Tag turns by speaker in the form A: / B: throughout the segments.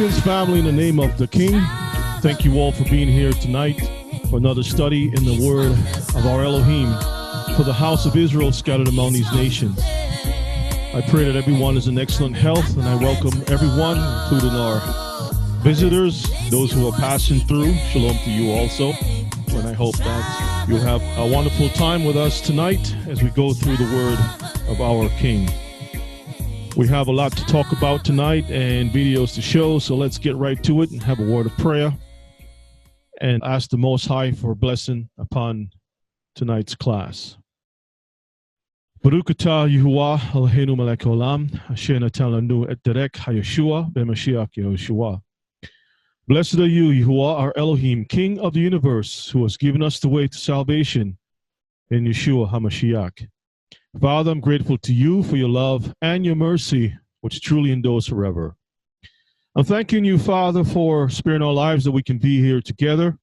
A: Greetings, family, in the name of the King. Thank you all for being here tonight for another study in the word of our Elohim for the house of Israel scattered among these nations. I pray that everyone is in excellent health, and I welcome everyone, including our visitors, those who are passing through. Shalom to you also. And I hope that you'll have a wonderful time with us tonight as we go through the word of our King. We have a lot to talk about tonight and videos to show, so let's get right to it and have a word of prayer and ask the Most High for a blessing upon tonight's class. Baruch atah Yehovah Eloheinu melech haolam, asher natan lanu et derek haYeshua b'Mashiach Yehoshua. Blessed are you, Yehovah, our Elohim, King of the universe, who has given us the way to salvation in Yeshua HaMashiach. Father, I'm grateful to you for your love and your mercy, which truly endures forever. I'm thanking you, Father, for sparing our lives that we can be here together.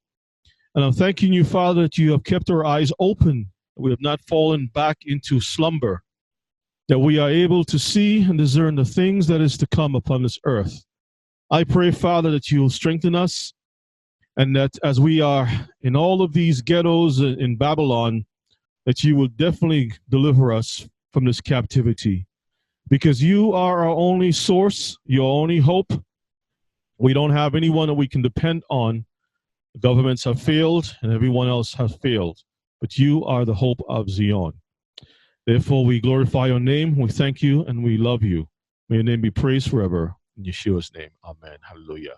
A: And I'm thanking you, Father, that you have kept our eyes open. We have not fallen back into slumber, that we are able to see and discern the things that is to come upon this earth. I pray, Father, that you'll strengthen us, and that as we are in all of these ghettos in Babylon, that you will definitely deliver us from this captivity, because you are our only source, your only hope. We don't have anyone that we can depend on. The governments have failed and everyone else has failed, but you are the hope of Zion. Therefore, we glorify your name, we thank you, and we love you. May your name be praised forever. In Yeshua's name, amen. Hallelujah.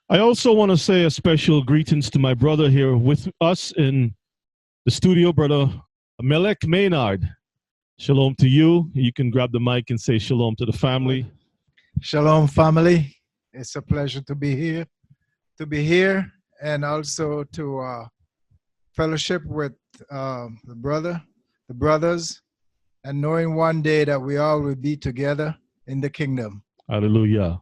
A: I also want to say a special greetings to my brother here with us in the studio, Brother Melech Maynard. Shalom to you. You can grab the mic and say shalom to the family.
B: Shalom, family. It's a pleasure to be here, and also to fellowship with the brothers, and knowing one day that we all will be together in the kingdom.
A: Hallelujah.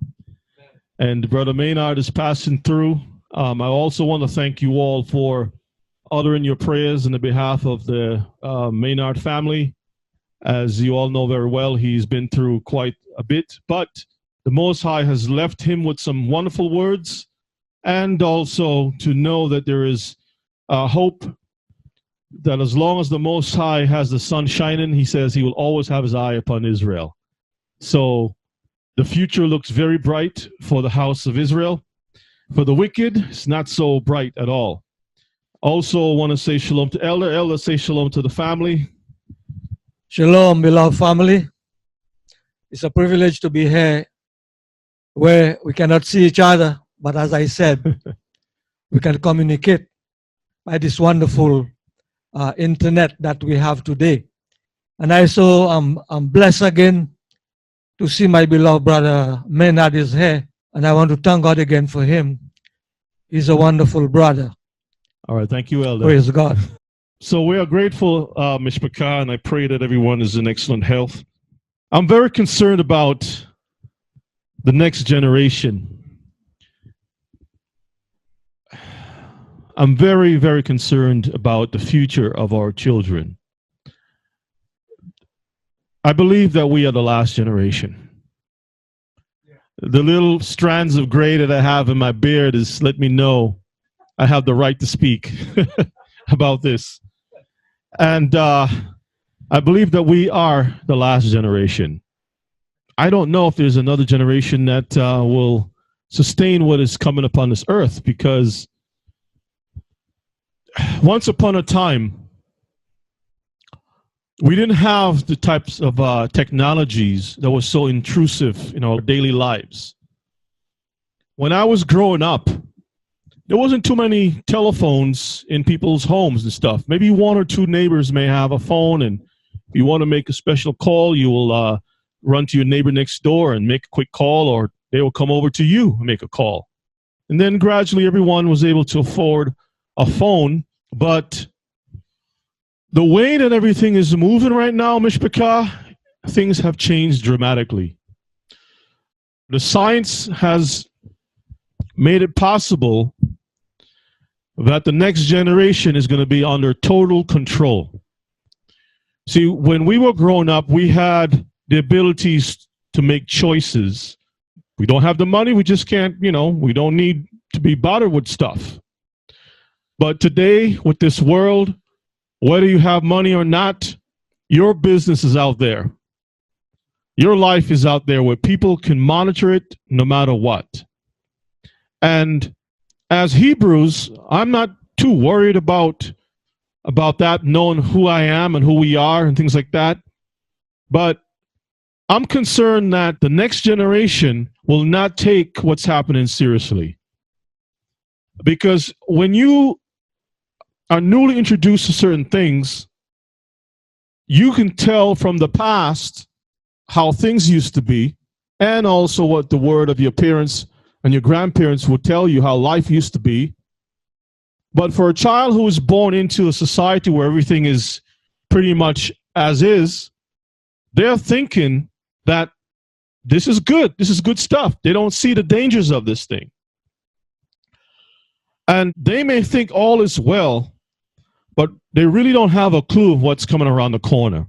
A: And Brother Maynard is passing through. I also want to thank you all for uttering your prayers on the behalf of the Maynard family. As you all know very well, he's been through quite a bit, but the Most High has left him with some wonderful words, and also to know that there is hope, that as long as the Most High has the sun shining, he says he will always have his eye upon Israel. So the future looks very bright for the house of Israel. For the wicked, it's not so bright at all. Also want to say shalom to Elder. Elder, say shalom to the family.
C: Shalom, beloved family. It's a privilege to be here where we cannot see each other, but as I said, we can communicate by this wonderful internet that we have today. And also, I'm blessed again to see my beloved brother Maynard is here, and I want to thank God again for him. He's a wonderful brother.
A: All right, thank you, Elder.
C: Praise God.
A: So we are grateful, Mishpachah, and I pray that everyone is in excellent health. I'm very concerned about the next generation. I'm very, very concerned about the future of our children. I believe that we are the last generation. The little strands of gray that I have in my beard is let me know I have the right to speak about this. And I believe that we are the last generation. I don't know if there's another generation that will sustain what is coming upon this earth, because once upon a time, we didn't have the types of technologies that were so intrusive in our daily lives. When I was growing up, there wasn't too many telephones in people's homes and stuff. Maybe one or two neighbors may have a phone, and if you want to make a special call, you will run to your neighbor next door and make a quick call, or they will come over to you and make a call. And then gradually everyone was able to afford a phone. But the way that everything is moving right now, Mishpachah, things have changed dramatically. The science has made it possible that the next generation is going to be under total control. See, when we were growing up, we had the abilities to make choices We don't have the money. We just can't, we don't need to be bothered with stuff. But today, with this world, whether you have money or not, your business is out there. Your life is out there where people can monitor it no matter what. And as Hebrews, I'm not too worried about that, knowing who I am and who we are and things like that. But I'm concerned that the next generation will not take what's happening seriously. Because when you are newly introduced to certain things, you can tell from the past how things used to be, and also what the word of your parents and your grandparents will tell you how life used to be. But for a child who is born into a society where everything is pretty much as is, they're thinking that this is good stuff. They don't see the dangers of this thing. And they may think all is well, but they really don't have a clue of what's coming around the corner.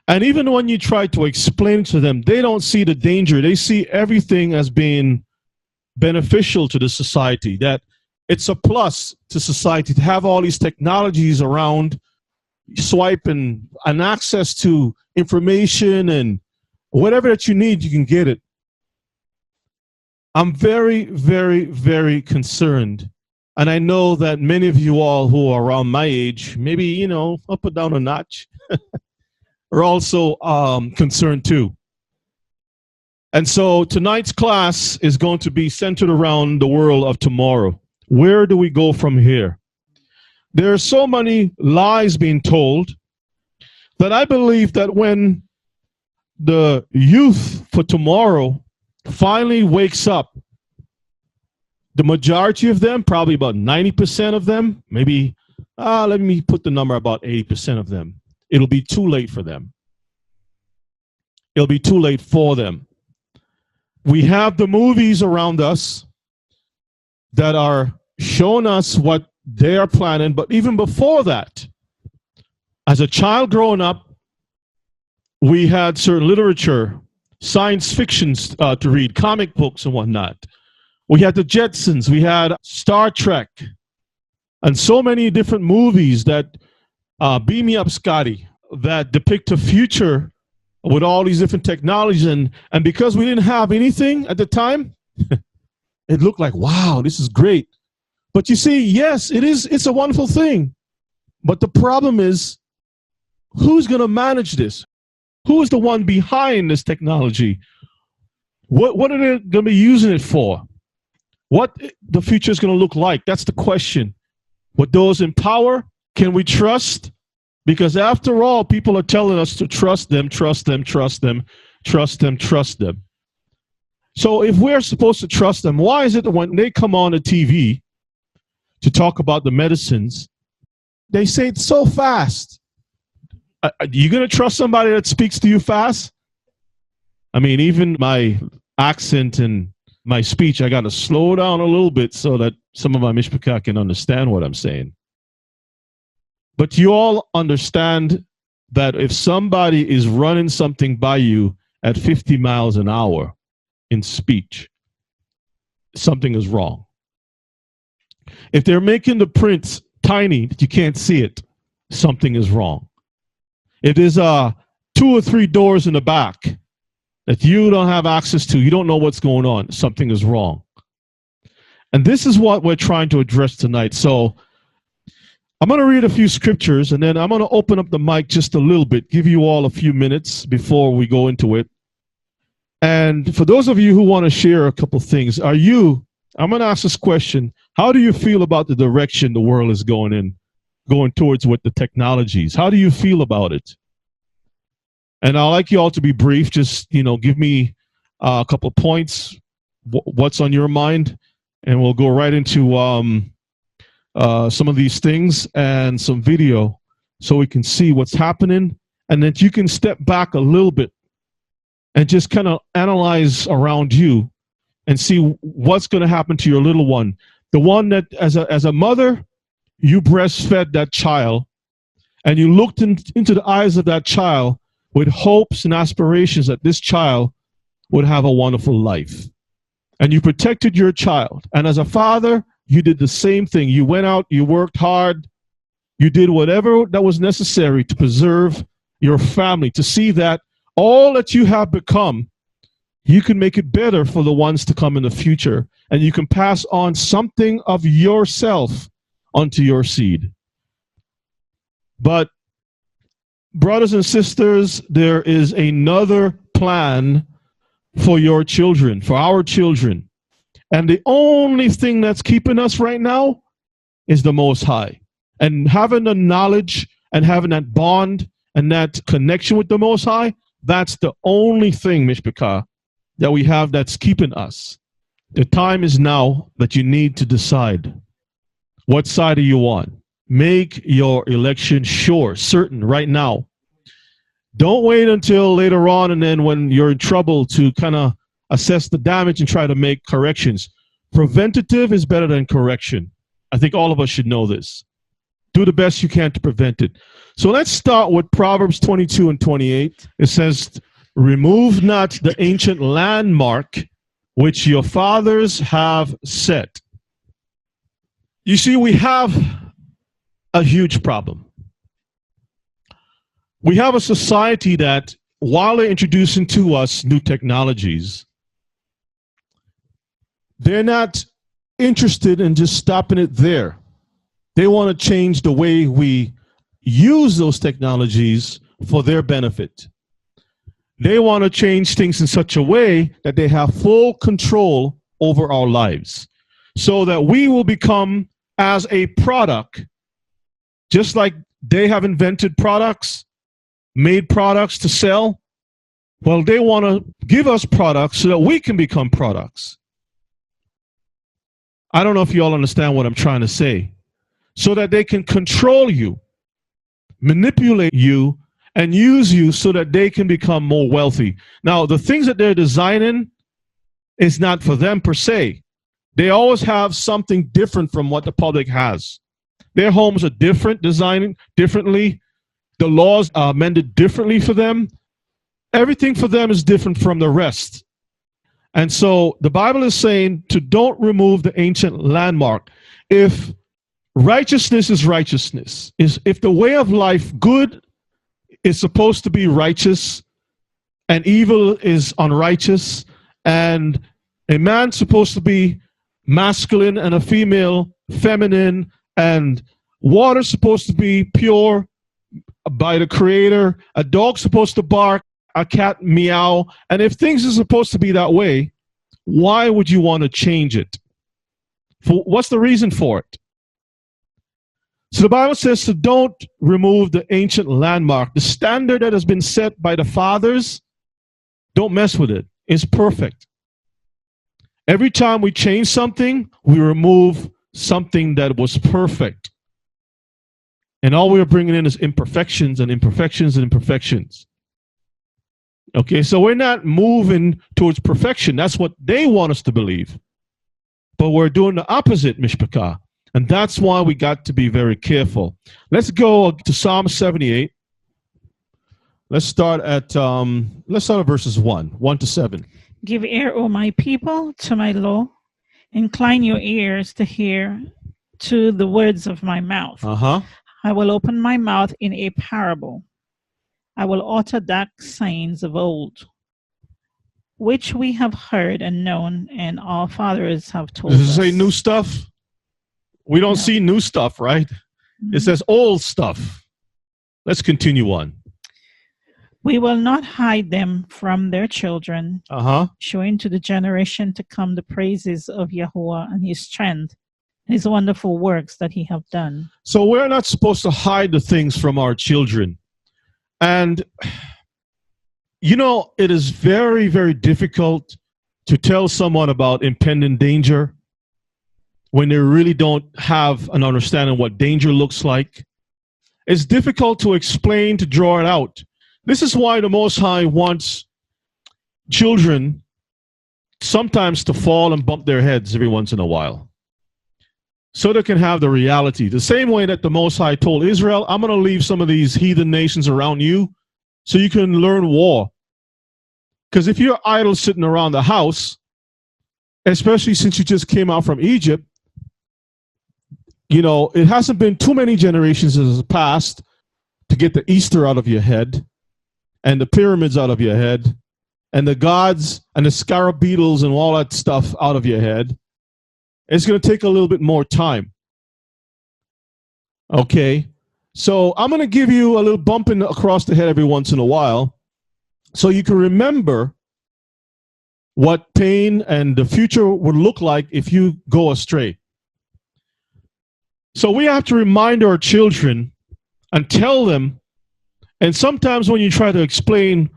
A: And even when you try to explain to them, they don't see the danger. They see everything as being beneficial to the society, that it's a plus to society to have all these technologies around, swipe and access to information and whatever that you need, you can get it. I'm very, very, very concerned. And I know that many of you all who are around my age, maybe, up or down a notch, are also concerned too. And so tonight's class is going to be centered around the world of tomorrow. Where do we go from here? There are so many lies being told that I believe that when the youth for tomorrow finally wakes up, the majority of them, probably about 90% of them, maybe, let me put the number about 80% of them, it'll be too late for them. It'll be too late for them. We have the movies around us that are showing us what they are planning, but even before that, as a child growing up, we had certain literature, science fictions to read, comic books and whatnot. We had the Jetsons, we had Star Trek, and so many different movies that, beam me up, Scotty, that depict a future with all these different technologies. And because we didn't have anything at the time, it looked like, wow, this is great. But you see, yes, it's a wonderful thing. But the problem is, who's going to manage this? Who is the one behind this technology? What are they going to be using it for? What the future is going to look like? That's the question. With those in power, can we trust? Because after all, people are telling us to trust them, trust them, trust them, trust them, trust them. So if we're supposed to trust them, why is it that when they come on the TV to talk about the medicines, they say it so fast? Are you going to trust somebody that speaks to you fast? I mean, even my accent and my speech, I got to slow down a little bit so that some of my mishpachah can understand what I'm saying. But you all understand that if somebody is running something by you at 50 miles an hour in speech, something is wrong. If they're making the prints tiny that you can't see it, something is wrong. If there's 2 or 3 doors in the back that you don't have access to, you don't know what's going on, something is wrong. And this is what we're trying to address tonight. So I'm going to read a few scriptures, and then I'm going to open up the mic just a little bit, give you all a few minutes before we go into it. And for those of you who want to share a couple things, I'm going to ask this question: how do you feel about the direction the world is going towards with the technologies? How do you feel about it? And I'd like you all to be brief. Just, give me a couple of points, what's on your mind, and we'll go right into some of these things and some video so we can see what's happening, and that you can step back a little bit and just kind of analyze around you and see what's going to happen to your little one. The one that, as a mother, you breastfed that child, and you looked into the eyes of that child with hopes and aspirations that this child would have a wonderful life. And you protected your child. And as a father, you did the same thing. You went out, you worked hard, you did whatever that was necessary to preserve your family, to see that all that you have become, you can make it better for the ones to come in the future. And you can pass on something of yourself onto your seed. But brothers and sisters, there is another plan for your children, for our children. And the only thing that's keeping us right now is the Most High. And having the knowledge and having that bond and that connection with the Most High, that's the only thing, Mishpachah, that we have that's keeping us. The time is now that you need to decide what side are you on. Make your election sure, certain, right now. Don't wait until later on and then when you're in trouble to kind of assess the damage and try to make corrections. Preventative is better than correction. I think all of us should know this. Do the best you can to prevent it. So let's start with Proverbs 22 and 28. It says, remove not the ancient landmark which your fathers have set. You see, we have a huge problem. We have a society that, while they're introducing to us new technologies, they're not interested in just stopping it there. They want to change the way we use those technologies for their benefit. They want to change things in such a way that they have full control over our lives, so that we will become as a product, just like they have invented products, made products to sell. Well, they want to give us products so that we can become products. I don't know if you all understand what I'm trying to say. So that they can control you, manipulate you, and use you so that they can become more wealthy. Now, the things that they're designing is not for them per se. They always have something different from what the public has. Their homes are different, designed differently. The laws are amended differently for them. Everything for them is different from the rest. And so the Bible is saying to don't remove the ancient landmark. If righteousness is righteousness, if the way of life, good is supposed to be righteous and evil is unrighteous, and a man's supposed to be masculine and a female feminine, and water's supposed to be pure by the Creator, a dog's supposed to bark, a cat meow, and if things are supposed to be that way, why would you want to change it? What's the reason for it? So the Bible says to don't remove the ancient landmark. The standard that has been set by the fathers, don't mess with it. It's perfect. Every time we change something, we remove something that was perfect. And all we are bringing in is imperfections and imperfections and imperfections. Okay, so we're not moving towards perfection. That's what they want us to believe. But we're doing the opposite, Mishpachah. And that's why we got to be very careful. Let's go to Psalm 78. Let's start at verses 1 to 7.
D: Give ear, O my people, to my law. Incline your ears to hear to the words of my mouth. I will open my mouth in a parable. I will utter dark sayings of old, which we have heard and known, and our fathers have told us.
A: Does it say new stuff? We don't see new stuff, right? It says old stuff. Let's continue on.
D: We will not hide them from their children, showing to the generation to come the praises of Yahuwah and his strength, and his wonderful works that he have done.
A: So we're not supposed to hide the things from our children. And, you know, it is very, very difficult to tell someone about impending danger when they really don't have an understanding of what danger looks like. It's difficult to explain, to draw it out. This is why the Most High wants children sometimes to fall and bump their heads every once in a while, so they can have the reality. The same way that the Most High told Israel, I'm going to leave some of these heathen nations around you so you can learn war. Because if you're idle sitting around the house, especially since you just came out from Egypt, you know, it hasn't been too many generations that has passed to get the Easter out of your head and the pyramids out of your head and the gods and the scarab beetles and all that stuff out of your head. It's going to take a little bit more time. Okay, so I'm going to give you a little bumping across the head every once in a while so you can remember what pain and the future would look like if you go astray. So we have to remind our children and tell them, and sometimes when you try to explain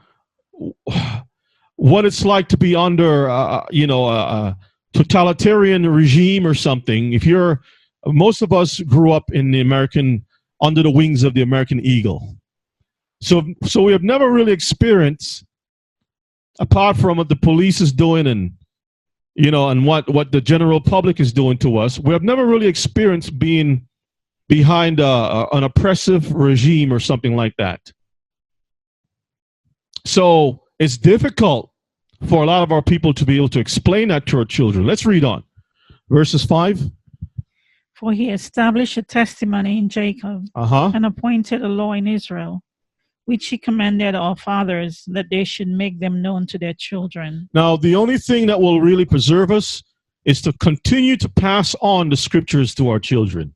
A: what it's like to be under, a totalitarian regime or something, most of us grew up in under the wings of the American eagle. So we have never really experienced, apart from what the police is doing and what the general public is doing to us, we have never really experienced being behind an oppressive regime or something like that. So it's difficult for a lot of our people to be able to explain that to our children. Let's read on. Verses 5.
D: For he established a testimony in Jacob and appointed a law in Israel, which he commanded our fathers, that they should make them known to their children.
A: Now, the only thing that will really preserve us is to continue to pass on the scriptures to our children.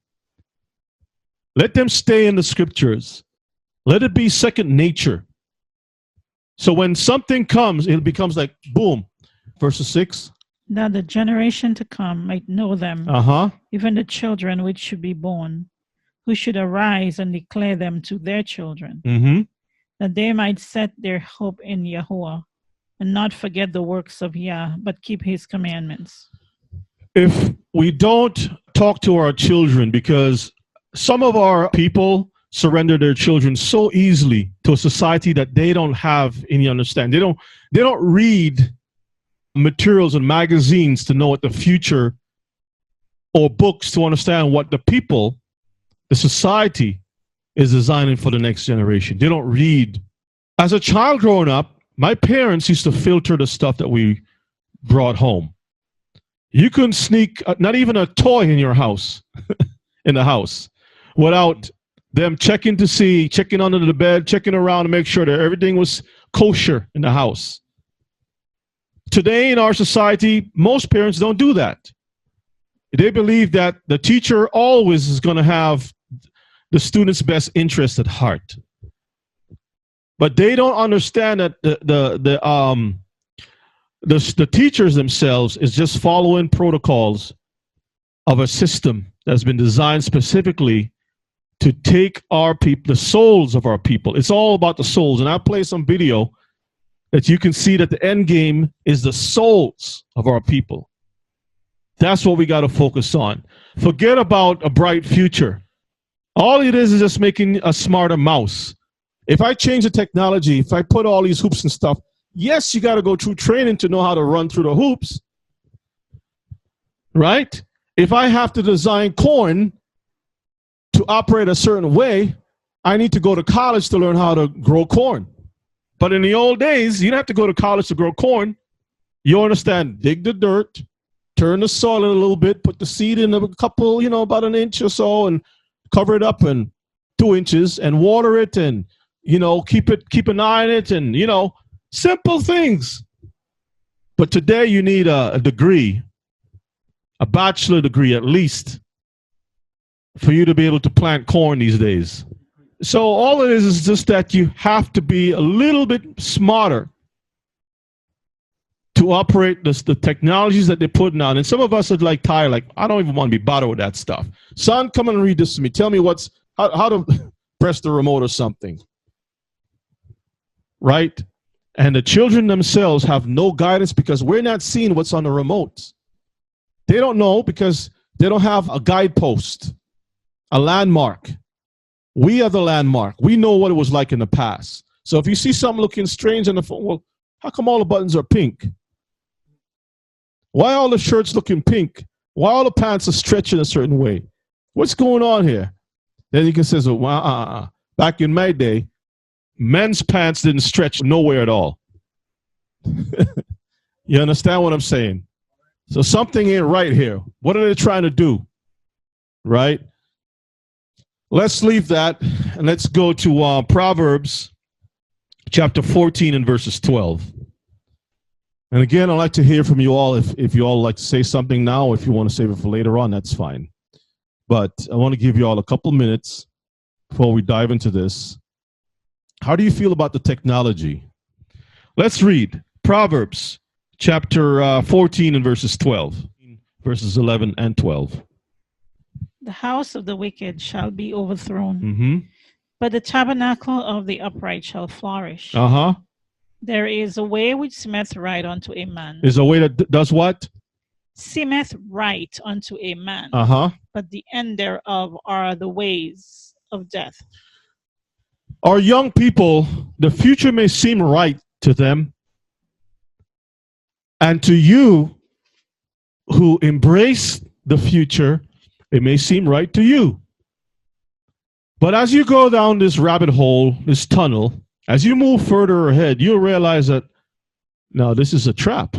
A: Let them stay in the scriptures. Let it be second nature. So when something comes, it becomes like, boom. Verses 6.
D: That the generation to come might know them, even the children which should be born, who should arise and declare them to their children, that they might set their hope in Yahuwah, and not forget the works of Yah, but keep his commandments.
A: If we don't talk to our children, because some of our people surrender their children so easily to a society that they don't have any understanding. They don't read materials and magazines to know what the future, or books to understand what the people, the society is designing for the next generation. They don't read. As a child growing up, my parents used to filter the stuff that we brought home. You couldn't sneak not even a toy in your house, in the house, without them checking under the bed, checking around to make sure that everything was kosher in the house. Today in our society, most parents don't do that. They believe that the teacher always is going to have the student's best interest at heart. But they don't understand that the teachers themselves is just following protocols of a system that's been designed specifically to take our people, the souls of our people. It's all about the souls. And I'll play some video that you can see that the end game is the souls of our people. That's what we got to focus on. Forget about a bright future. All it is just making a smarter mouse. If I change the technology, if I put all these hoops and stuff, yes, you got to go through training to know how to run through the hoops. Right? If I have to design corn to operate a certain way, I need to go to college to learn how to grow corn. But in the old days, you didn't have to go to college to grow corn. You understand, dig the dirt, turn the soil in a little bit, put the seed in a couple, about an inch or so, and cover it up in 2 inches and water it and, keep an eye on it and, simple things. But today you need a degree, a bachelor degree at least, for you to be able to plant corn these days. So all it is just that you have to be a little bit smarter to operate the technologies that they're putting out. And some of us are tired, I don't even want to be bothered with that stuff. Son, come and read this to me. Tell me how to press the remote or something. Right? And the children themselves have no guidance because we're not seeing what's on the remote. They don't know because they don't have a guidepost, a landmark. We are the landmark. We know what it was like in the past. So if you see something looking strange on the phone, well, how come all the buttons are pink? Why are all the shirts looking pink? Why all the pants are stretching a certain way? What's going on here? Then you can say, back in my day, men's pants didn't stretch nowhere at all. You understand what I'm saying? So something ain't right here. What are they trying to do? Right? Let's leave that and let's go to Proverbs chapter 14 and verses 12. And again, I'd like to hear from you all. If you all like to say something now, if you want to save it for later on, that's fine. But I want to give you all a couple minutes before we dive into this. How do you feel about the technology? Let's read Proverbs chapter 14 and verses 12, verses 11 and 12.
D: The house of the wicked shall be overthrown, but the tabernacle of the upright shall flourish. There is a way which seemeth right unto a man.
A: Is a way that does what?
D: Seemeth right unto a man. But the end thereof are the ways of death.
A: Our young people, the future may seem right to them. And to you who embrace the future, it may seem right to you. But as you go down this rabbit hole, this tunnel, as you move further ahead, you'll realize that, no, this is a trap.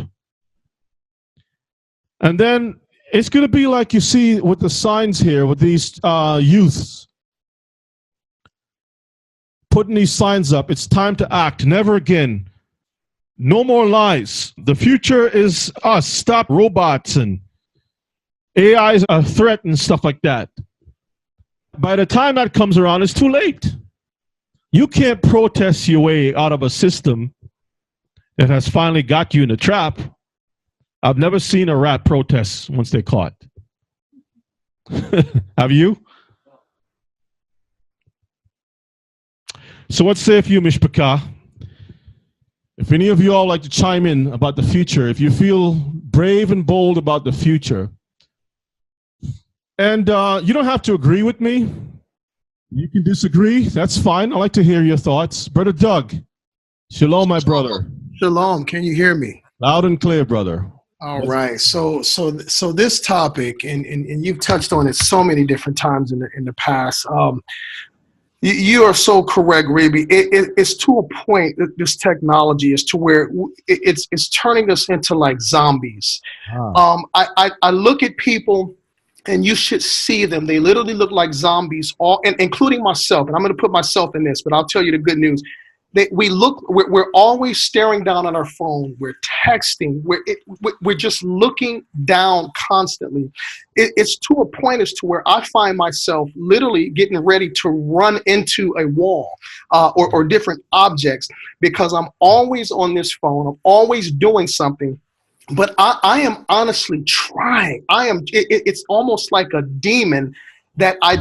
A: And then it's going to be like you see with the signs here, with these youths putting these signs up. It's time to act. Never again. No more lies. The future is us. Stop robots and AI is a threat and stuff like that. By the time that comes around, it's too late. You can't protest your way out of a system that has finally got you in a trap. I've never seen a rat protest once they're caught. Have you? So what say if you, Mishpachah? If any of you all like to chime in about the future, if you feel brave and bold about the future, and you don't have to agree with me. You can disagree. That's fine. I'd like to hear your thoughts. Brother Doug, shalom, my brother.
E: Shalom. Can you hear me?
A: Loud and clear, brother.
E: All right. So this topic, and you've touched on it so many different times in the past. You are so correct, Rabi. It's to a point that this technology is to where it's turning us into like zombies. I look at people, and you should see them. They literally look like zombies, including myself. And I'm going to put myself in this, but I'll tell you the good news. We're always staring down on our phone. We're texting. We're just looking down constantly. It's to a point as to where I find myself literally getting ready to run into a wall or different objects because I'm always on this phone. I'm always doing something. But I am honestly trying. It's almost like a demon that I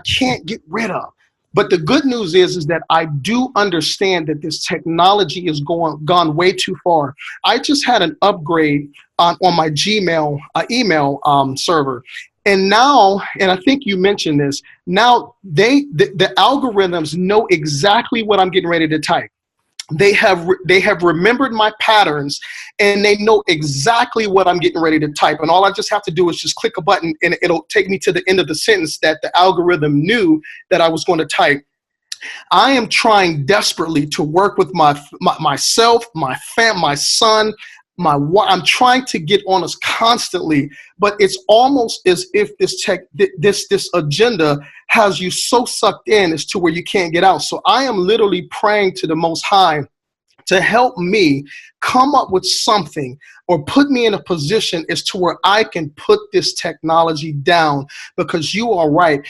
E: can't get rid of. But the good news is that I do understand that this technology is gone way too far. I just had an upgrade on my Gmail email server. And now, and I think you mentioned this, now the algorithms know exactly what I'm getting ready to type. They have remembered my patterns, and they know exactly what I'm getting ready to type. And all I just have to do is just click a button, and it'll take me to the end of the sentence that the algorithm knew that I was going to type. I am trying desperately to work with myself, my son, my wife. I'm trying to get on us constantly, but it's almost as if this agenda has you so sucked in as to where you can't get out. So I am literally praying to the Most High to help me come up with something or put me in a position as to where I can put this technology down, because you are right.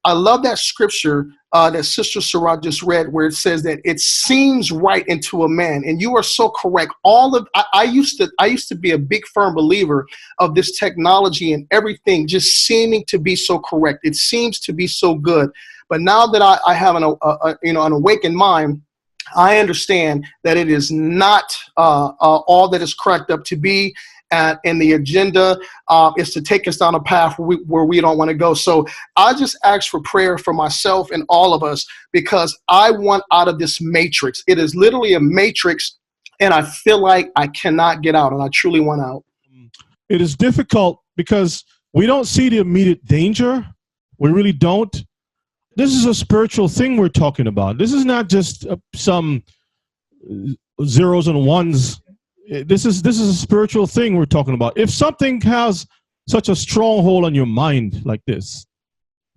E: I love that scripture that Sister Sarah just read, where it says that it seems right into a man, and you are so correct. I used to be a big firm believer of this technology and everything just seeming to be so correct. It seems to be so good, but now that I have an awakened mind, I understand that it is not all that it's cracked up to be. And the agenda is to take us down a path where we don't want to go. So I just ask for prayer for myself and all of us, because I want out of this matrix. It is literally a matrix, and I feel like I cannot get out, and I truly want out.
A: It is difficult because we don't see the immediate danger. We really don't. This is a spiritual thing we're talking about. This is not just some zeros and ones. This is a spiritual thing we're talking about. If something has such a stronghold on your mind like this,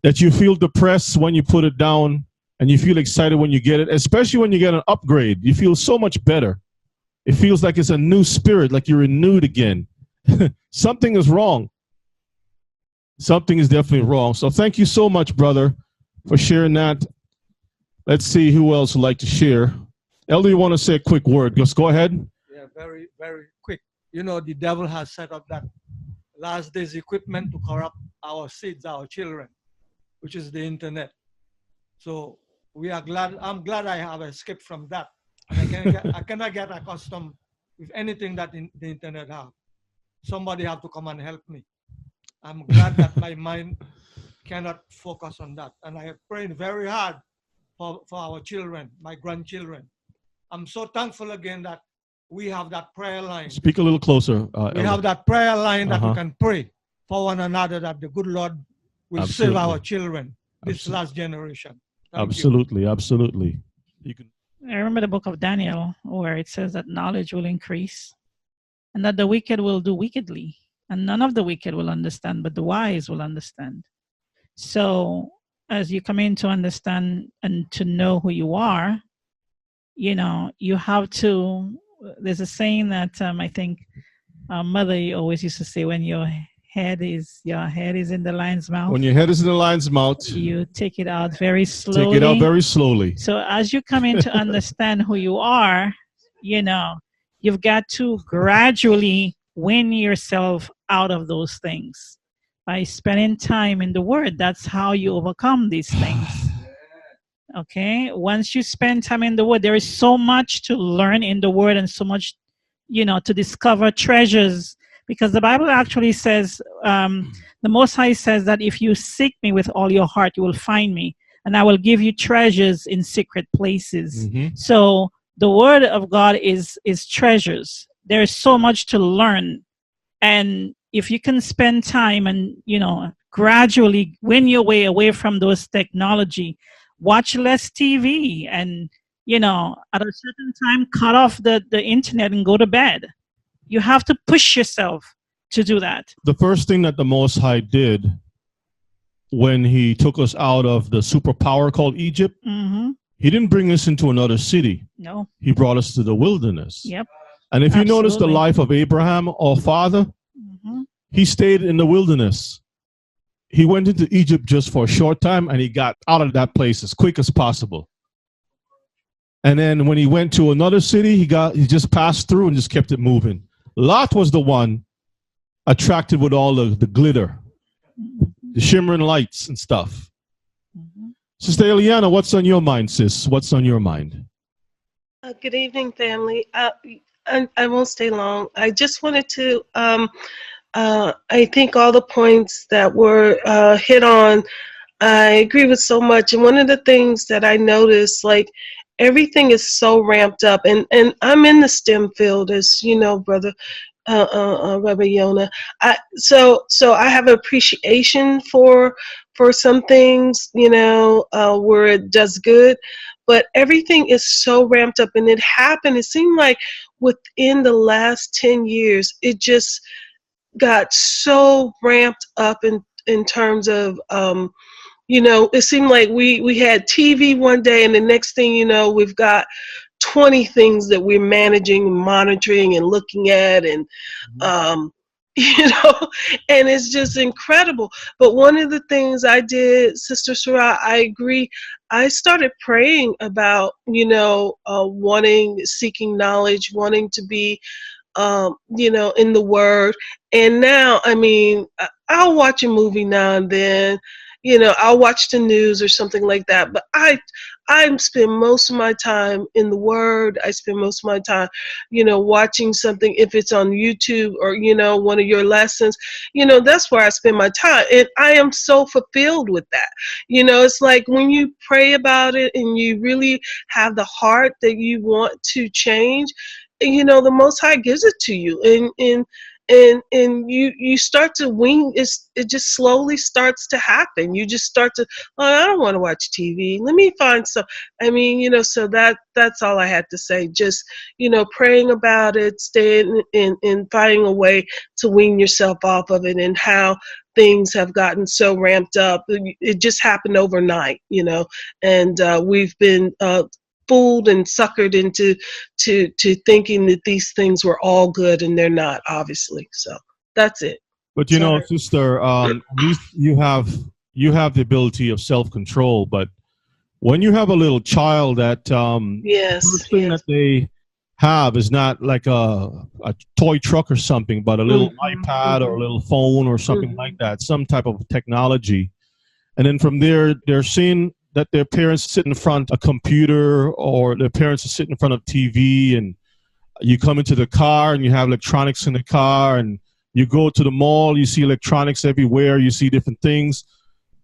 A: that you feel depressed when you put it down and you feel excited when you get it, especially when you get an upgrade, you feel so much better. It feels like it's a new spirit, like you're renewed again. Something is wrong. Something is definitely wrong. So thank you so much, brother, for sharing that. Let's see who else would like to share. Elder, you want to say a quick word? Just go ahead.
C: Yeah, very, very quick. You know, the devil has set up that last days equipment to corrupt our seeds, our children, which is the internet. So we are glad. I'm glad I have escaped from that. And I cannot get accustomed with anything that the internet have. Somebody have to come and help me. I'm glad that my mind cannot focus on that. And I have prayed very hard for our children, my grandchildren. I'm so thankful again that we have that prayer line.
A: Speak a little closer.
C: We have that prayer line that we can pray for one another, that the good Lord will save our children, this last generation.
A: Absolutely. You can.
D: I remember the book of Daniel where it says that knowledge will increase and that the wicked will do wickedly. And none of the wicked will understand, but the wise will understand. So as you come in to understand and to know who you are, you know, you have to, there's a saying that I think mother always used to say, when your head is in the lion's mouth.
A: When your head is in the lion's mouth,
D: you take it out very slowly.
A: Take it out very slowly.
D: So as you come in to understand who you are, you know, you've got to gradually win yourself out of those things by spending time in the Word. That's how you overcome these things. Okay? Once you spend time in the Word, there is so much to learn in the Word and so much, you know, to discover treasures. Because the Bible actually says, the Most High says that if you seek me with all your heart, you will find me. And I will give you treasures in secret places. Mm-hmm. So the Word of God is treasures. There is so much to learn. And if you can spend time and, you know, gradually win your way away from those technology, watch less TV and, you know, at a certain time, cut off the internet and go to bed. You have to push yourself to do that.
A: The first thing that the Most High did when he took us out of the superpower called Egypt, he didn't bring us into another city.
D: No.
A: He brought us to the wilderness.
D: Yep.
A: And if you notice the life of Abraham, our father, he stayed in the wilderness. He went into Egypt just for a short time and he got out of that place as quick as possible. And then when he went to another city, he just passed through and just kept it moving. Lot was the one attracted with all the glitter, the shimmering lights and stuff. Sister Eliana, what's on your mind, sis? What's on your mind?
F: Good evening, family. I won't stay long. I just wanted to, I think all the points that were hit on, I agree with so much. And one of the things that I noticed, like, everything is so ramped up. And I'm in the STEM field, as you know, brother, Rabbi Yona. So I have appreciation for some things, you know, where it does good. But everything is so ramped up, and it happened. It seemed like within the last 10 years, it just got so ramped up in terms of, you know, it seemed like we had TV one day, and the next thing you know, we've got 20 things that we're managing, monitoring, and looking at, and you know, and it's just incredible. But one of the things I did, Sister Sarah, I agree. I started praying about, you know, seeking knowledge, wanting to be, you know, in the Word. And now, I mean, I'll watch a movie now and then, you know, I'll watch the news or something like that. But I spend most of my time in the Word. I spend most of my time, you know, watching something, if it's on YouTube or, you know, one of your lessons, you know, that's where I spend my time. And I am so fulfilled with that. You know, it's like when you pray about it and you really have the heart that you want to change, you know, the Most High gives it to you. and you start to wean. It just slowly starts to happen. You just start to, oh, I don't want to watch TV. Let me find some. I mean, so that's all I had to say. Just, praying about it, staying and finding a way to wean yourself off of it, and how things have gotten so ramped up. It just happened overnight, and we've been fooled and suckered into to thinking that these things were all good, and they're not, obviously. So that's it.
A: But sister, at least you have the ability of self-control. But when you have a little child, that
F: yes,
A: first thing that they have is not like a toy truck or something, but a little iPad or a little phone or something like that, some type of technology. And then from there, they're seeing that their parents sit in front of a computer, or their parents are sitting in front of TV, and you come into the car and you have electronics in the car, and you go to the mall, you see electronics everywhere, you see different things.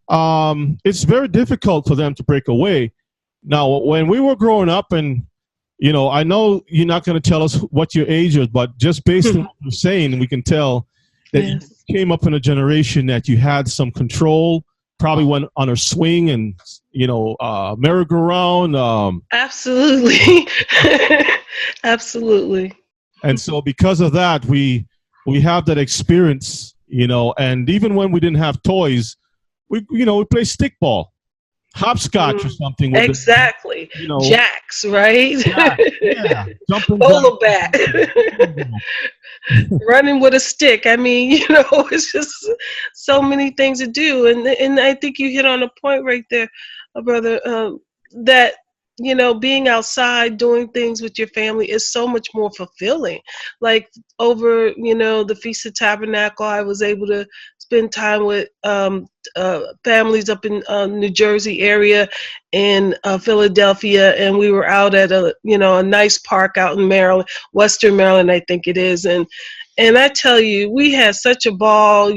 A: It's very difficult for them to break away. Now, when we were growing up, and I know you're not going to tell us what your age is, but just based on what you're saying, we can tell that you came up in a generation that you had some control, probably went on a swing and, merry-go-round.
F: Absolutely. Absolutely.
A: And so because of that, we have that experience, and even when we didn't have toys, we play stickball, hopscotch or something. With
F: exactly. Jacks, right?
A: Yeah. Jumping
F: polo bat. Running with a stick. I mean, it's just so many things to do. And I think you hit on a point right there, brother, that, being outside doing things with your family is so much more fulfilling. Like over, the Feast of Tabernacle, I was able to spend time with families up in New Jersey area and Philadelphia, and we were out at a nice park out in Maryland, Western Maryland, I think it is, and I tell you, we had such a ball,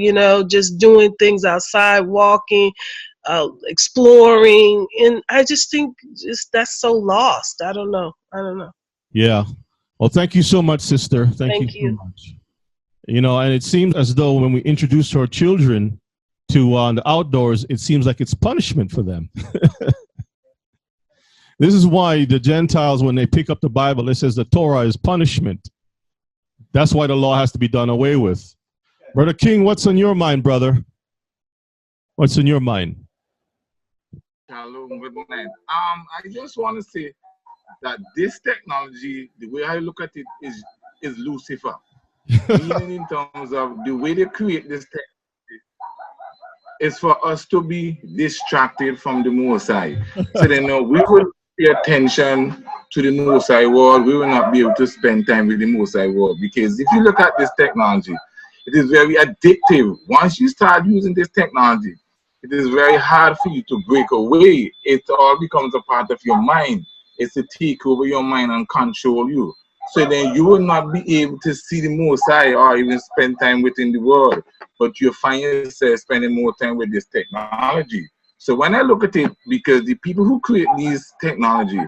F: just doing things outside, walking, exploring, and I just think that's so lost. I don't know.
A: Yeah. Well, thank you so much, sister. Thank you so much. And it seems as though when we introduce our children to the outdoors, it seems like it's punishment for them. This is why the Gentiles, when they pick up the Bible, it says the Torah is punishment. That's why the law has to be done away with. Brother King, what's on your mind, brother? What's in your mind?
G: Hello, good night. I just want to say that this technology, the way I look at it, is Lucifer. Meaning in terms of the way they create this technology is for us to be distracted from the Most High. So they know we will pay attention to the Most High world. We will not be able to spend time with the Most High world, because if you look at this technology, it is very addictive. Once you start using this technology, it is very hard for you to break away. It all becomes a part of your mind. It's to take over your mind and control you. So then you will not be able to see the Most High or even spend time within the world. But you find yourself spending more time with this technology. So when I look at it, because the people who create these technology,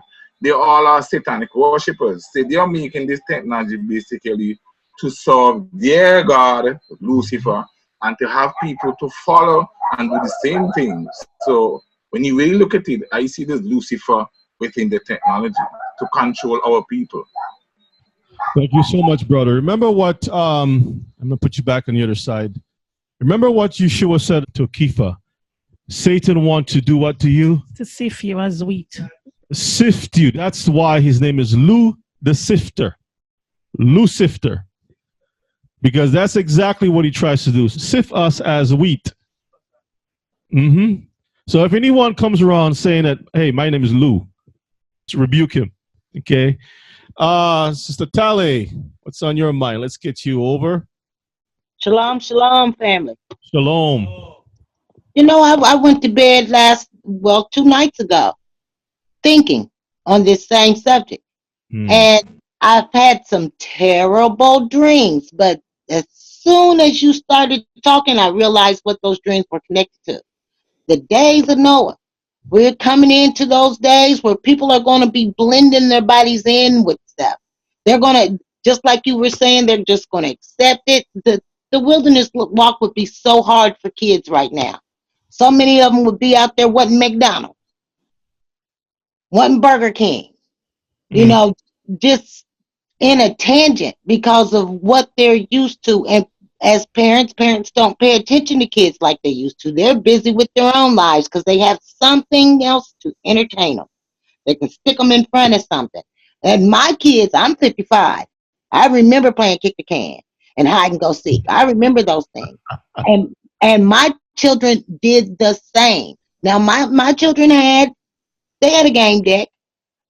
G: they all are satanic worshippers. So they are making this technology basically to serve their God, Lucifer, and to have people to follow and do the same things. So when you really look at it, I see this Lucifer within the technology to control our people.
A: Thank you so much, brother. Remember what, I'm going to put you back on the other side. Remember what Yeshua said to Kepha. Satan wants to do what to you?
D: To sift you as wheat.
A: Sift you. That's why his name is Lu the Sifter. Lucifer. Because that's exactly what he tries to do. Sift us as wheat. So if anyone comes around saying that, hey, my name is Lou, rebuke him. Okay. Sister Tale, what's on your mind? Let's get you over.
H: Shalom, shalom, family.
A: Shalom.
H: I went to bed 2 nights ago, thinking on this same subject. And I've had some terrible dreams, but as soon as you started talking, I realized what those dreams were connected to. The days of Noah. We're coming into those days where people are going to be blending their bodies in with stuff. They're going to, Just like you were saying, they're just going to accept it. The wilderness walk would be so hard for kids right now. So many of them would be out there wanting McDonald's, wanting Burger King, you know, just in a tangent because of what they're used to. And as parents don't pay attention to kids like they used to. They're busy with their own lives because they have something else to entertain them. They can stick them in front of something. And my kids, I'm 55. I remember playing kick the can and hide and go seek. I remember those things. And my children did the same. Now my children had a game deck,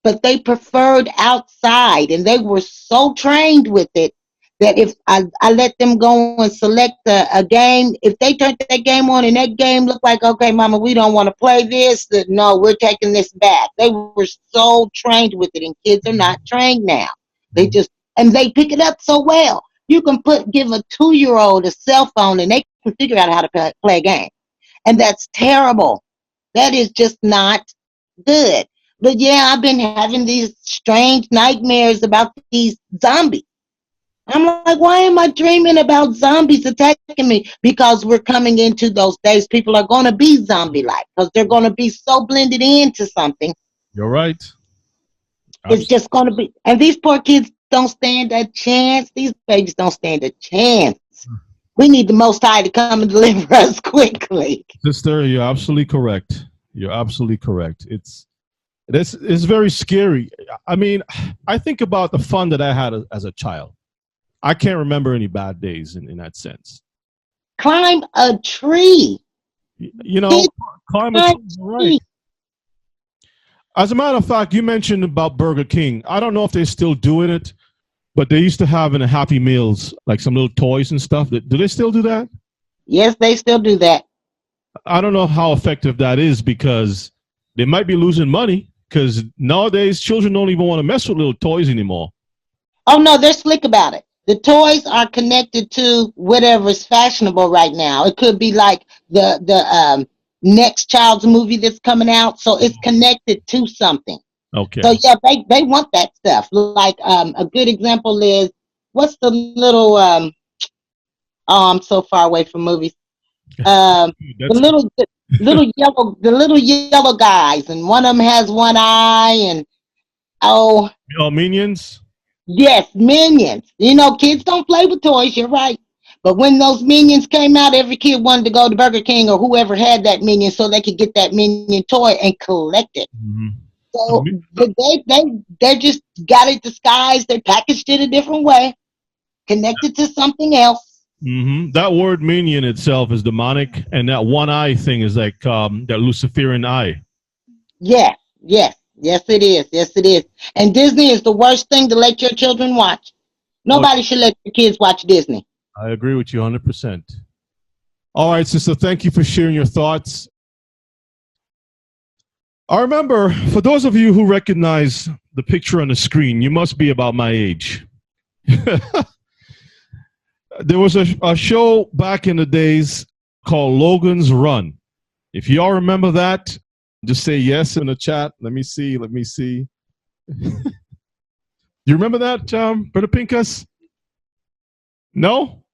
H: but they preferred outside, and they were so trained with it that if I let them go and select a game, if they turned that game on and that game looked like, okay, mama, we don't want to play this, no, we're taking this back. They were so trained with it, and kids are not trained now. They pick it up so well. You can give a 2-year-old a cell phone and they can figure out how to play a game. And that's terrible. That is just not good. But yeah, I've been having these strange nightmares about these zombies. I'm like, why am I dreaming about zombies attacking me? Because we're coming into those days. People are going to be zombie-like because they're going to be so blended into something.
A: You're right.
H: It's just going to be. And these poor kids don't stand a chance. These babies don't stand a chance. We need the Most High to come and deliver us quickly.
A: Sister, you're absolutely correct. You're absolutely correct. It's very scary. I mean, I think about the fun that I had as a child. I can't remember any bad days in that sense.
H: Climb a tree.
A: You know, climb a tree. Right. As a matter of fact, you mentioned about Burger King. I don't know if they're still doing it, but they used to have in the Happy Meals like some little toys and stuff. Do they still do that?
H: Yes, they still do that.
A: I don't know how effective that is because they might be losing money because nowadays children don't even want to mess with little toys anymore.
H: Oh, no, they're slick about it. The toys are connected to whatever's fashionable right now. It could be like the next child's movie that's coming out. So it's connected to something.
A: Okay.
H: So yeah, they want that stuff. Like a good example is, what's the little I'm so far away from movies. The little yellow guys, and one of them has one eye, and
A: Minions.
H: Yes, Minions. You know, kids don't play with toys. You're right. But when those Minions came out, every kid wanted to go to Burger King or whoever had that Minion so they could get that Minion toy and collect it. Mm-hmm. So they just got it disguised. They packaged it a different way, connected to something else.
A: Mm-hmm. That word Minion itself is demonic, and that one eye thing is like that Luciferian eye.
H: Yes, yes. Yes, it is. Yes, it is. And Disney is the worst thing to let your children watch. Nobody should let your kids watch Disney.
A: I agree with you 100%. All right, sister, thank you for sharing your thoughts. I remember, for those of you who recognize the picture on the screen, you must be about my age. There was a show back in the days called Logan's Run. If y'all remember that, just say yes in the chat. Let me see. You remember that, Brother Pincus? No?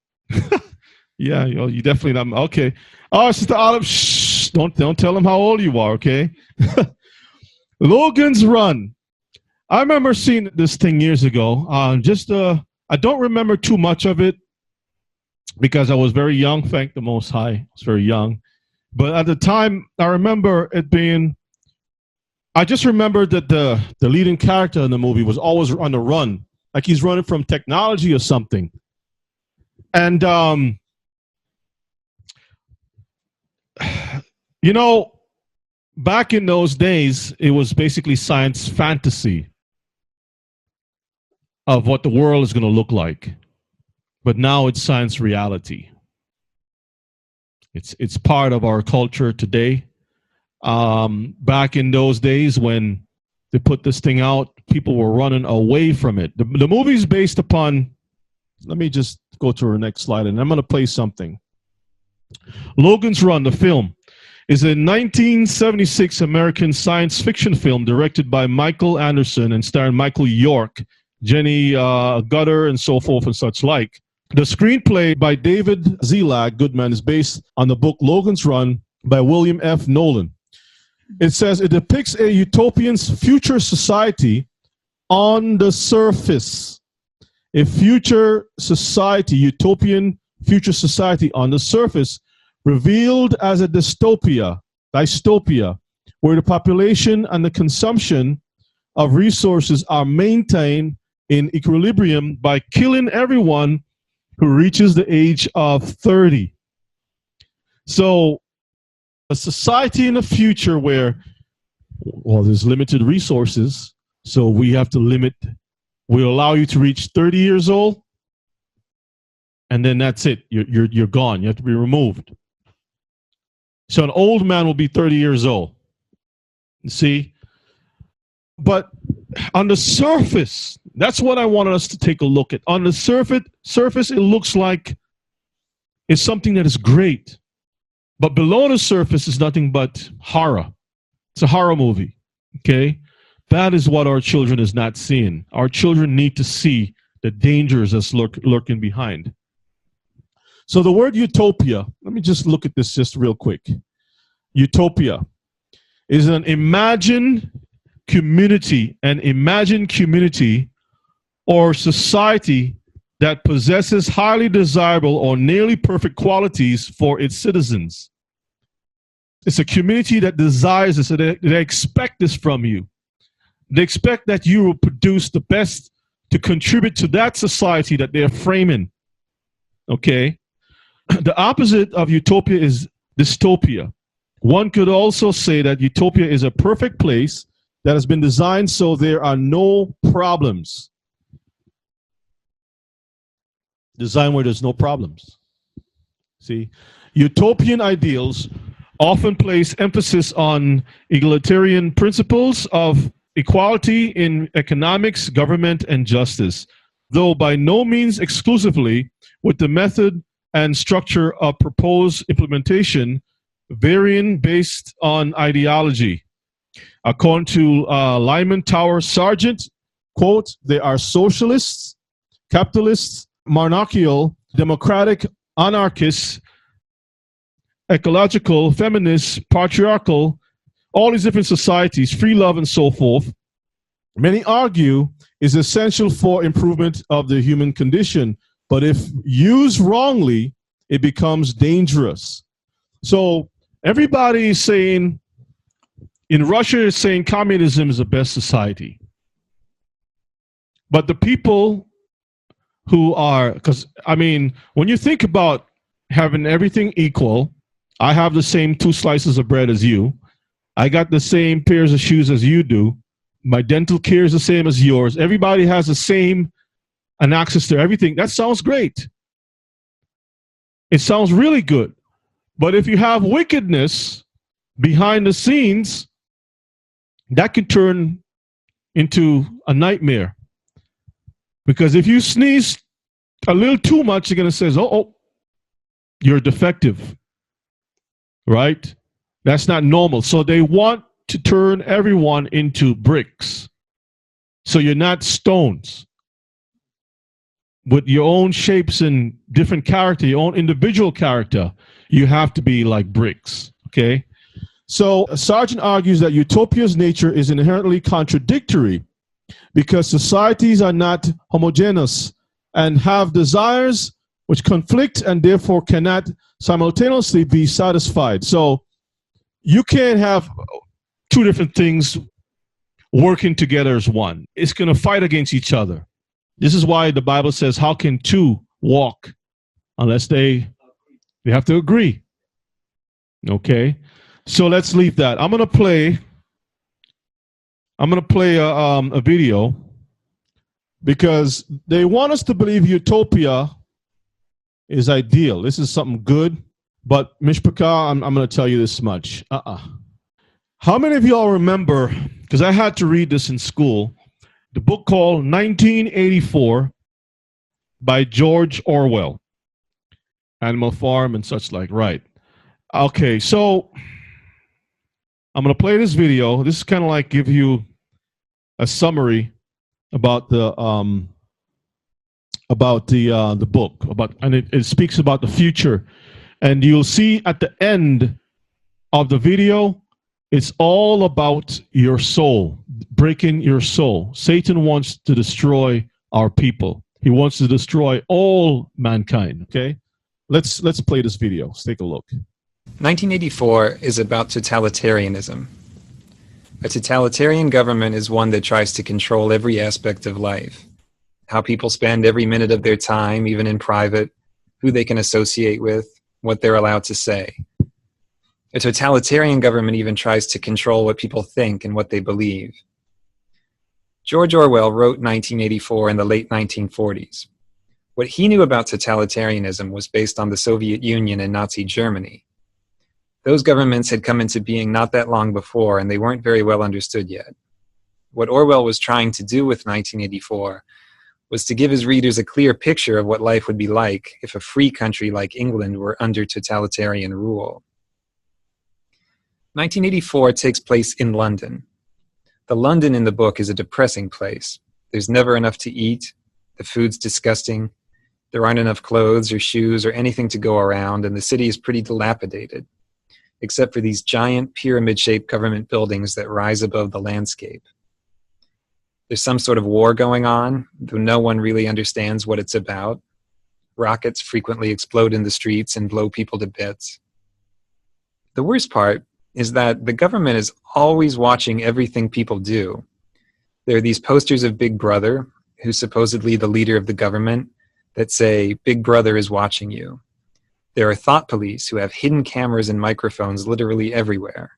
A: Yeah, you definitely not. Okay. Oh, Sister Olive, shh. Don't tell them how old you are, okay? Logan's Run. I remember seeing this thing years ago. I don't remember too much of it because I was very young. Thank the Most High. I was very young. But at the time, I remember it being, I just remember that the leading character in the movie was always on the run, like he's running from technology or something. And, you know, back in those days, it was basically science fantasy of what the world is going to look like. But now it's science reality. It's part of our culture today. Back in those days when they put this thing out, people were running away from it. The movie's based upon, let me just go to our next slide, and I'm going to play something. Logan's Run, the film, is a 1976 American science fiction film directed by Michael Anderson and starring Michael York Jenny Gutter, and so forth and such like. The screenplay by David Zelag Goodman is based on the book Logan's Run by William F. Nolan. It says it depicts a utopian future society on the surface. A future society, utopian future society on the surface, revealed as a dystopia, where the population and the consumption of resources are maintained in equilibrium by killing everyone who reaches the age of 30. So a society in the future where, well, there's limited resources, so we have to limit, we'll allow you to reach 30 years old, and then that's it. You're gone. You have to be removed. So an old man will be 30 years old. You see? But on the surface, that's what I wanted us to take a look at. On the surface, it looks like it's something that is great. But below the surface is nothing but horror. It's a horror movie. Okay? That is what our children is not seeing. Our children need to see the dangers that's lurking behind. So the word utopia, let me just look at this just real quick. Utopia is an imagined community or society that possesses highly desirable or nearly perfect qualities for its citizens. It's a community that desires this, they expect this from you. They expect that you will produce the best to contribute to that society that they're framing. Okay? The opposite of utopia is dystopia. One could also say that utopia is a perfect place that has been designed so there are no problems. Design where there's no problems. See, utopian ideals often place emphasis on egalitarian principles of equality in economics, government, and justice, though by no means exclusively, with the method and structure of proposed implementation varying based on ideology. According to Lyman Tower Sargent, quote, they are socialists, capitalists, monarchical, democratic, anarchists, ecological, feminists, patriarchal, all these different societies, free love and so forth. Many argue is essential for improvement of the human condition, but if used wrongly, it becomes dangerous. So everybody is saying, in Russia, is saying communism is the best society. But the people who are, because, I mean, when you think about having everything equal, I have the same 2 slices of bread as you. I got the same pairs of shoes as you do. My dental care is the same as yours. Everybody has the same and access to everything. That sounds great. It sounds really good. But if you have wickedness behind the scenes, that can turn into a nightmare. Because if you sneeze a little too much, you're going to say, oh, you're defective. Right? That's not normal. So they want to turn everyone into bricks. So you're not stones. With your own shapes and different character, your own individual character, you have to be like bricks. Okay? So Sargent argues that utopia's nature is inherently contradictory because societies are not homogeneous and have desires which conflict and therefore cannot simultaneously be satisfied. So you can't have 2 different things working together as one. It's going to fight against each other. This is why the Bible says, how can 2 walk unless they have to agree? Okay? So let's leave that. I'm going to play a video because they want us to believe utopia is ideal. This is something good. But Mishpachah, I'm going to tell you this much. How many of y'all remember, because I had to read this in school, the book called 1984 by George Orwell? Animal Farm and such like, right. Okay, so I'm going to play this video. This is kind of like give you a summary about the book, and it speaks about the future. And you'll see at the end of the video, it's all about your soul, breaking your soul. Satan wants to destroy our people. He wants to destroy all mankind. Okay, let's play this video. Let's take a look.
I: 1984 is about totalitarianism. A totalitarian government is one that tries to control every aspect of life. How people spend every minute of their time, even in private, who they can associate with, what they're allowed to say. A totalitarian government even tries to control what people think and what they believe. George Orwell wrote 1984 in the late 1940s. What he knew about totalitarianism was based on the Soviet Union and Nazi Germany. Those governments had come into being not that long before, and they weren't very well understood yet. What Orwell was trying to do with 1984 was to give his readers a clear picture of what life would be like if a free country like England were under totalitarian rule. 1984 takes place in London. The London in the book is a depressing place. There's never enough to eat, the food's disgusting, there aren't enough clothes or shoes or anything to go around, and the city is pretty dilapidated, except for these giant pyramid-shaped government buildings that rise above the landscape. There's some sort of war going on, though no one really understands what it's about. Rockets frequently explode in the streets and blow people to bits. The worst part is that the government is always watching everything people do. There are these posters of Big Brother, who's supposedly the leader of the government, that say, "Big Brother is watching you." There are thought police who have hidden cameras and microphones literally everywhere.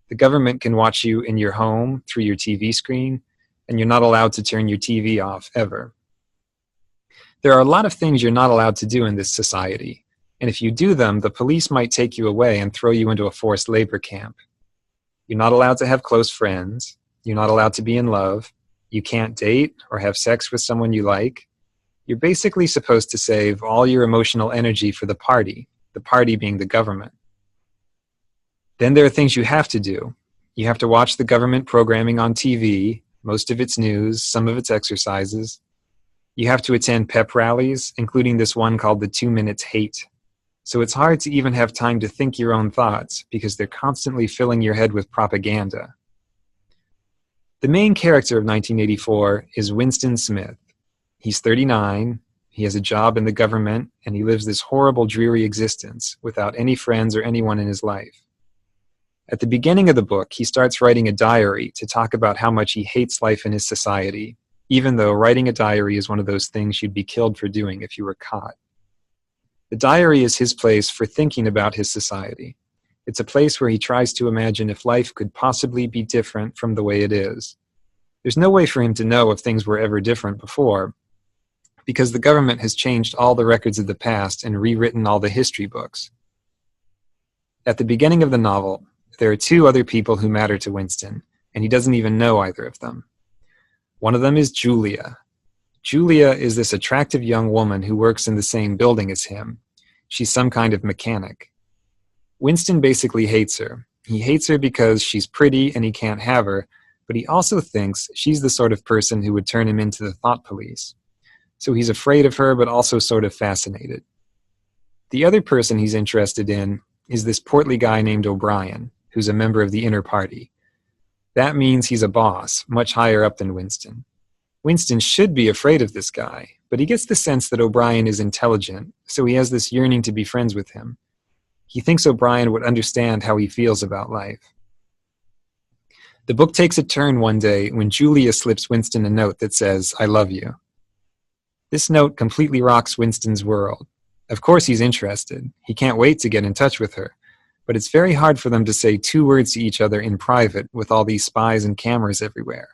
I: The government can watch you in your home through your TV screen, and you're not allowed to turn your TV off ever. There are a lot of things you're not allowed to do in this society, and if you do them, the police might take you away and throw you into a forced labor camp. You're not allowed to have close friends. You're not allowed to be in love. You can't date or have sex with someone you like. You're basically supposed to save all your emotional energy for the party being the government. Then there are things you have to do. You have to watch the government programming on TV, most of its news, some of its exercises. You have to attend pep rallies, including this one called the 2 Minutes Hate. So it's hard to even have time to think your own thoughts because they're constantly filling your head with propaganda. The main character of 1984 is Winston Smith. He's 39, he has a job in the government, and he lives this horrible, dreary existence without any friends or anyone in his life. At the beginning of the book, he starts writing a diary to talk about how much he hates life in his society, even though writing a diary is one of those things you'd be killed for doing if you were caught. The diary is his place for thinking about his society. It's a place where he tries to imagine if life could possibly be different from the way it is. There's no way for him to know if things were ever different before, because the government has changed all the records of the past and rewritten all the history books. At the beginning of the novel, there are two other people who matter to Winston, and he doesn't even know either of them. One of them is Julia. Julia is this attractive young woman who works in the same building as him. She's some kind of mechanic. Winston basically hates her. He hates her because she's pretty and he can't have her, but he also thinks she's the sort of person who would turn him into the thought police. So he's afraid of her, but also sort of fascinated. The other person he's interested in is this portly guy named O'Brien, who's a member of the inner party. That means he's a boss, much higher up than Winston. Winston should be afraid of this guy, but he gets the sense that O'Brien is intelligent, so he has this yearning to be friends with him. He thinks O'Brien would understand how he feels about life. The book takes a turn one day when Julia slips Winston a note that says, "I love you." This note completely rocks Winston's world. Of course he's interested. He can't wait to get in touch with her. But it's very hard for them to say 2 words to each other in private with all these spies and cameras everywhere.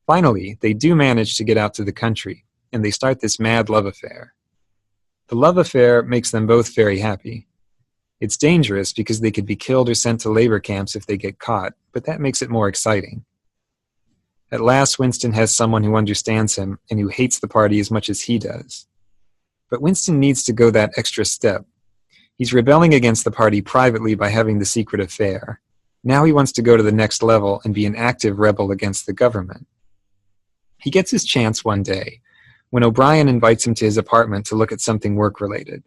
I: Finally, they do manage to get out to the country, and they start this mad love affair. The love affair makes them both very happy. It's dangerous because they could be killed or sent to labor camps if they get caught, but that makes it more exciting. At last, Winston has someone who understands him and who hates the party as much as he does. But Winston needs to go that extra step. He's rebelling against the party privately by having the secret affair. Now he wants to go to the next level and be an active rebel against the government. He gets his chance one day when O'Brien invites him to his apartment to look at something work-related.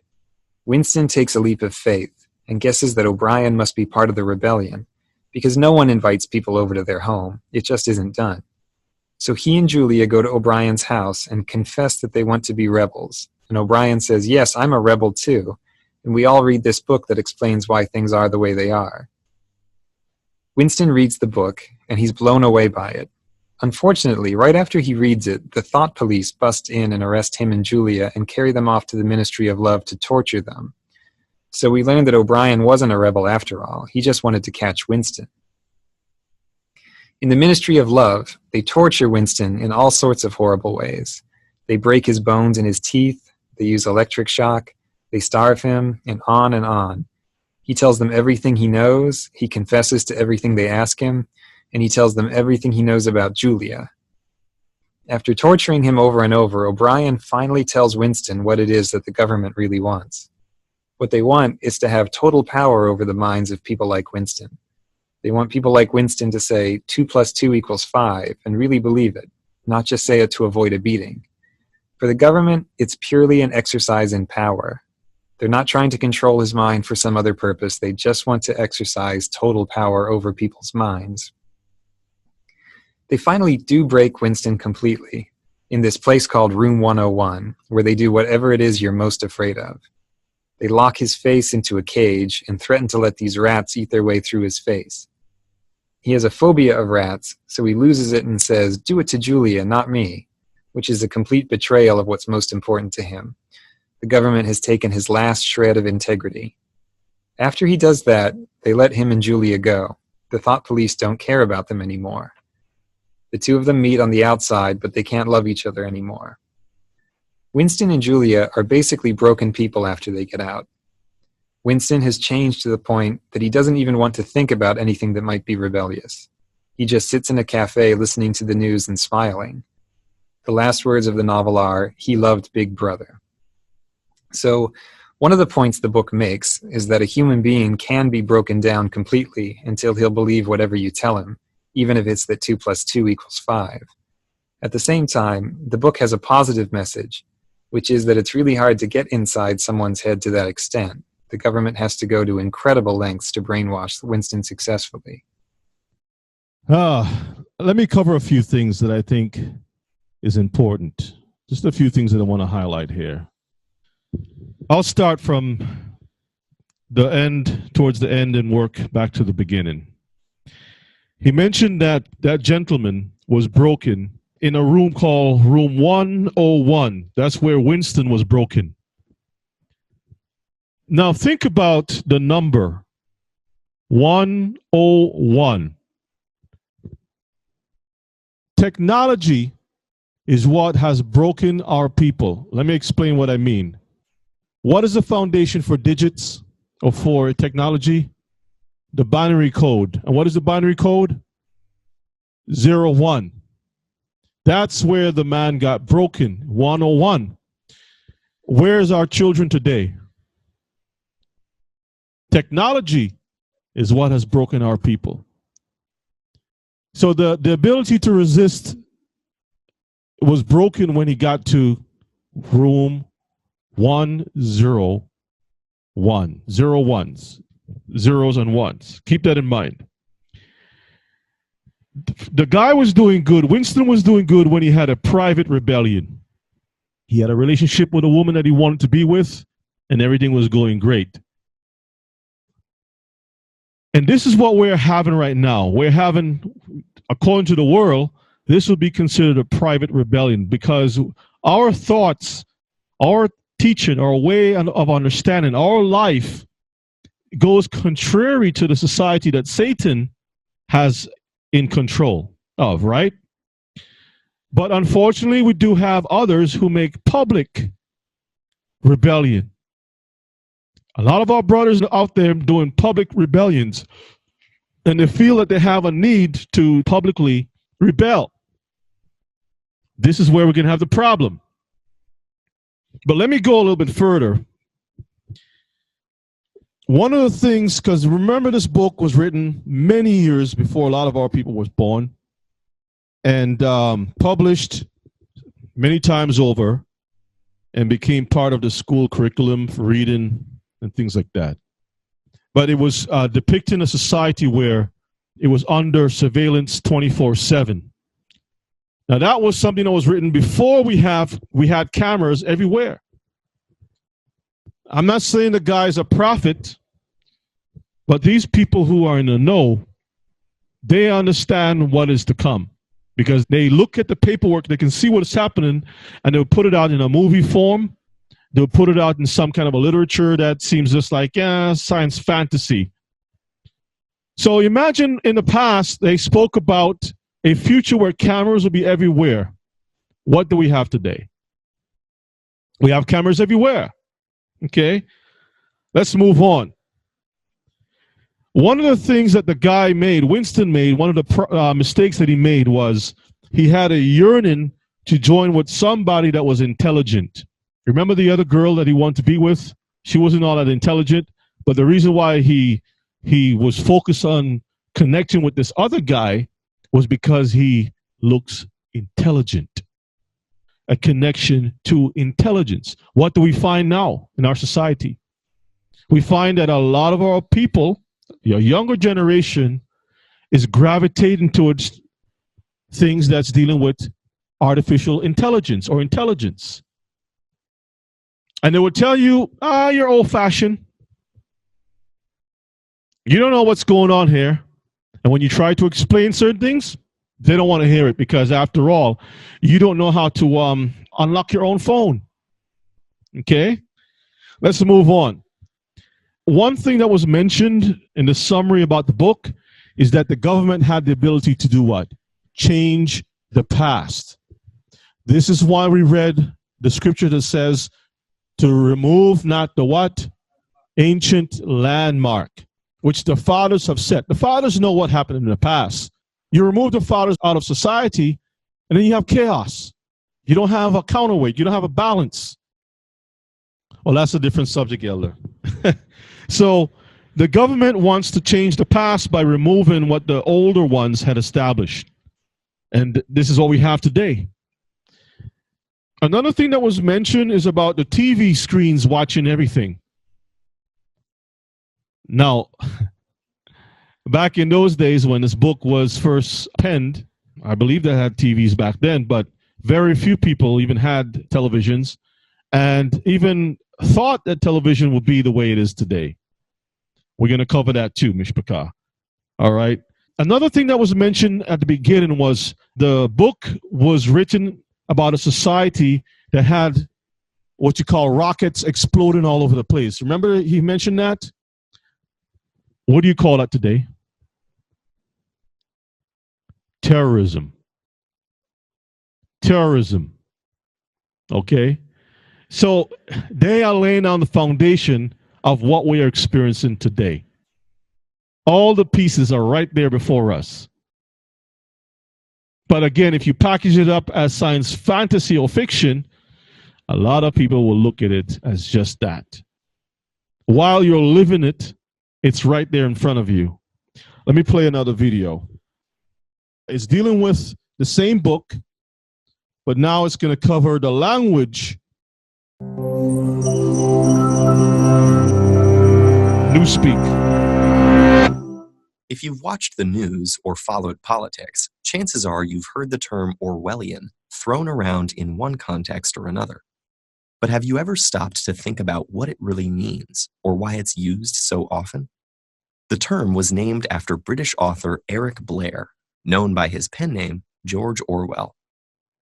I: Winston takes a leap of faith and guesses that O'Brien must be part of the rebellion, because no one invites people over to their home. It just isn't done. So he and Julia go to O'Brien's house and confess that they want to be rebels. And O'Brien says, yes, I'm a rebel too. And we all read this book that explains why things are the way they are. Winston reads the book, and he's blown away by it. Unfortunately, right after he reads it, the thought police bust in and arrest him and Julia and carry them off to the Ministry of Love to torture them. So we learned that O'Brien wasn't a rebel after all. He just wanted to catch Winston. In the Ministry of Love, they torture Winston in all sorts of horrible ways. They break his bones in his teeth, they use electric shock, they starve him, and on and on. He tells them everything he knows, he confesses to everything they ask him, and he tells them everything he knows about Julia. After torturing him over and over, O'Brien finally tells Winston what it is that the government really wants. What they want is to have total power over the minds of people like Winston. They want people like Winston to say 2 + 2 = 5 and really believe it, not just say it to avoid a beating. For the government, it's purely an exercise in power. They're not trying to control his mind for some other purpose. They just want to exercise total power over people's minds. They finally do break Winston completely in this place called Room 101, where they do whatever it is you're most afraid of. They lock his face into a cage and threaten to let these rats eat their way through his face. He has a phobia of rats, so he loses it and says, "Do it to Julia, not me," which is a complete betrayal of what's most important to him. The government has taken his last shred of integrity. After he does that, they let him and Julia go. The thought police don't care about them anymore. The two of them meet on the outside, but they can't love each other anymore. Winston and Julia are basically broken people after they get out. Winston has changed to the point that he doesn't even want to think about anything that might be rebellious. He just sits in a cafe listening to the news and smiling. The last words of the novel are, "He loved Big Brother." So, one of the points the book makes is that a human being can be broken down completely until he'll believe whatever you tell him, even if it's that 2 + 2 = 5. At the same time, the book has a positive message, which is that it's really hard to get inside someone's head to that extent. The government has to go to incredible lengths to brainwash Winston successfully.
A: Let me cover a few things that I think is important. Just a few things that I want to highlight here. I'll start from the end, towards the end, and work back to the beginning. He mentioned that that gentleman was broken in a room called Room 101. That's where Winston was broken. Now think about the number 101. Technology is what has broken our people. Let me explain what I mean. What is the foundation for digits or for technology? The binary code. And what is the binary code? 01. That's where the man got broken, 101. Where's our children today? Technology is what has broken our people. So the ability to resist was broken when he got to room 101. 0 ones. Zeros and ones. Keep that in mind. The guy was doing good. Winston was doing good when he had a private rebellion. He had a relationship with a woman that he wanted to be with, and everything was going great. And this is what we're having right now. We're having, according to the world, this would be considered a private rebellion because our thoughts, our teaching, our way of understanding, our life goes contrary to the society that Satan has in control of, right? But unfortunately, we do have others who make public rebellion. A lot of our brothers are out there doing public rebellions, and they feel that they have a need to publicly rebel. This is where we're going to have the problem. But let me go a little bit further. One of the things, because remember this book was written many years before a lot of our people was born. and published many times over and became part of the school curriculum for reading and things like that. But it was depicting a society where it was under surveillance 24/7. Now that was something that was written before we had cameras everywhere. I'm not saying the guy's a prophet, but these people who are in the know, they understand what is to come because they look at the paperwork, they can see what's happening, and they'll put it out in a movie form. They'll put it out in some kind of a literature that seems just like, yeah, science fantasy. So imagine in the past, they spoke about a future where cameras will be everywhere. What do we have today? We have cameras everywhere. Okay, let's move on. One of the things that the guy made, Winston made, one of the mistakes that he made was he had a yearning to join with somebody that was intelligent. Remember the other girl that he wanted to be with? She wasn't all that intelligent, but the reason why he was focused on connecting with this other guy was because he looks intelligent. A connection to intelligence. What do we find now in our society? We find that a lot of our people, your younger generation, is gravitating towards things that's dealing with artificial intelligence or intelligence. And they would tell you, you're old-fashioned. You don't know what's going on here. And when you try to explain certain things, they don't want to hear it because, after all, you don't know how to unlock your own phone. Okay? Let's move on. One thing that was mentioned in the summary about the book is that the government had the ability to do what? Change the past. This is why we read the scripture that says to remove not the what? Ancient landmark, which the fathers have set. The fathers know what happened in the past. You remove the fathers out of society, and then you have chaos. You don't have a counterweight. You don't have a balance. Well, that's a different subject, Elder. So the government wants to change the past by removing what the older ones had established. And this is what we have today. Another thing that was mentioned is about the TV screens watching everything. Now, back in those days when this book was first penned, I believe they had TVs back then, but very few people even had televisions and even thought that television would be the way it is today. We're going to cover that too, Mishpachah. All right. Another thing that was mentioned at the beginning was the book was written about a society that had what you call rockets exploding all over the place. Remember he mentioned that? What do you call that today? Terrorism. Terrorism. Okay? So they are laying down the foundation of what we are experiencing today. All the pieces are right there before us. But again, if you package it up as science fantasy or fiction, a lot of people will look at it as just that. While you're living it, it's right there in front of you. Let me play another video. It's dealing with the same book, but now it's going to cover the language. Newspeak.
J: If you've watched the news or followed politics, chances are you've heard the term Orwellian thrown around in one context or another. But have you ever stopped to think about what it really means or why it's used so often? The term was named after British author Eric Blair, known by his pen name George Orwell.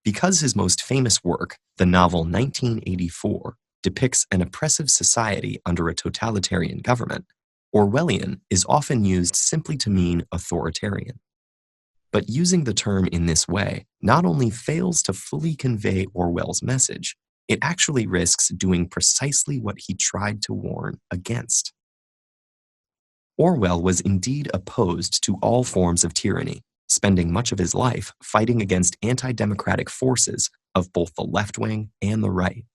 J: Because his most famous work, the novel 1984, depicts an oppressive society under a totalitarian government, Orwellian is often used simply to mean authoritarian. But using the term in this way not only fails to fully convey Orwell's message, it actually risks doing precisely what he tried to warn against. Orwell was indeed opposed to all forms of tyranny, spending much of his life fighting against anti-democratic forces of both the left wing and the right.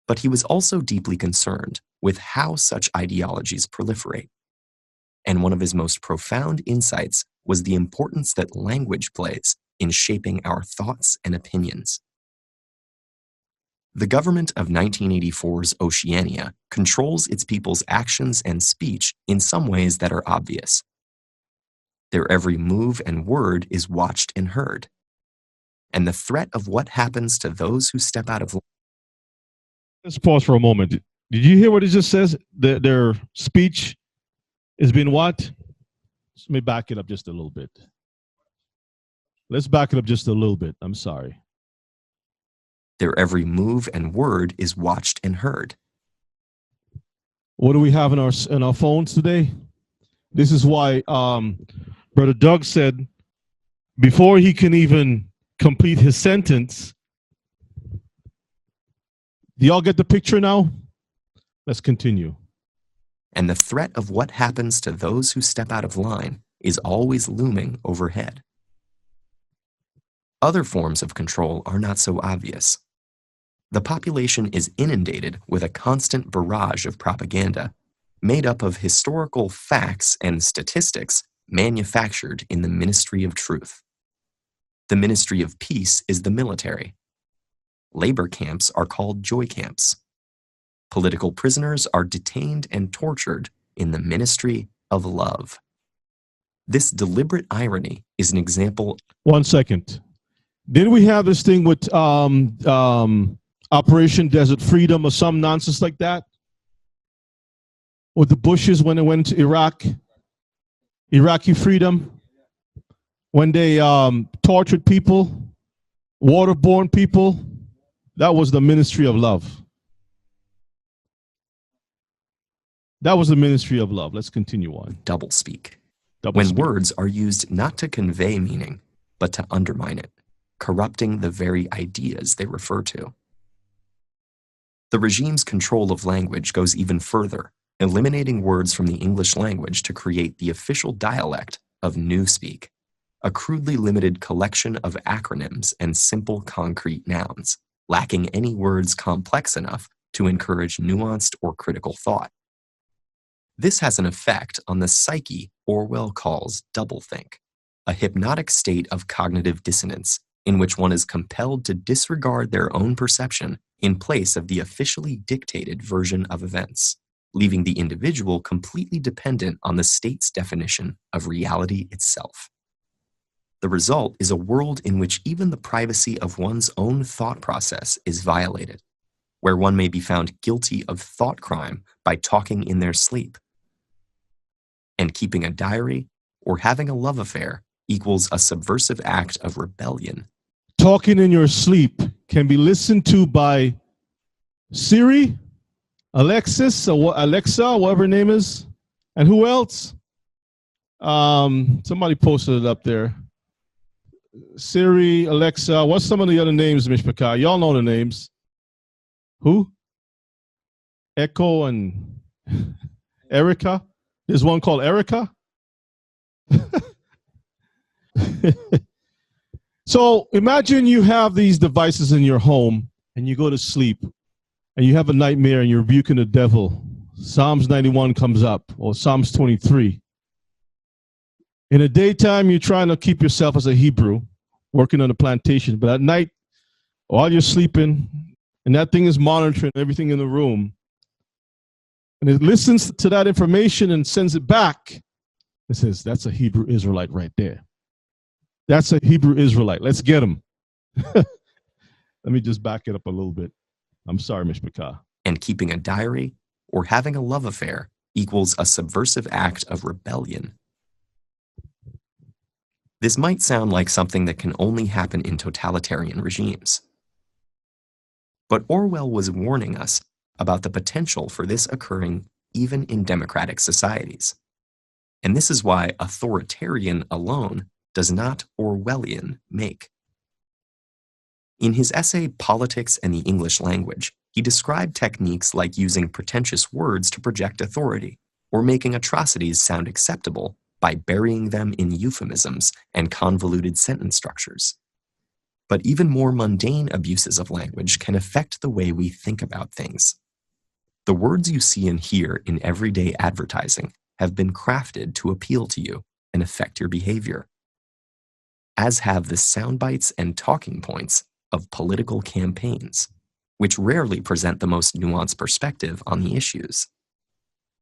J: But he was also deeply concerned with how such ideologies proliferate. And one of his most profound insights was the importance that language plays in shaping our thoughts and opinions. The government of 1984's Oceania controls its people's actions and speech in some ways that are obvious. Their every move and word is watched and heard. And the threat of what happens to those who step out of line.
A: Let's pause for a moment. Did you hear what it just says? Their speech is being what? Let me back it up just a little bit. Let's back it up just a little bit. I'm sorry.
J: Their every move and word is watched and heard.
A: What do we have in our phones today? This is why Brother Doug said before he can even complete his sentence. Do y'all get the picture now? Let's continue.
J: And the threat of what happens to those who step out of line is always looming overhead. Other forms of control are not so obvious. The population is inundated with a constant barrage of propaganda made up of historical facts and statistics manufactured in the Ministry of Truth. The Ministry of Peace is the military. Labor camps are called joy camps. Political prisoners are detained and tortured in the Ministry of Love. This deliberate irony is an example.
A: 1 second. Didn't we have this thing with Operation Desert Freedom or some nonsense like that? With the Bushes when they went to Iraq? Iraqi freedom? When they tortured people, waterborne people? That was the Ministry of Love. That was the Ministry of Love. Let's continue on.
J: Doublespeak. When words are used not to convey meaning, but to undermine it, corrupting the very ideas they refer to. The regime's control of language goes even further, eliminating words from the English language to create the official dialect of Newspeak, a crudely limited collection of acronyms and simple concrete nouns, lacking any words complex enough to encourage nuanced or critical thought. This has an effect on the psyche Orwell calls doublethink, a hypnotic state of cognitive dissonance in which one is compelled to disregard their own perception in place of the officially dictated version of events, leaving the individual completely dependent on the state's definition of reality itself. The result is a world in which even the privacy of one's own thought process is violated, where one may be found guilty of thought crime by talking in their sleep. And keeping a diary or having a love affair equals a subversive act of rebellion.
A: Talking in your sleep can be listened to by Siri, Alexis, or Alexa, whatever her name is. And who else? Somebody posted it up there. Siri, Alexa, what's some of the other names, Mishpachah? Y'all know the names. Who? Echo and Erica. There's one called Erica. So imagine you have these devices in your home and you go to sleep and you have a nightmare and you're rebuking the devil. Psalms 91 comes up, or Psalms 23. In the daytime, you're trying to keep yourself as a Hebrew, working on a plantation. But at night, while you're sleeping, and that thing is monitoring everything in the room, and it listens to that information and sends it back, it says, that's a Hebrew Israelite right there. That's a Hebrew Israelite. Let's get him. Let me just back it up a little bit. I'm sorry, Mishpachah.
J: And keeping a diary or having a love affair equals a subversive act of rebellion. This might sound like something that can only happen in totalitarian regimes. But Orwell was warning us about the potential for this occurring even in democratic societies. And this is why authoritarian alone does not Orwellian make. In his essay, Politics and the English Language, he described techniques like using pretentious words to project authority, or making atrocities sound acceptable by burying them in euphemisms and convoluted sentence structures. But even more mundane abuses of language can affect the way we think about things. The words you see and hear in everyday advertising have been crafted to appeal to you and affect your behavior. as have the sound bites and talking points of political campaigns, which rarely present the most nuanced perspective on the issues.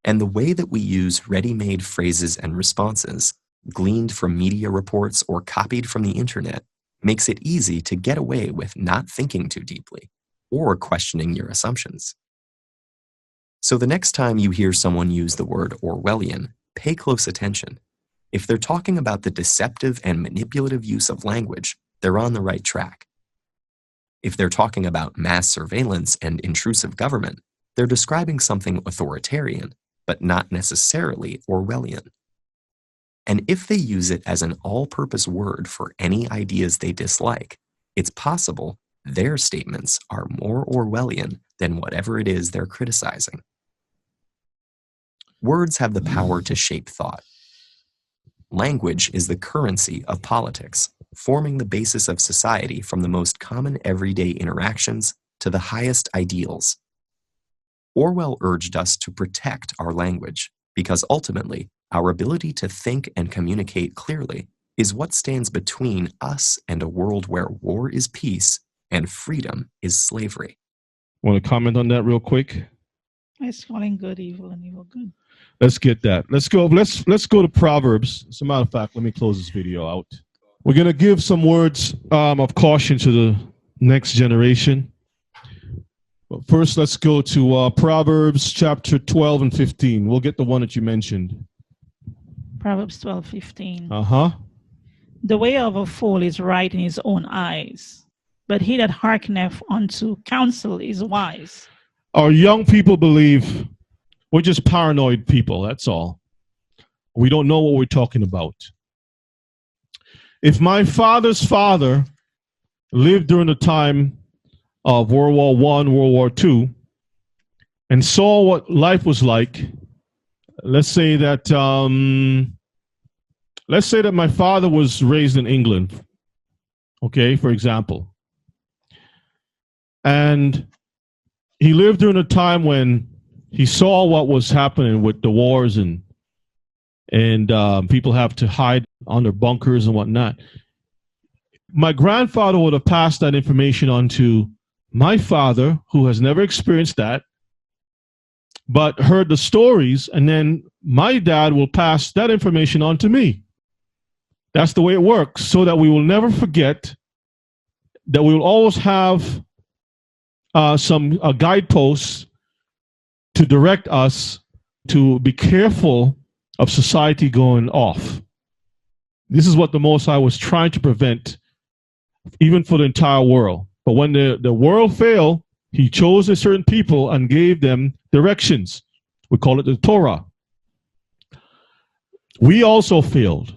J: And the way that we use ready-made phrases and responses, gleaned from media reports or copied from the internet, makes it easy to get away with not thinking too deeply or questioning your assumptions. So the next time you hear someone use the word Orwellian, pay close attention. If they're talking about the deceptive and manipulative use of language, they're on the right track. If they're talking about mass surveillance and intrusive government, they're describing something authoritarian, but not necessarily Orwellian. And if they use it as an all-purpose word for any ideas they dislike, it's possible their statements are more Orwellian than whatever it is they're criticizing. Words have the power to shape thought. Language is the currency of politics, forming the basis of society from the most common everyday interactions to the highest ideals. Orwell urged us to protect our language because ultimately, our ability to think and communicate clearly is what stands between us and a world where war is peace and freedom is slavery.
A: Want to comment on that real quick?
D: It's calling good evil and evil good.
A: Let's get that. Let's go to Proverbs. As a matter of fact, let me close this video out. We're going to give some words of caution to the next generation. But first, let's go to Proverbs chapter 12 and 15. We'll get the one that you mentioned.
D: Proverbs 12:15.
A: Uh-huh.
D: The way of a fool is right in his own eyes, but he that hearkeneth unto counsel is wise.
A: Our young people believe we're just paranoid people, that's all. We don't know what we're talking about. If my father's father lived during the time of World War I, World War II, and saw what life was like, let's say that my father was raised in England, okay, for example, and he lived during a time when he saw what was happening with the wars and people have to hide under bunkers and whatnot. My grandfather would have passed that information on to my father, who has never experienced that, but heard the stories, and then my dad will pass that information on to me. That's the way it works, so that we will never forget, that we will always have some guideposts to direct us to be careful of society going off. This is what the Most High was trying to prevent, even for the entire world. But when the world failed, he chose a certain people and gave them directions. We call it the Torah. We also failed.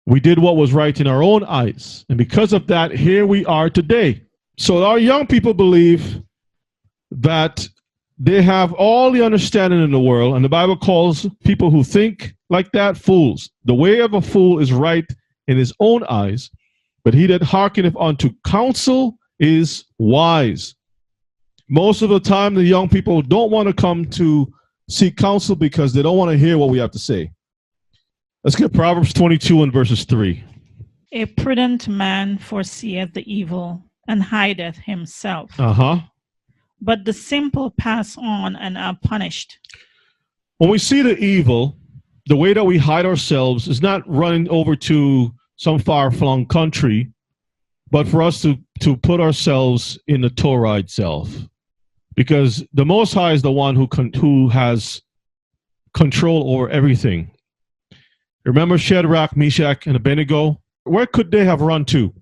A: We did what was right in our own eyes. And because of that, here we are today. So our young people believe that they have all the understanding in the world, and the Bible calls people who think like that fools. The way of a fool is right in his own eyes, but he that hearkeneth unto counsel is wise. Most of the time, the young people don't want to come to seek counsel because they don't want to hear what we have to say. Let's get Proverbs 22 and verses 3.
D: A prudent man foreseeth the evil and hideth himself.
A: Uh-huh.
D: But the simple pass on and are punished.
A: When we see the evil, the way that we hide ourselves is not running over to some far-flung country, but for us to put ourselves in the Torah itself. Because the Most High is the one who has control over everything. Remember Shadrach, Meshach, and Abednego? Where could they have run to?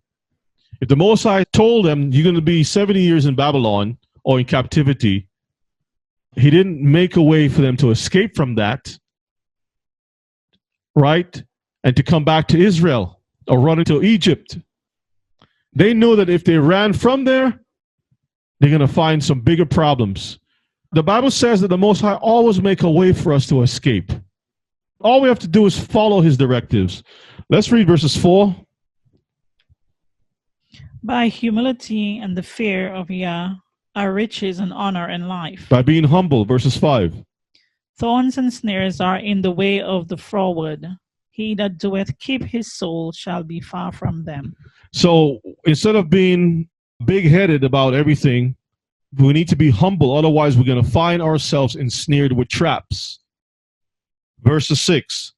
A: If the Most High told them, you're going to be 70 years in Babylon or in captivity, he didn't make a way for them to escape from that, right? And to come back to Israel or run into Egypt. They knew that if they ran from there, they're going to find some bigger problems. The Bible says that the Most High always make a way for us to escape. All we have to do is follow his directives. Let's read verses 4.
D: By humility and the fear of Yah are riches and honor and life.
A: By being humble, verses 5.
D: Thorns and snares are in the way of the froward. He that doeth keep his soul shall be far from them.
A: So instead of being big-headed about everything, we need to be humble. Otherwise, we're going to find ourselves ensnared with traps. Verse 6.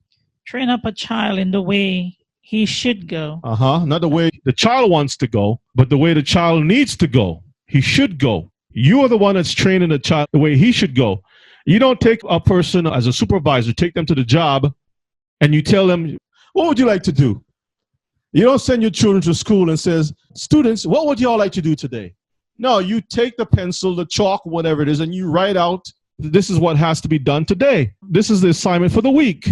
D: Train up a child in the way he should go.
A: Not the way the child wants to go, but the way the child needs to go. He should go. You are the one that's training the child the way he should go. You don't take a person as a supervisor, take them to the job, and you tell them, what would you like to do? You don't send your children to school and says, students, what would you all like to do today? No, you take the pencil, the chalk, whatever it is, and you write out, this is what has to be done today. This is the assignment for the week.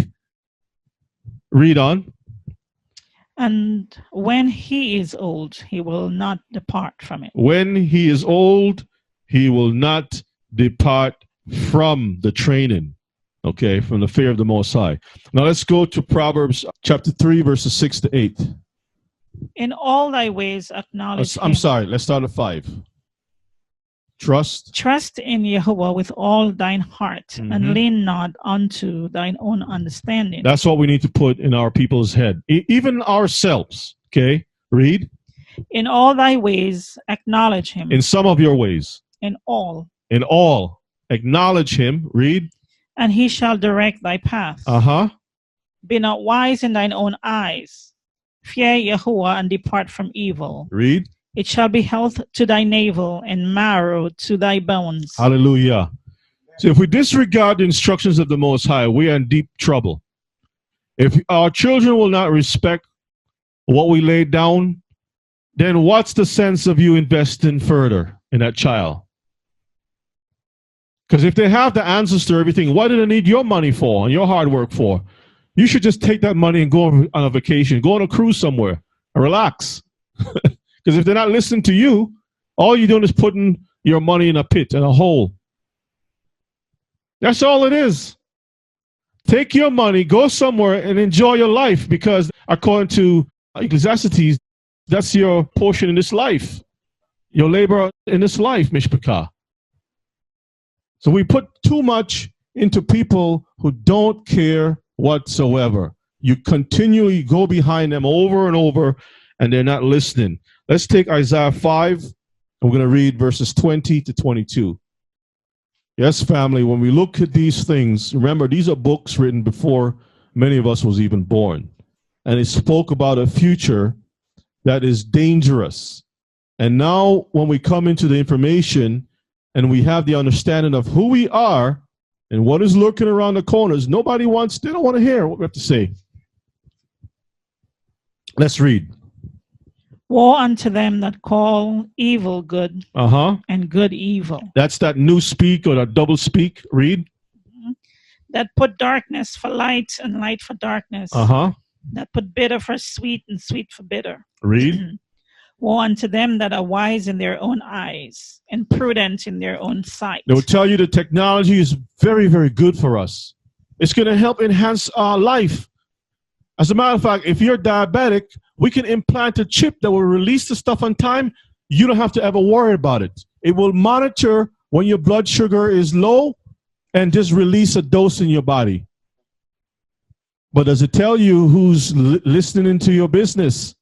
A: Read on.
D: And when he is old, he will not depart from it.
A: When he is old, he will not depart from the training. Okay, from the fear of the Most High. Now let's go to Proverbs chapter 3, verses 6 to 8.
D: In all thy ways acknowledge
A: I'm
D: him.
A: sorry, let's start at 5.
D: Trust in Yahweh with all thine heart, and lean not unto thine own understanding.
A: That's what we need to put in our people's head. Even ourselves. Okay, read.
D: In all thy ways acknowledge him.
A: In some of your ways.
D: In all.
A: In all. Acknowledge him. Read.
D: And he shall direct thy path. Be not wise in thine own eyes. Fear Yahuwah and depart from evil.
A: Read.
D: It shall be health to thy navel and marrow to thy bones.
A: Hallelujah. So if we disregard the instructions of the Most High, we are in deep trouble. If our children will not respect what we laid down, then what's the sense of you investing further in that child? Because if they have the answers to everything, what do they need your money for and your hard work for? You should just take that money and go on a vacation, go on a cruise somewhere and relax. Because if they're not listening to you, all you're doing is putting your money in a pit, in a hole. That's all it is. Take your money, go somewhere and enjoy your life, because according to Ecclesiastes, that's your portion in this life. Your labor in this life, Mishpachah. So we put too much into people who don't care whatsoever. You continually go behind them over and over, and they're not listening. Let's take Isaiah 5, and we're going to read verses 20 to 22. Yes, family, when we look at these things, remember, these are books written before many of us was even born. And it spoke about a future that is dangerous. And now when we come into the information and we have the understanding of who we are and what is lurking around the corners, they don't want to hear what we have to say. Let's read.
D: Woe unto them that call evil good and good evil.
A: That's that new speak or that double speak. Read.
D: That put darkness for light and light for darkness. That put bitter for sweet and sweet for bitter.
A: Read.
D: Woe unto them that are wise in their own eyes and prudent in their own sight.
A: They will tell you the technology is very, very good for us. It's going to help enhance our life. As a matter of fact, if you're diabetic, we can implant a chip that will release the stuff on time. You don't have to ever worry about it. It will monitor when your blood sugar is low and just release a dose in your body. But does it tell you who's listening to your business?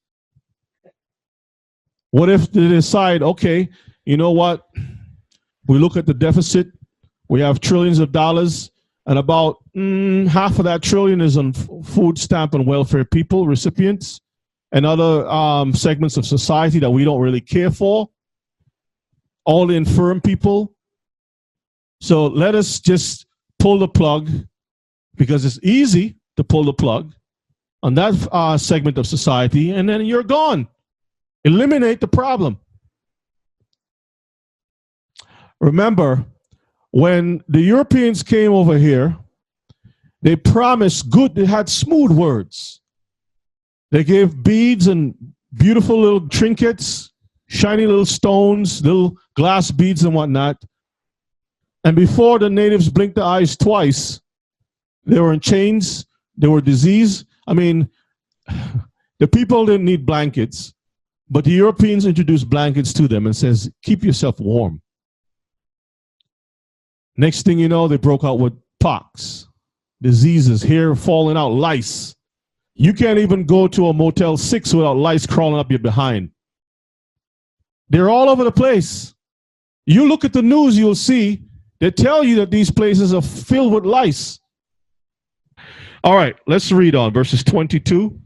A: What if they decide, okay, you know what? We look at the deficit. We have trillions of dollars. And about half of that trillion is on food stamp and welfare people, recipients, and other segments of society that we don't really care for. All the infirm people. So let us just pull the plug, because it's easy to pull the plug on that segment of society, and then you're gone. Eliminate the problem. Remember, when the Europeans came over here, they promised good, they had smooth words. They gave beads and beautiful little trinkets, shiny little stones, little glass beads and whatnot. And before the natives blinked their eyes twice, they were in chains, they were diseased. I mean, the people didn't need blankets, but the Europeans introduced blankets to them and says, keep yourself warm. Next thing you know, they broke out with pox, diseases, hair falling out, lice. You can't even go to a Motel 6 without lice crawling up your behind. They're all over the place. You look at the news, you'll see they tell you that these places are filled with lice. All right, let's read on verses 22.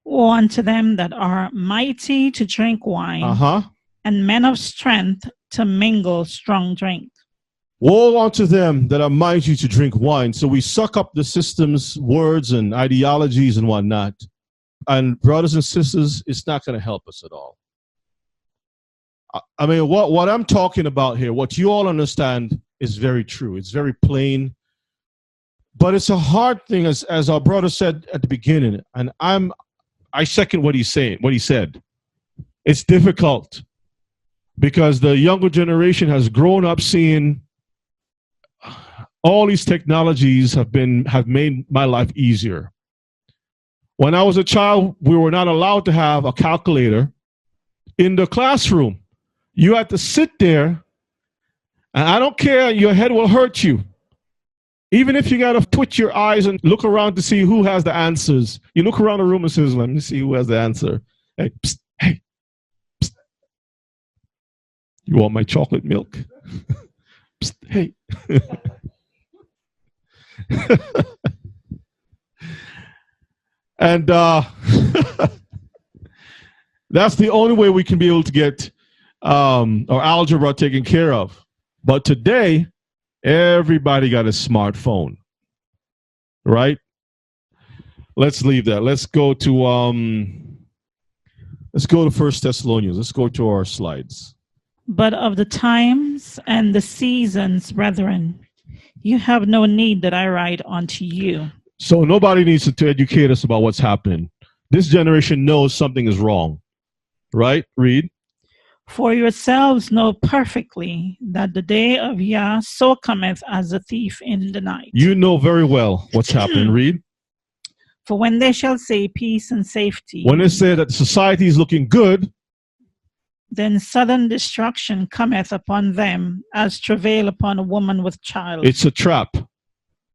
D: Woe unto them that are mighty to drink wine, and men of strength to mingle strong drink.
A: Woe unto them that are mighty to drink wine. So we suck up the system's words and ideologies and whatnot. And brothers and sisters, it's not going to help us at all. I mean, what I'm talking about here, what you all understand is very true. It's very plain. But it's a hard thing, as our brother said at the beginning. And I second what he's saying, what he said. It's difficult because the younger generation has grown up seeing all these technologies have made my life easier. When I was a child, we were not allowed to have a calculator in the classroom. You had to sit there, and I don't care, your head will hurt you. Even if you got to twitch your eyes and look around to see who has the answers. You look around the room and says, let me see who has the answer. Hey, psst, hey, psst. You want my chocolate milk? Psst, hey. And that's the only way we can be able to get our algebra taken care of. But today, everybody got a smartphone, right? Let's leave that. Let's go to 1 Thessalonians. Let's go to our slides.
D: But of the times and the seasons, brethren, you have no need that I write unto you.
A: So nobody needs to educate us about what's happening. This generation knows something is wrong, right? Read.
D: For yourselves know perfectly that the day of Yah so cometh as a thief in the night.
A: You know very well what's happening. Read.
D: For when they shall say peace and safety,
A: when they say that society is looking good,
D: then sudden destruction cometh upon them as travail upon a woman with child.
A: It's a trap.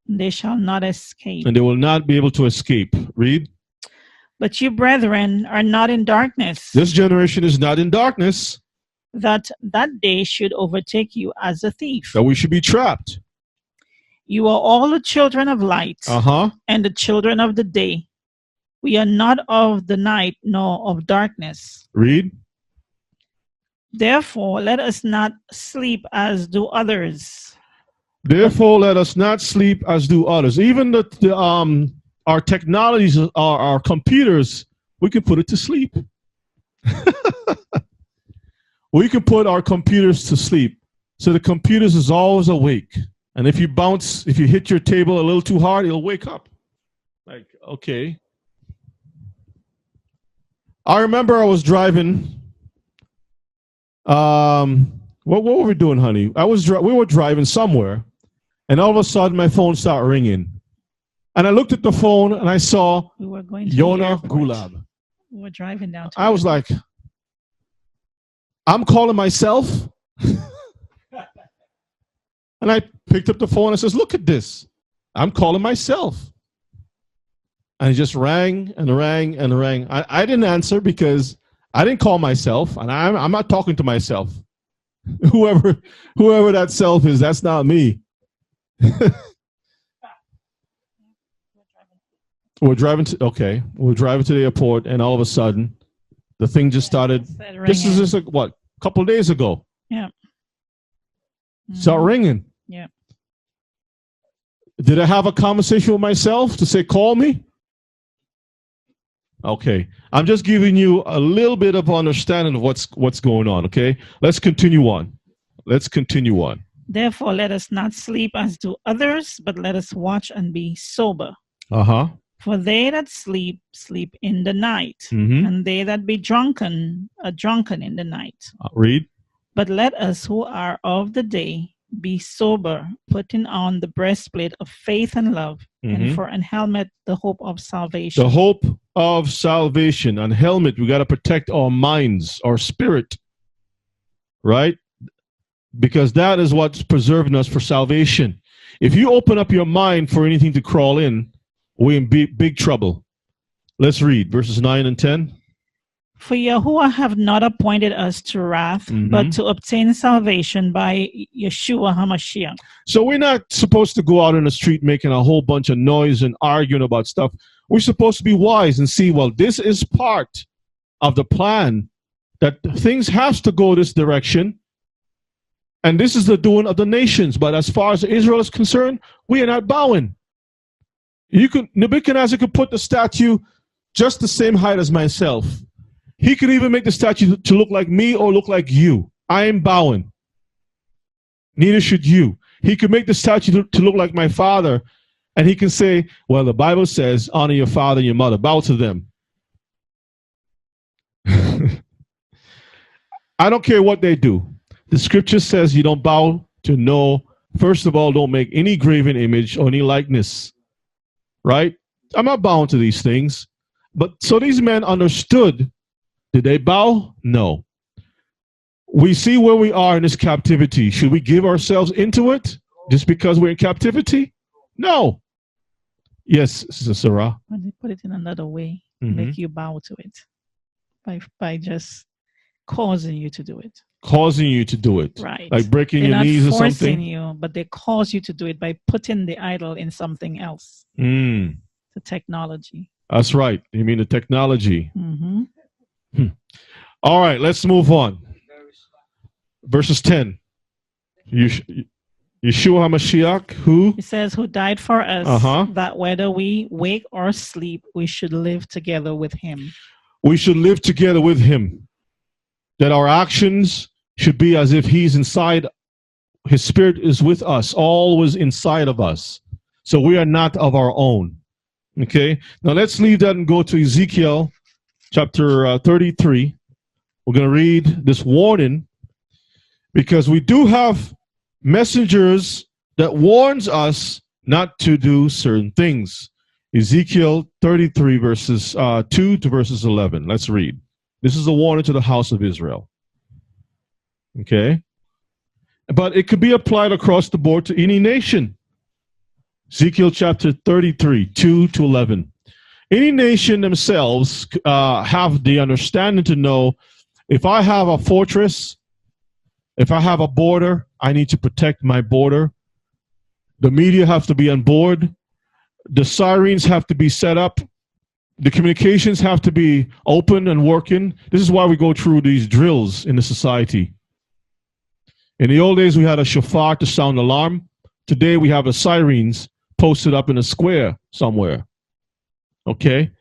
D: They shall not escape.
A: And they will not be able to escape. Read.
D: But you, brethren, are not in darkness.
A: This generation is not in darkness.
D: That day should overtake you as a thief.
A: That we should be trapped.
D: You are all the children of light and the children of the day. We are not of the night nor of darkness.
A: Read.
D: Therefore, let us not sleep as do others.
A: Therefore, let us not sleep as do others. Even our technologies, our computers, we can put it to sleep. We can put our computers to sleep. So the computers is always awake. And if you hit your table a little too hard, it'll wake up. Like, okay. I remember I was driving. What were we doing, honey? We were driving somewhere, and all of a sudden my phone started ringing. And I looked at the phone and I saw Yona Gulab.
D: We were driving down.
A: I was like, I'm calling myself. And I picked up the phone and says, look at this. I'm calling myself. And it just rang and rang and rang. I didn't answer because I didn't call myself, and I'm not talking to myself. Whoever that self is, that's not me. We're driving to the airport, and all of a sudden, the thing just started. This is just a couple of days ago.
D: Yeah.
A: Start ringing.
D: Yeah.
A: Did I have a conversation with myself to say, call me? Okay. I'm just giving you a little bit of understanding of what's going on, okay? Let's continue on.
D: Therefore, let us not sleep as do others, but let us watch and be sober. For they that sleep, sleep in the night, and they that be drunken are drunken in the night.
A: Read.
D: But let us who are of the day be sober, putting on the breastplate of faith and love, and for an helmet, the hope of salvation.
A: The hope of salvation. On helmet, we got to protect our minds, our spirit, right? Because that is what's preserving us for salvation. If you open up your mind for anything to crawl in, we're in big trouble. Let's read verses 9 and 10.
D: For Yahuwah have not appointed us to wrath, but to obtain salvation by Yeshua HaMashiach.
A: So we're not supposed to go out in the street making a whole bunch of noise and arguing about stuff. We're supposed to be wise and see, well, this is part of the plan, that things have to go this direction. And this is the doing of the nations. But as far as Israel is concerned, we are not bowing. Nebuchadnezzar could put the statue just the same height as myself. He could even make the statue to look like me or look like you. I am bowing. Neither should you. He could make the statue to look like my father, and he can say, well, the Bible says, honor your father and your mother. Bow to them. I don't care what they do. The scripture says you don't bow to no. First of all, don't make any graven image or any likeness. Right? I'm not bowing to these things. But so these men understood. Did they bow? No. We see where we are in this captivity. Should we give ourselves into it just because we're in captivity? No. Yes, Sister Sarah.
D: When they put it in another way, make you bow to it by just causing you to do it.
A: Causing you to do it.
D: Right.
A: Like breaking your knees or something.
D: They're not forcing you, but they cause you to do it by putting the idol in something else. The technology.
A: That's right. You mean the technology. All right, let's move on. Verses 10. Yeshua HaMashiach, who?
D: It says, who died for us, that whether we wake or sleep, we should live together with him.
A: We should live together with him. That our actions should be as if he's inside. His spirit is with us, always inside of us. So we are not of our own. Okay, now let's leave that and go to Ezekiel chapter 33. We're going to read this warning because we do have messengers that warns us not to do certain things. Ezekiel 33 verses 2 to verses 11. Let's read. This is a warning to the house of Israel. Okay, but it could be applied across the board to any nation. Ezekiel chapter 33, 2 to 11. Any nation themselves have the understanding to know, if I have a fortress, if I have a border, I need to protect my border. The media have to be on board. The sirens have to be set up. The communications have to be open and working. This is why we go through these drills in the society. In the old days, we had a shofar to sound alarm. Today, we have the sirens posted up in a square somewhere. Okay?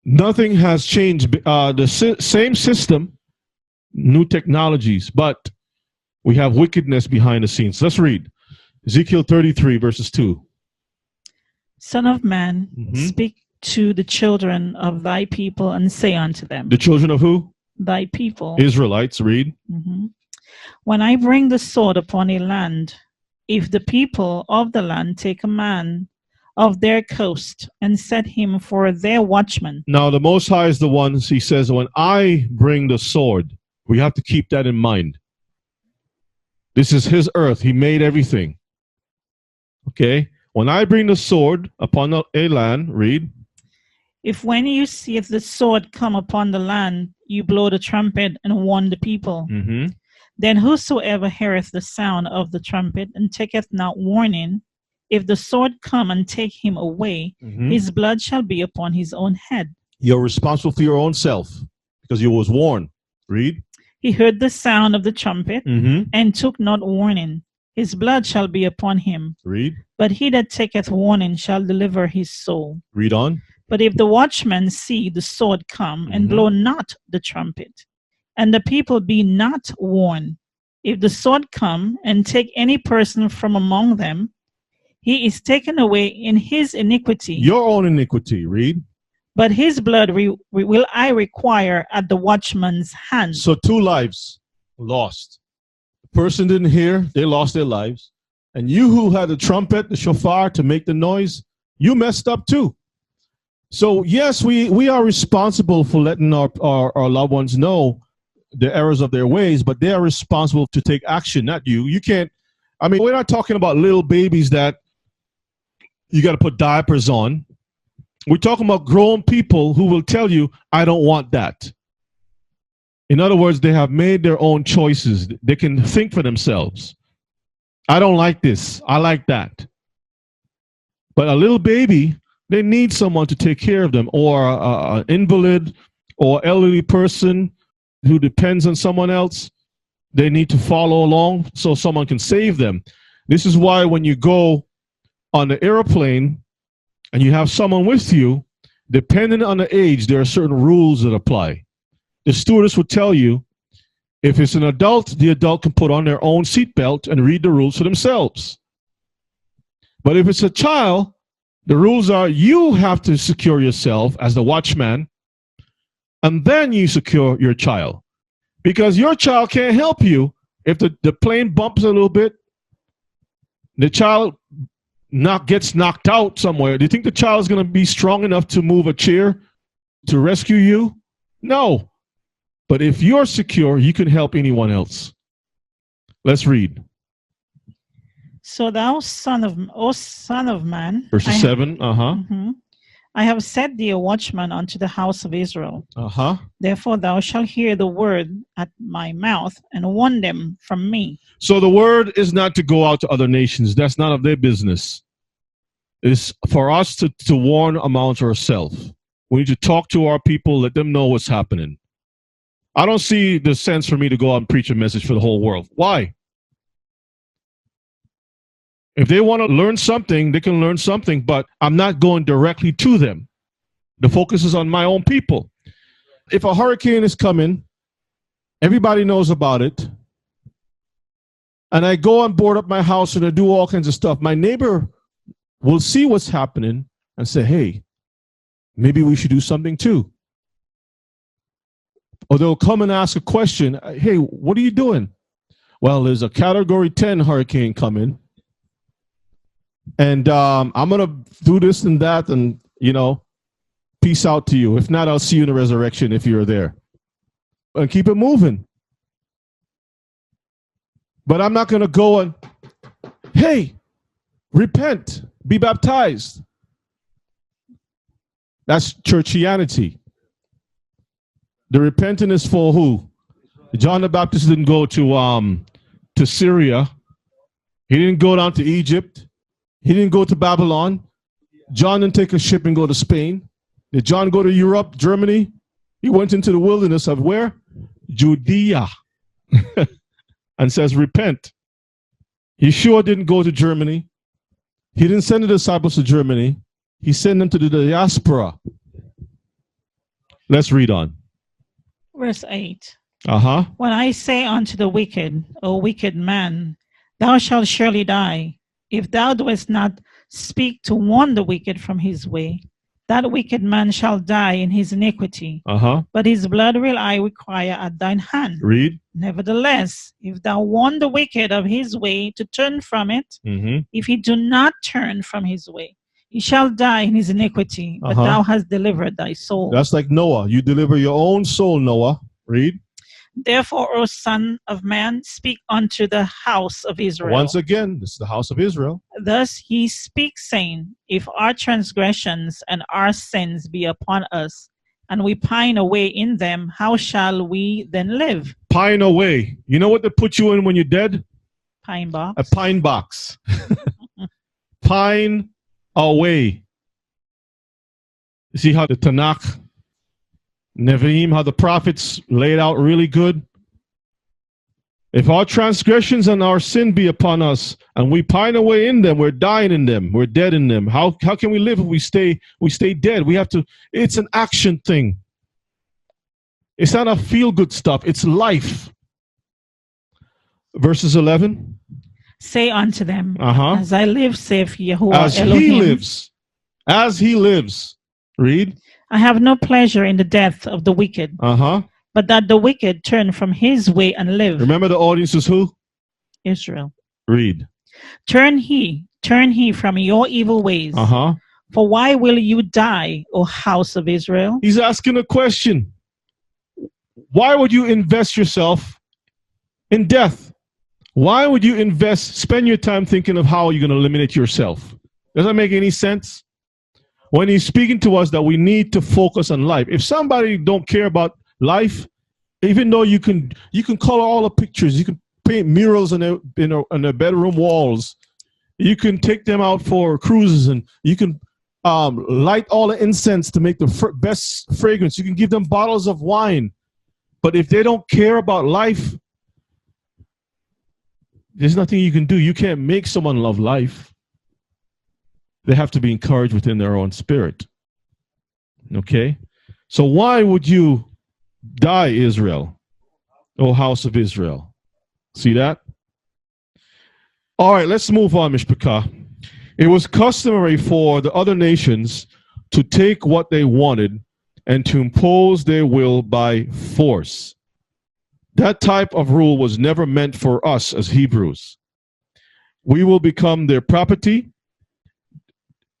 A: Nothing has changed. The same system, new technologies, but we have wickedness behind the scenes. Let's read. Ezekiel 33, verses 2.
D: Son of man, speak to the children of thy people and say unto them.
A: The children of who?
D: Thy people.
A: Israelites, read.
D: When I bring the sword upon a land, if the people of the land take a man of their coast and set him for their watchman.
A: Now the Most High is the one, he says, when I bring the sword, we have to keep that in mind. This is his earth. He made everything. Okay? When I bring the sword upon a land, read.
D: If when you see if the sword come upon the land, you blow the trumpet and warn the people. Then whosoever heareth the sound of the trumpet and taketh not warning, if the sword come and take him away, his blood shall be upon his own head.
A: You're responsible for your own self because you was warned. Read.
D: He heard the sound of the trumpet and took not warning. His blood shall be upon him.
A: Read.
D: But he that taketh warning shall deliver his soul.
A: Read on.
D: But if the watchman see the sword come and blow not the trumpet, and the people be not warned, if the sword come and take any person from among them, he is taken away in his iniquity.
A: Your own iniquity, read.
D: But his blood will I require at the watchman's hand.
A: So 2 lives lost. The person didn't hear, they lost their lives. And you who had the trumpet, the shofar to make the noise, you messed up too. So yes, we are responsible for letting our loved ones know the errors of their ways, but they are responsible to take action, not you. You can't, I mean, we're not talking about little babies that you got to put diapers on We're talking about grown people who will tell you, I don't want that. In other words, they have made their own choices. They can think for themselves. I don't like this. I like that. But a little baby, they need someone to take care of them, or an invalid or elderly person who depends on someone else. They need to follow along so someone can save them. This is why when you go on the airplane and you have someone with you, depending on the age, there are certain rules that apply. The stewardess would tell you, if it's an adult, the adult can put on their own seatbelt and read the rules for themselves. But if it's a child, the rules are you have to secure yourself as the watchman, and then you secure your child. Because your child can't help you if the plane bumps a little bit, the child gets knocked out somewhere. Do you think the child is going to be strong enough to move a chair to rescue you? No. But if you're secure, you can help anyone else. Let's read.
D: So thou son of man.
A: Verse 7.
D: I have set thee a watchman unto the house of Israel. Therefore thou shalt hear the word at my mouth and warn them from me.
A: So the word is not to go out to other nations. That's none of their business. It's for us to warn amongst ourselves. We need to talk to our people, let them know what's happening. I don't see the sense for me to go out and preach a message for the whole world. Why? If they want to learn something, they can learn something, but I'm not going directly to them. The focus is on my own people. If a hurricane is coming, everybody knows about it, and I go and board up my house and I do all kinds of stuff, my neighbor will see what's happening and say, hey, maybe we should do something too. Or they'll come and ask a question. Hey, what are you doing? Well, there's a Category 10 hurricane coming. And I'm going to do this and that and, peace out to you. If not, I'll see you in the resurrection if you're there. And keep it moving. But I'm not going to go and, hey, repent, be baptized. That's churchianity. The repenting is for who? John the Baptist didn't go to Syria. He didn't go down to Egypt. He didn't go to Babylon. John didn't take a ship and go to Spain. Did John go to Europe, Germany? He went into the wilderness of where? Judea. And says, repent. He sure didn't go to Germany. He didn't send the disciples to Germany. He sent them to the diaspora. Let's read on.
D: Verse 8.
A: When
D: I say unto the wicked, O wicked man, thou shalt surely die, if thou doest not speak to warn the wicked from his way, that wicked man shall die in his iniquity. But his blood will I require at thine hand.
A: Read.
D: Nevertheless, if thou warn the wicked of his way to turn from it, if he do not turn from his way, he shall die in his iniquity, but thou hast delivered thy soul.
A: That's like Noah. You deliver your own soul, Noah. Read.
D: Therefore, O son of man, speak unto the house of Israel.
A: Once again, this is the house of Israel.
D: Thus he speaks, saying, if our transgressions and our sins be upon us, and we pine away in them, how shall we then live?
A: Pine away. You know what they put you in when you're dead?
D: Pine box.
A: A pine box. Pine away. You see how the Tanakh, Nevi'im, how the prophets laid out really good? If our transgressions and our sin be upon us, and we pine away in them, we're dying in them, we're dead in them. How can we live if we stay dead? We have to, it's an action thing. It's not a feel-good stuff, it's life. Verses 11.
D: Say unto them, as I live, saith Yahuwah
A: as
D: Elohim.
A: As he lives. Read.
D: I have no pleasure in the death of the wicked, but that the wicked turn from his way and live.
A: Remember the audience is who?
D: Israel.
A: Read.
D: Turn ye from your evil ways. For why will you die, O house of Israel?
A: He's asking a question. Why would you invest yourself in death? Why would you spend your time thinking of how you're going to eliminate yourself? Does that make any sense? when he's speaking to us that we need to focus on life. If somebody don't care about life, even though you can color all the pictures, you can paint murals on their bedroom walls, you can take them out for cruises, and you can light all the incense to make the best fragrance. You can give them bottles of wine. But if they don't care about life, there's nothing you can do. You can't make someone love life. They have to be encouraged within their own spirit. Okay? So why would you die, Israel, O house of Israel? See that? All right, let's move on, Mishpachah. It was customary for the other nations to take what they wanted and to impose their will by force. That type of rule was never meant for us as Hebrews. We will become their property.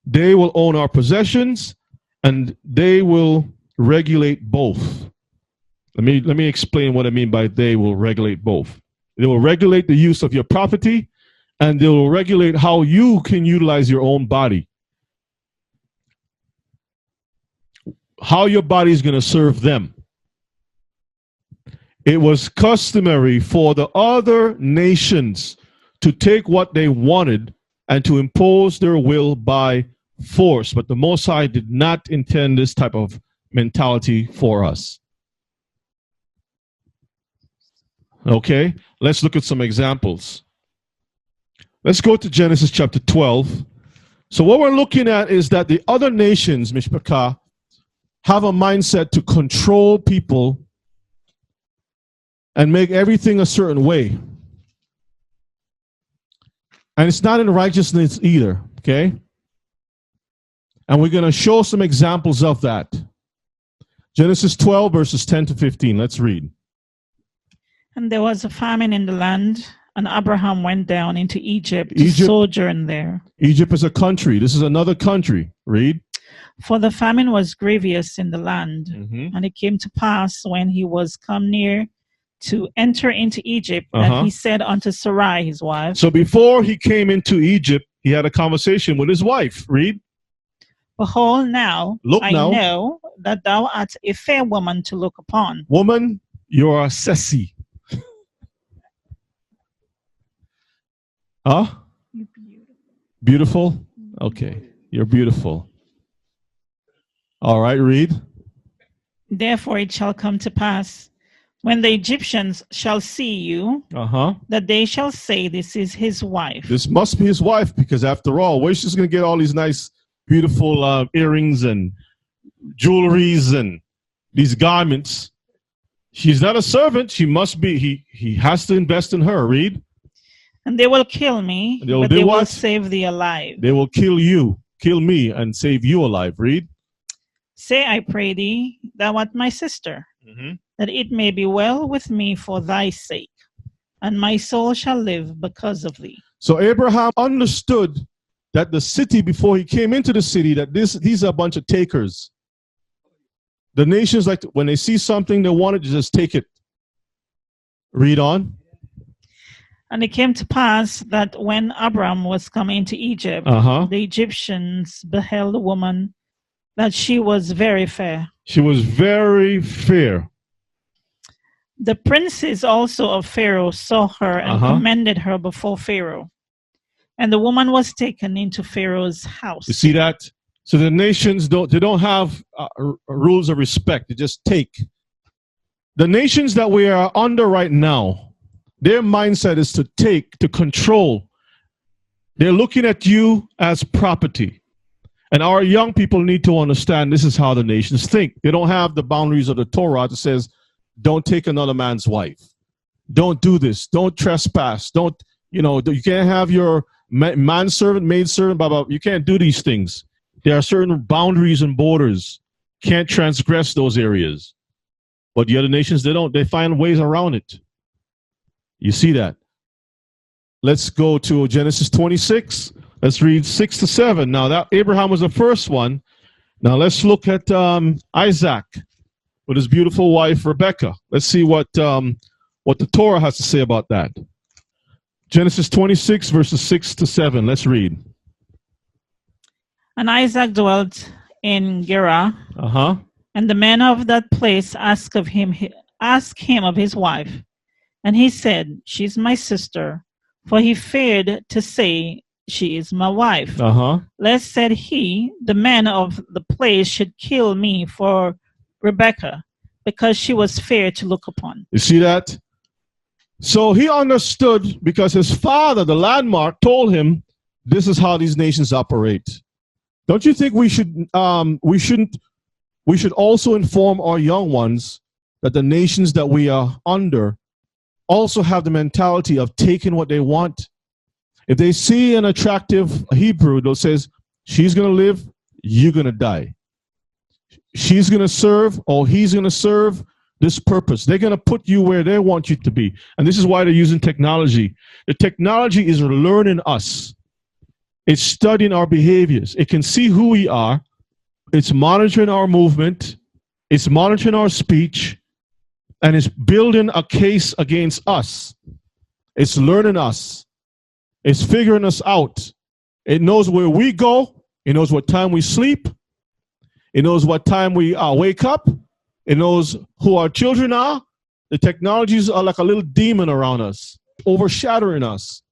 A: They will own our possessions, and they will regulate both. Let me explain what I mean by they will regulate both. They will regulate the use of your property, and they will regulate how you can utilize your own body. How your body is going to serve them. It was customary for the other nations to take what they wanted and to impose their will by force. But the Most High did not intend this type of mentality for us. Okay, let's look at some examples. Let's go to Genesis chapter 12. So what we're looking at is that the other nations, Mishpachah, have a mindset to control people and make everything a certain way. And it's not in righteousness either, okay? And we're going to show some examples of that. Genesis 12, verses 10 to 15. Let's read.
D: And there was a famine in the land, and Abraham went down into Egypt to sojourn there.
A: Egypt is a country. This is another country. Read.
D: For the famine was grievous in the land. And it came to pass when he was come near to enter into Egypt, that he said unto Sarai, his wife.
A: So before he came into Egypt, he had a conversation with his wife. Read.
D: Behold, now I know that thou art a fair woman to look upon.
A: Woman, you're a sessi. Huh?
D: You're beautiful.
A: Beautiful? Okay. You're beautiful. All right, read.
D: Therefore it shall come to pass, when the Egyptians shall see you, that they shall say, this is his wife.
A: This must be his wife, because after all, where's she going to get all these nice, beautiful earrings and jewelries and these garments? She's not a servant. She must be, he has to invest in her. Read.
D: And they will kill me, but they will save thee alive.
A: They will kill you, kill me, and save you alive. Read.
D: Say, I pray thee, thou art my sister, that it may be well with me for thy sake, and my soul shall live because of thee.
A: So Abraham understood that the city, before he came into the city, that these are a bunch of takers. The nations, like when they see something, they want to just take it. Read on.
D: And it came to pass that when Abram was come into Egypt, the Egyptians beheld a woman, that she was very fair.
A: She was very fair.
D: The princes also of Pharaoh saw her and commended her before Pharaoh. And the woman was taken into Pharaoh's house.
A: You see that? So the nations don't have rules of respect. They just take. The nations that we are under right now, their mindset is to take, to control. They're looking at you as property. And our young people need to understand this is how the nations think. They don't have the boundaries of the Torah that says, don't take another man's wife. Don't do this. Don't trespass. Don't, you can't have your manservant, maidservant, blah, blah. You can't do these things. There are certain boundaries and borders. Can't transgress those areas. But the other nations, they find ways around it. You see that? Let's go to Genesis 26. Let's read 6 to 7. Now, that Abraham was the first one. Now, let's look at Isaac with his beautiful wife, Rebekah. Let's see what the Torah has to say about that. Genesis 26, verses 6 to 7. Let's read.
D: And Isaac dwelt in Gerar.
A: Uh-huh.
D: And the men of that place asked him of his wife. And he said, She's my sister. For he feared to say, She is my wife.
A: Uh-huh.
D: Lest, said he, the men of the place should kill me for Rebekah, because she was fair to look upon.
A: You see that? So he understood because his father, the landmark, told him this is how these nations operate. Don't you think we should also inform our young ones that the nations that we are under also have the mentality of taking what they want? If they see an attractive Hebrew that says, she's going to live, you're going to die. She's going to serve, or he's going to serve this purpose. They're going to put you where they want you to be. And this is why they're using technology. The technology is learning us. It's studying our behaviors. It can see who we are. It's monitoring our movement. It's monitoring our speech. And it's building a case against us. It's learning us. It's figuring us out. It knows where we go. It knows what time we sleep. It knows what time we wake up. It knows who our children are. The technologies are like a little demon around us, overshadowing us.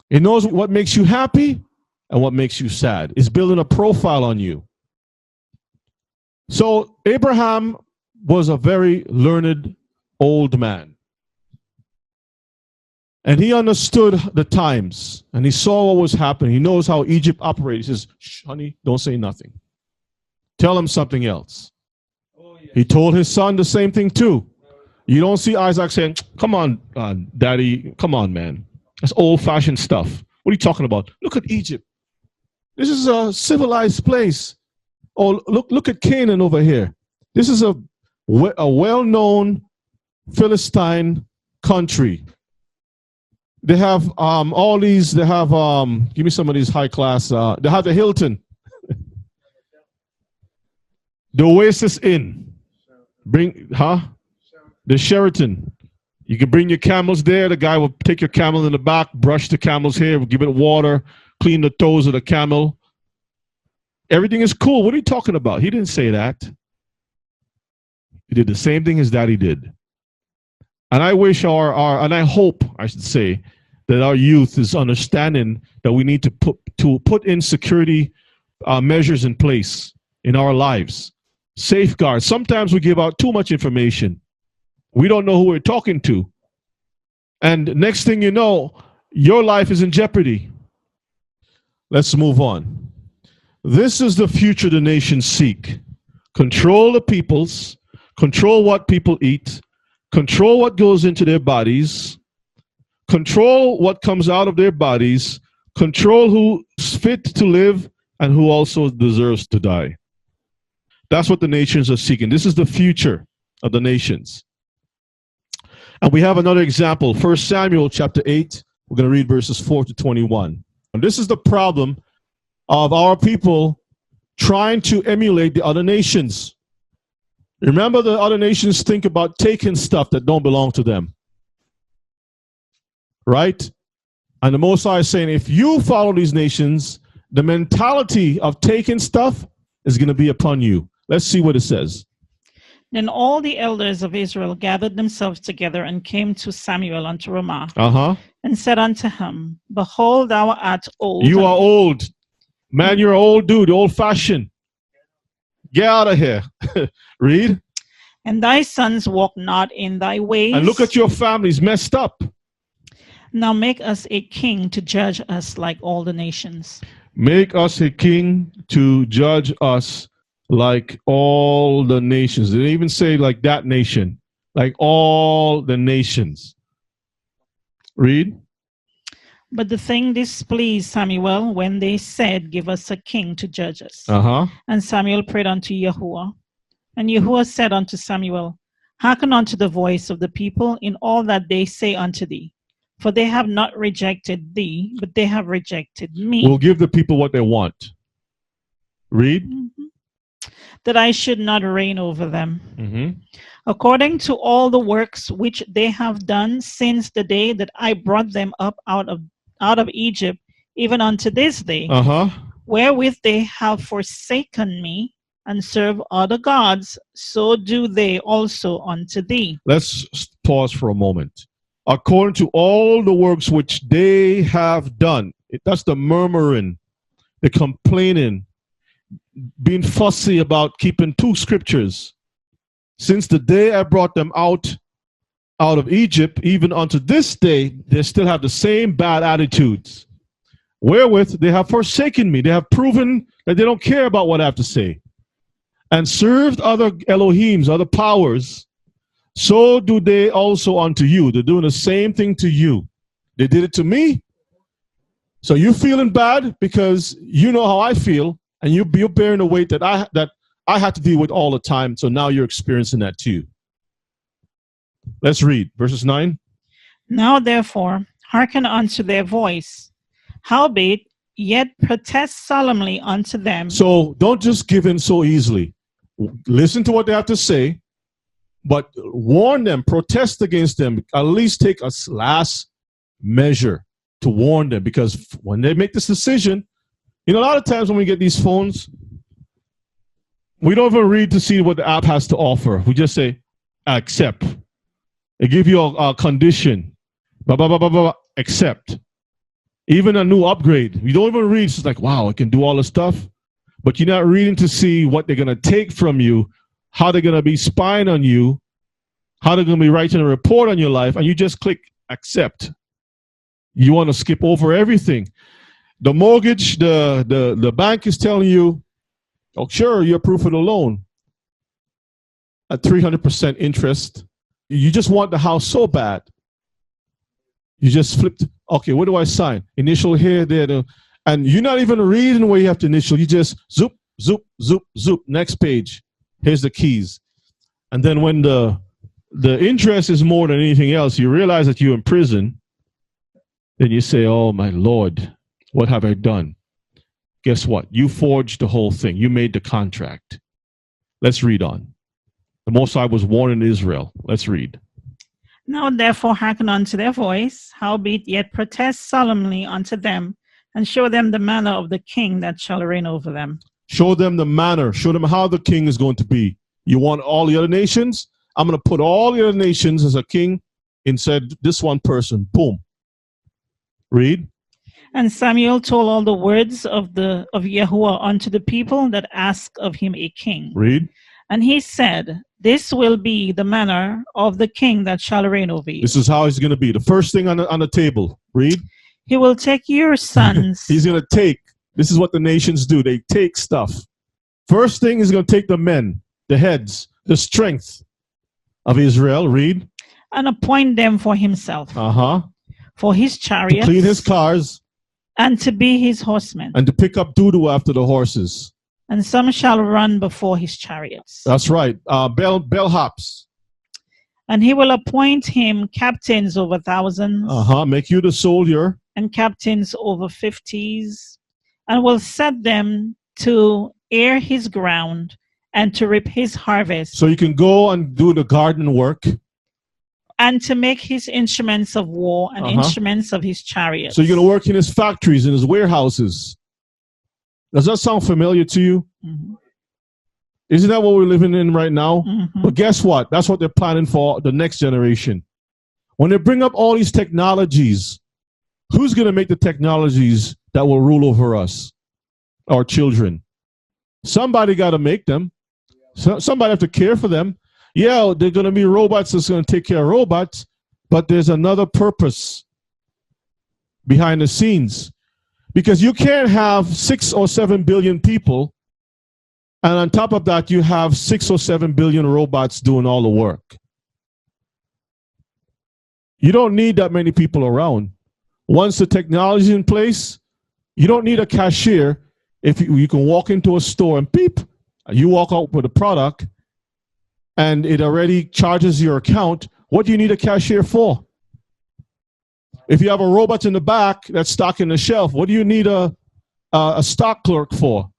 A: It knows what makes you happy and what makes you sad. It's building a profile on you. So Abraham was a very learned old man. And he understood the times, and he saw what was happening. He knows how Egypt operates. He says, shh, honey, don't say nothing. Tell him something else. He told his son the same thing too. You don't see Isaac saying, come on, daddy, come on, man. That's old-fashioned stuff. What are you talking about? Look at Egypt. This is a civilized place. Oh, look at Canaan over here. This is a well-known Philistine country. They have all these, they have, give me some of these high class, they have the Hilton. The Oasis Inn. The Sheraton. You can bring your camels there. The guy will take your camel in the back, brush the camel's hair, give it water, clean the toes of the camel. Everything is cool. What are you talking about? He didn't say that. He did the same thing his daddy did. And I wish and I hope, I should say, that our youth is understanding that we need to put in security measures in place in our lives. Safeguards. Sometimes we give out too much information. We don't know who we're talking to. And next thing you know, your life is in jeopardy. Let's move on. This is the future the nations seek. Control the peoples, control what people eat, control what goes into their bodies, control what comes out of their bodies, control who's fit to live and who also deserves to die. That's what the nations are seeking. This is the future of the nations. And we have another example, 1 Samuel chapter 8. We're going to read verses 4 to 21. And this is the problem of our people trying to emulate the other nations. Remember, the other nations think about taking stuff that don't belong to them. Right? And the Most High is saying, if you follow these nations, the mentality of taking stuff is going to be upon you. Let's see what it says.
D: Then all the elders of Israel gathered themselves together and came to Samuel unto Ramah, and said unto him, Behold, thou art old.
A: You are old. Man, you're an old dude, old-fashioned. Get out of here. Read.
D: And thy sons walk not in thy ways.
A: And look at your families messed up.
D: Now make us a king to judge us like all the nations.
A: Make us a king to judge us like all the nations. They didn't even say like that nation. Like all the nations. Read.
D: But the thing displeased Samuel when they said, Give us a king to judge us. And Samuel prayed unto Yahuwah. And Yahuwah said unto Samuel, Hearken unto the voice of the people in all that they say unto thee. For they have not rejected thee, but they have rejected me.
A: We'll give the people what they want. Read.
D: That I should not reign over them. According to all the works which they have done since the day that I brought them up out of Egypt, even unto this day. wherewith they have forsaken me, and serve other gods, so do they also unto thee.
A: Let's pause for a moment. According to all the works which they have done, that's the murmuring, the complaining, being fussy about keeping two scriptures. Since the day I brought them out of Egypt, even unto this day, they still have the same bad attitudes. Wherewith they have forsaken me. They have proven that they don't care about what I have to say. And served other Elohims, other powers. So do they also unto you. They're doing the same thing to you. They did it to me. So you're feeling bad because you know how I feel, and you're bearing the weight that I had to deal with all the time. So now you're experiencing that too. Let's read verses 9.
D: Now therefore hearken unto their voice. Howbeit, yet protest solemnly unto them.
A: So don't just give in so easily. Listen to what they have to say, but warn them, protest against them, at least take a last measure to warn them, because when they make this decision, a lot of times when we get these phones, we don't even read to see what the app has to offer. We just say, accept. They give you a condition, blah, blah, blah, blah, blah, accept. Even a new upgrade. You don't even read. It's like, wow, I can do all this stuff. But you're not reading to see what they're going to take from you, how they're going to be spying on you, how they're going to be writing a report on your life, and you just click accept. You want to skip over everything. The mortgage, the bank is telling you, oh, sure, you're proof of the loan at 300% interest. You just want the house so bad. You just flipped. Okay, what do I sign? Initial here, there, and you're not even reading where you have to initial. You just zoop, zoop, zoop, zoop. Next page. Here's the keys. And then when the interest is more than anything else, you realize that you're in prison. Then you say, oh, my Lord, what have I done? Guess what? You forged the whole thing. You made the contract. Let's read on. The Most High was warning Israel. Let's read.
D: Now therefore hearken unto their voice, howbeit yet protest solemnly unto them, and show them the manner of the king that shall reign over them.
A: Show them the manner. Show them how the king is going to be. You want all the other nations? I'm going to put all the other nations as a king inside this one person. Boom. Read.
D: And Samuel told all the words of Yahuwah unto the people that ask of him a king.
A: Read.
D: And he said, this will be the manner of the king that shall reign over you.
A: This is how he's going to be. The first thing on the table. Read.
D: He will take your sons.
A: He's going to take. This is what the nations do. They take stuff. First thing is going to take the men, the heads, the strength of Israel. Read.
D: And appoint them for himself. For his chariots.
A: To clean his cars.
D: And to be his horsemen.
A: And to pick up doo-doo after the horses.
D: And some shall run before his chariots.
A: That's right. Bellhops.
D: And he will appoint him captains over thousands.
A: Make you the soldier.
D: And captains over 50s. And will set them to air his ground and to reap his harvest.
A: So you can go and do the garden work.
D: And to make his instruments of war and instruments of his chariots.
A: So you're going to work in his factories, in his warehouses. Does that sound familiar to you?
D: Mm-hmm.
A: Isn't that what we're living in right now?
D: Mm-hmm.
A: But guess what? That's what they're planning for the next generation. When they bring up all these technologies, who's going to make the technologies that will rule over us, our children? Somebody got to make them. Somebody have to care for them. Yeah, they're going to be robots that's going to take care of robots, but there's another purpose behind the scenes. Because you can't have 6 or 7 billion people, and on top of that, you have 6 or 7 billion robots doing all the work. You don't need that many people around. Once the technology is in place, you don't need a cashier. If you can walk into a store and beep, you walk out with a product, and it already charges your account. What do you need a cashier for? If you have a robot in the back that's stocking the shelf, what do you need a stock clerk for?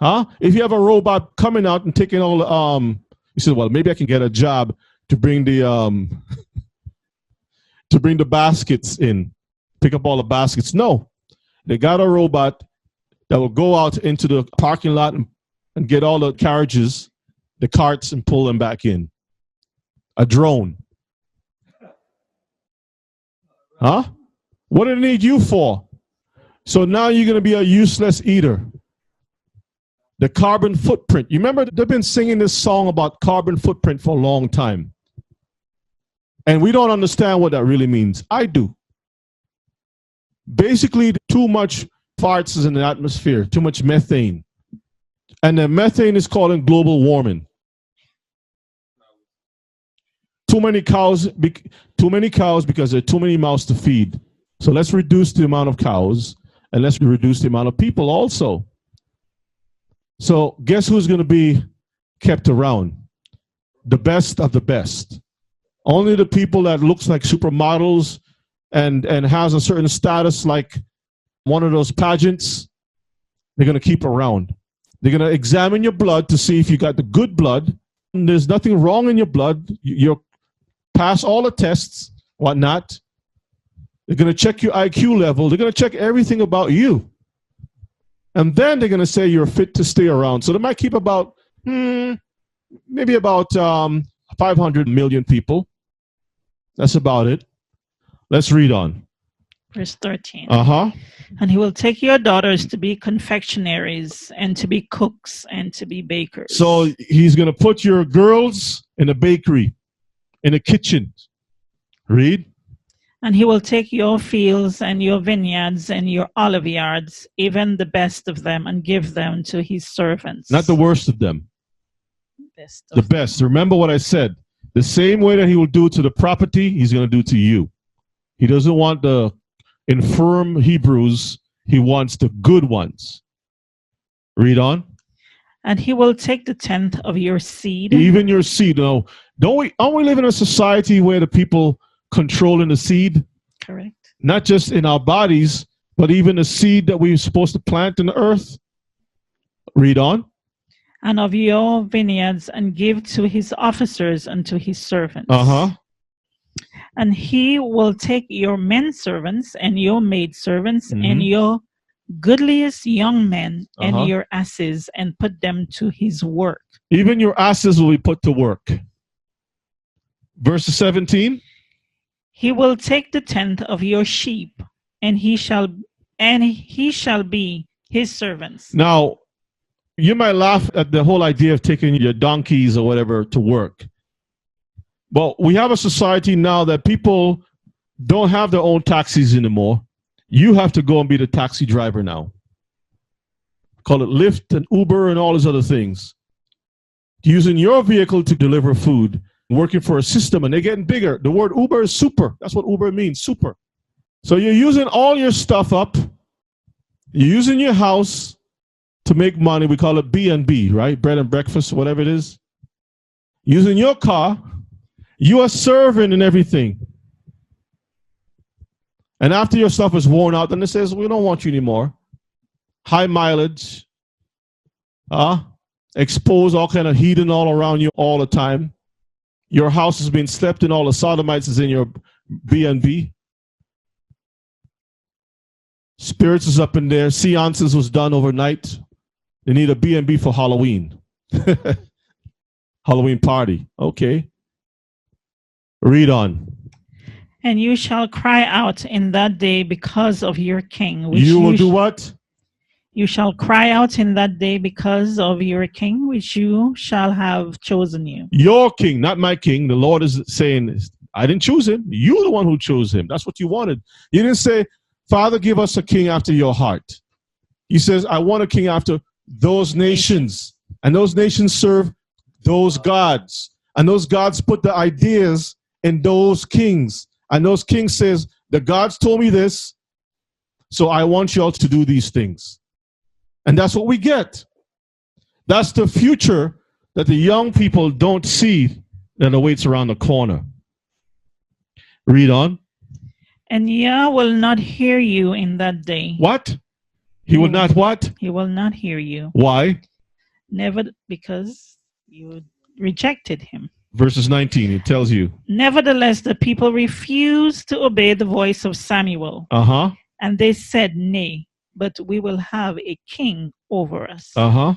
A: If you have a robot coming out and taking all the, you said, well, maybe I can get a job to bring the to bring the baskets in, pick up all the baskets. No, They got a robot that will go out into the parking lot and get all the carriages, the carts, and pull them back in. A drone. Huh? What do they need you for? So now you're going to be a useless eater. The carbon footprint. You remember they've been singing this song about carbon footprint for a long time. And we don't understand what that really means. I do. Basically, too much farts is in the atmosphere, too much methane. And the methane is causing global warming. Too many cows because there are too many mouths to feed. So let's reduce the amount of cows and let's reduce the amount of people also. So guess who's going to be kept around? The best of the best. Only the people that looks like supermodels and has a certain status like one of those pageants, they're going to keep around. They're going to examine your blood to see if you got the good blood. And there's nothing wrong in your blood. You're pass all the tests, whatnot. They're going to check your IQ level. They're going to check everything about you. And then they're going to say you're fit to stay around. So they might keep about, maybe about 500 million people. That's about it. Let's read on.
D: Verse 13.
A: Uh-huh.
D: And he will take your daughters to be confectionaries and to be cooks and to be bakers.
A: So he's going to put your girls in a bakery, in a kitchen. Read.
D: And he will take your fields and your vineyards and your olive yards, even the best of them, and give them to his servants.
A: Not the worst of them. The best. Remember what I said. The same way that he will do to the property, he's going to do to you. He doesn't want the infirm Hebrews. He wants the good ones. Read on.
D: And he will take the tenth of your seed.
A: Even your seed. No, aren't we live in a society where the people controlling the seed?
D: Correct.
A: Not just in our bodies, but even the seed that we're supposed to plant in the earth. Read on.
D: And of your vineyards, and give to his officers and to his servants.
A: Uh-huh.
D: And he will take your men servants and your maid servants and your goodliest young men and your asses, and put them to his work.
A: Even your asses will be put to work. Verse 17.
D: He will take the tenth of your sheep, and he shall be his servants.
A: Now, you might laugh at the whole idea of taking your donkeys or whatever to work. But we have a society now that people don't have their own taxis anymore. You have to go and be the taxi driver now. Call it Lyft and Uber and all these other things. Using your vehicle to deliver food, working for a system, and they're getting bigger. The word Uber is super. That's what Uber means, super. So you're using all your stuff up. You're using your house to make money. We call it B&B, right? Bread and breakfast, whatever it is. Using your car, you are serving and everything. And after your stuff is worn out, then it says, we don't want you anymore. High mileage. Expose all kind of heat and all around you all the time. Your house has been slept in. All the sodomites is in your B&B. Spirits is up in there. Seances was done overnight. They need a B&B for Halloween. Halloween party. Okay. Read on.
D: And you shall cry out in that day because of your king.
A: You will do what?
D: You shall cry out in that day because of your king, which you shall have chosen you.
A: Your king, not my king. The Lord is saying, I didn't choose him. You're the one who chose him. That's what you wanted. You didn't say, Father, give us a king after your heart. He says, I want a king after those nations. And those nations serve those gods. And those gods put the ideas in those kings. And those kings says, the gods told me this, so I want y'all to do these things. And that's what we get. That's the future that the young people don't see that awaits around the corner. Read on.
D: And Yah will not hear you in that day.
A: What? He will not what?
D: He will not hear you.
A: Why?
D: Never, because you rejected him.
A: Verses 19, it tells you.
D: Nevertheless, the people refused to obey the voice of Samuel.
A: Uh-huh.
D: And they said, nay. but we will have a king over us.
A: Uh-huh.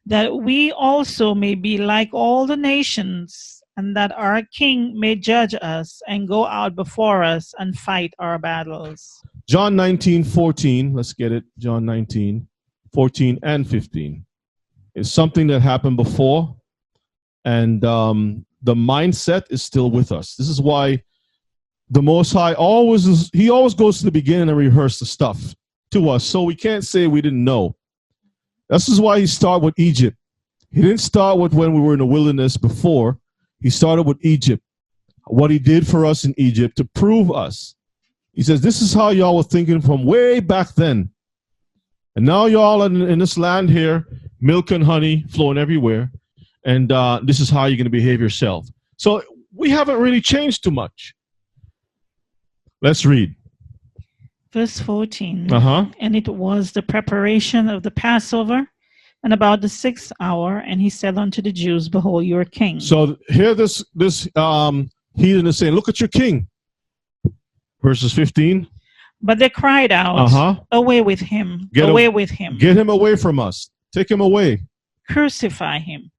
D: That we also may be like all the nations, and that our king may judge us and go out before us and fight our battles.
A: John 19:14. Let's get it. John 19:14 and 15. It's something that happened before, and the mindset is still with us. This is why the Most High always goes to the beginning and rehearse the stuff to us, so we can't say we didn't know. This is why he started with Egypt. He didn't start with when we were in the wilderness before. He started with Egypt, what he did for us in Egypt to prove us. He says, this is how y'all were thinking from way back then. And now y'all are in this land here, milk and honey flowing everywhere. And this is how you're going to behave yourself. So we haven't really changed too much. Let's read.
D: Verse 14.
A: Uh-huh.
D: And it was the preparation of the Passover, and about the 6th hour, and he said unto the Jews, behold your king.
A: So here this heathen is saying, look at your king. Verses 15.
D: But they cried out, away with him, away with him.
A: Get him away from us. Take him away.
D: Crucify him.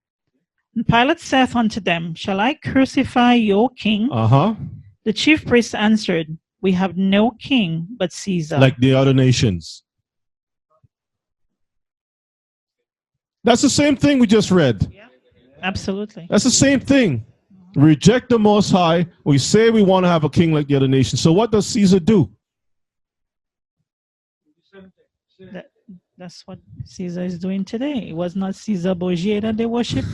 D: And Pilate saith unto them, shall I crucify your king? The chief priests answered, we have no king but Caesar.
A: Like the other nations. That's the same thing we just read.
D: Yeah, absolutely.
A: That's the same thing. We reject the Most High. We say we want to have a king like the other nations. So what does Caesar do?
D: That's what Caesar is doing today. It was not Caesar Borgia that they worship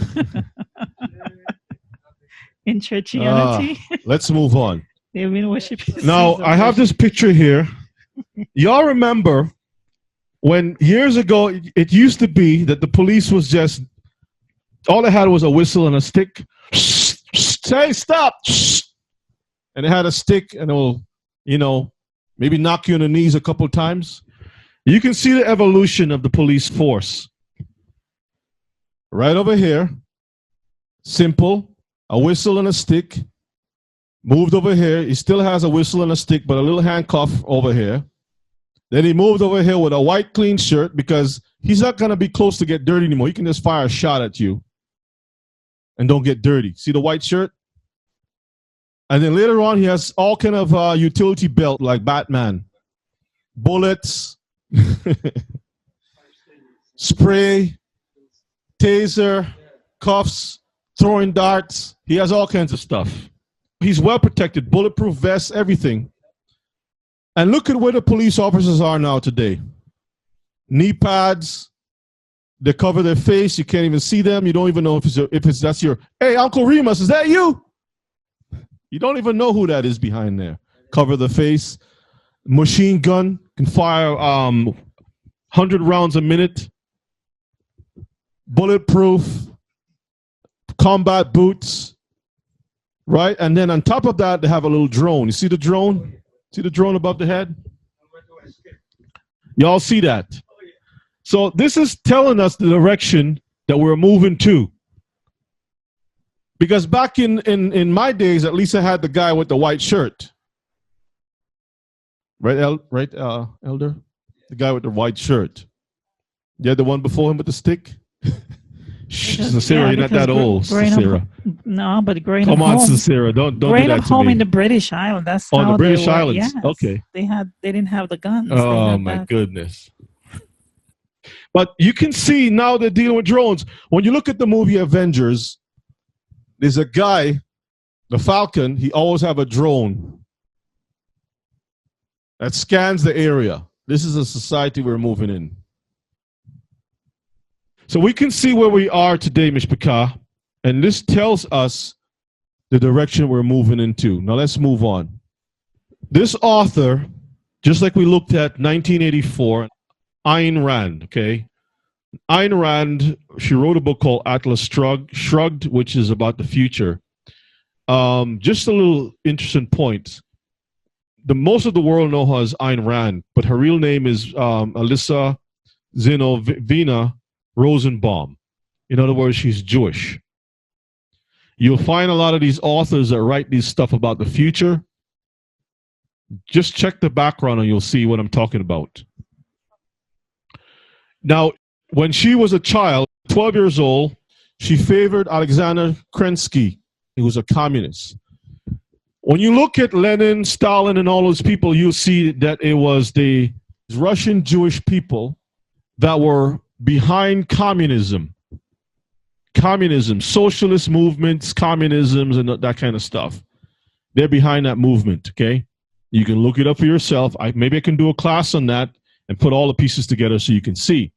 D: in churchianity.
A: Let's move on.
D: They've been worshiping.
A: Now, I have this picture here. Y'all remember when years ago it used to be that the police was just, all they had was a whistle and a stick. Say stop. And it had a stick and it will, maybe knock you on the knees a couple of times. You can see the evolution of the police force. Right over here. Simple. A whistle and a stick. Moved over here. He still has a whistle and a stick, but a little handcuff over here. Then he moved over here with a white clean shirt because he's not going to be close to get dirty anymore. He can just fire a shot at you and don't get dirty. See the white shirt? And then later on, he has all kind of utility belt like Batman. Bullets, spray, taser, cuffs, throwing darts. He has all kinds of stuff. He's well protected, bulletproof vests, everything. And look at where the police officers are now today. Knee pads. They cover their face. You can't even see them. You don't even know if that's your, hey, Uncle Remus, is that you? You don't even know who that is behind there. Cover the face. Machine gun. Can fire 100 rounds a minute. Bulletproof. Combat boots. Right? And then on top of that, they have a little drone. You see the drone? See the drone above the head? Y'all see that? So this is telling us the direction that we're moving to. Because back in my days, at least I had the guy with the white shirt. Right, Elder? The guy with the white shirt. You had the one before him with the stick? Sarah, you're not that old, Sarah.
D: No, but growing
A: up home. Come on,
D: Sarah,
A: don't do that
D: growing up home
A: to me.
D: in the British Isles. That's
A: on
D: how
A: the British
D: they were.
A: Islands.
D: Yes.
A: Okay.
D: They didn't have the guns.
A: Oh my goodness. But you can see now they're dealing with drones. When you look at the movie Avengers, there's a guy, the Falcon, he always have a drone that scans the area. This is a society we're moving in. So we can see where we are today, Mishpachah, and this tells us the direction we're moving into. Now let's move on. This author, just like we looked at 1984, Ayn Rand, okay? Ayn Rand, she wrote a book called Atlas Shrugged, which is about the future. Just a little interesting point. Most of the world know her as Ayn Rand, but her real name is Alyssa Zinovina Rosenbaum. In other words, she's Jewish. You'll find a lot of these authors that write these stuff about the future. Just check the background and you'll see what I'm talking about. Now, when she was a child, 12 years old, she favored Alexander Kerensky. He was a communist. When you look at Lenin, Stalin, and all those people, you'll see that it was the Russian Jewish people that were behind communism. Communism, socialist movements, communisms, and that kind of stuff. They're behind that movement, okay? You can look it up for yourself. Maybe I can do a class on that and put all the pieces together so you can see.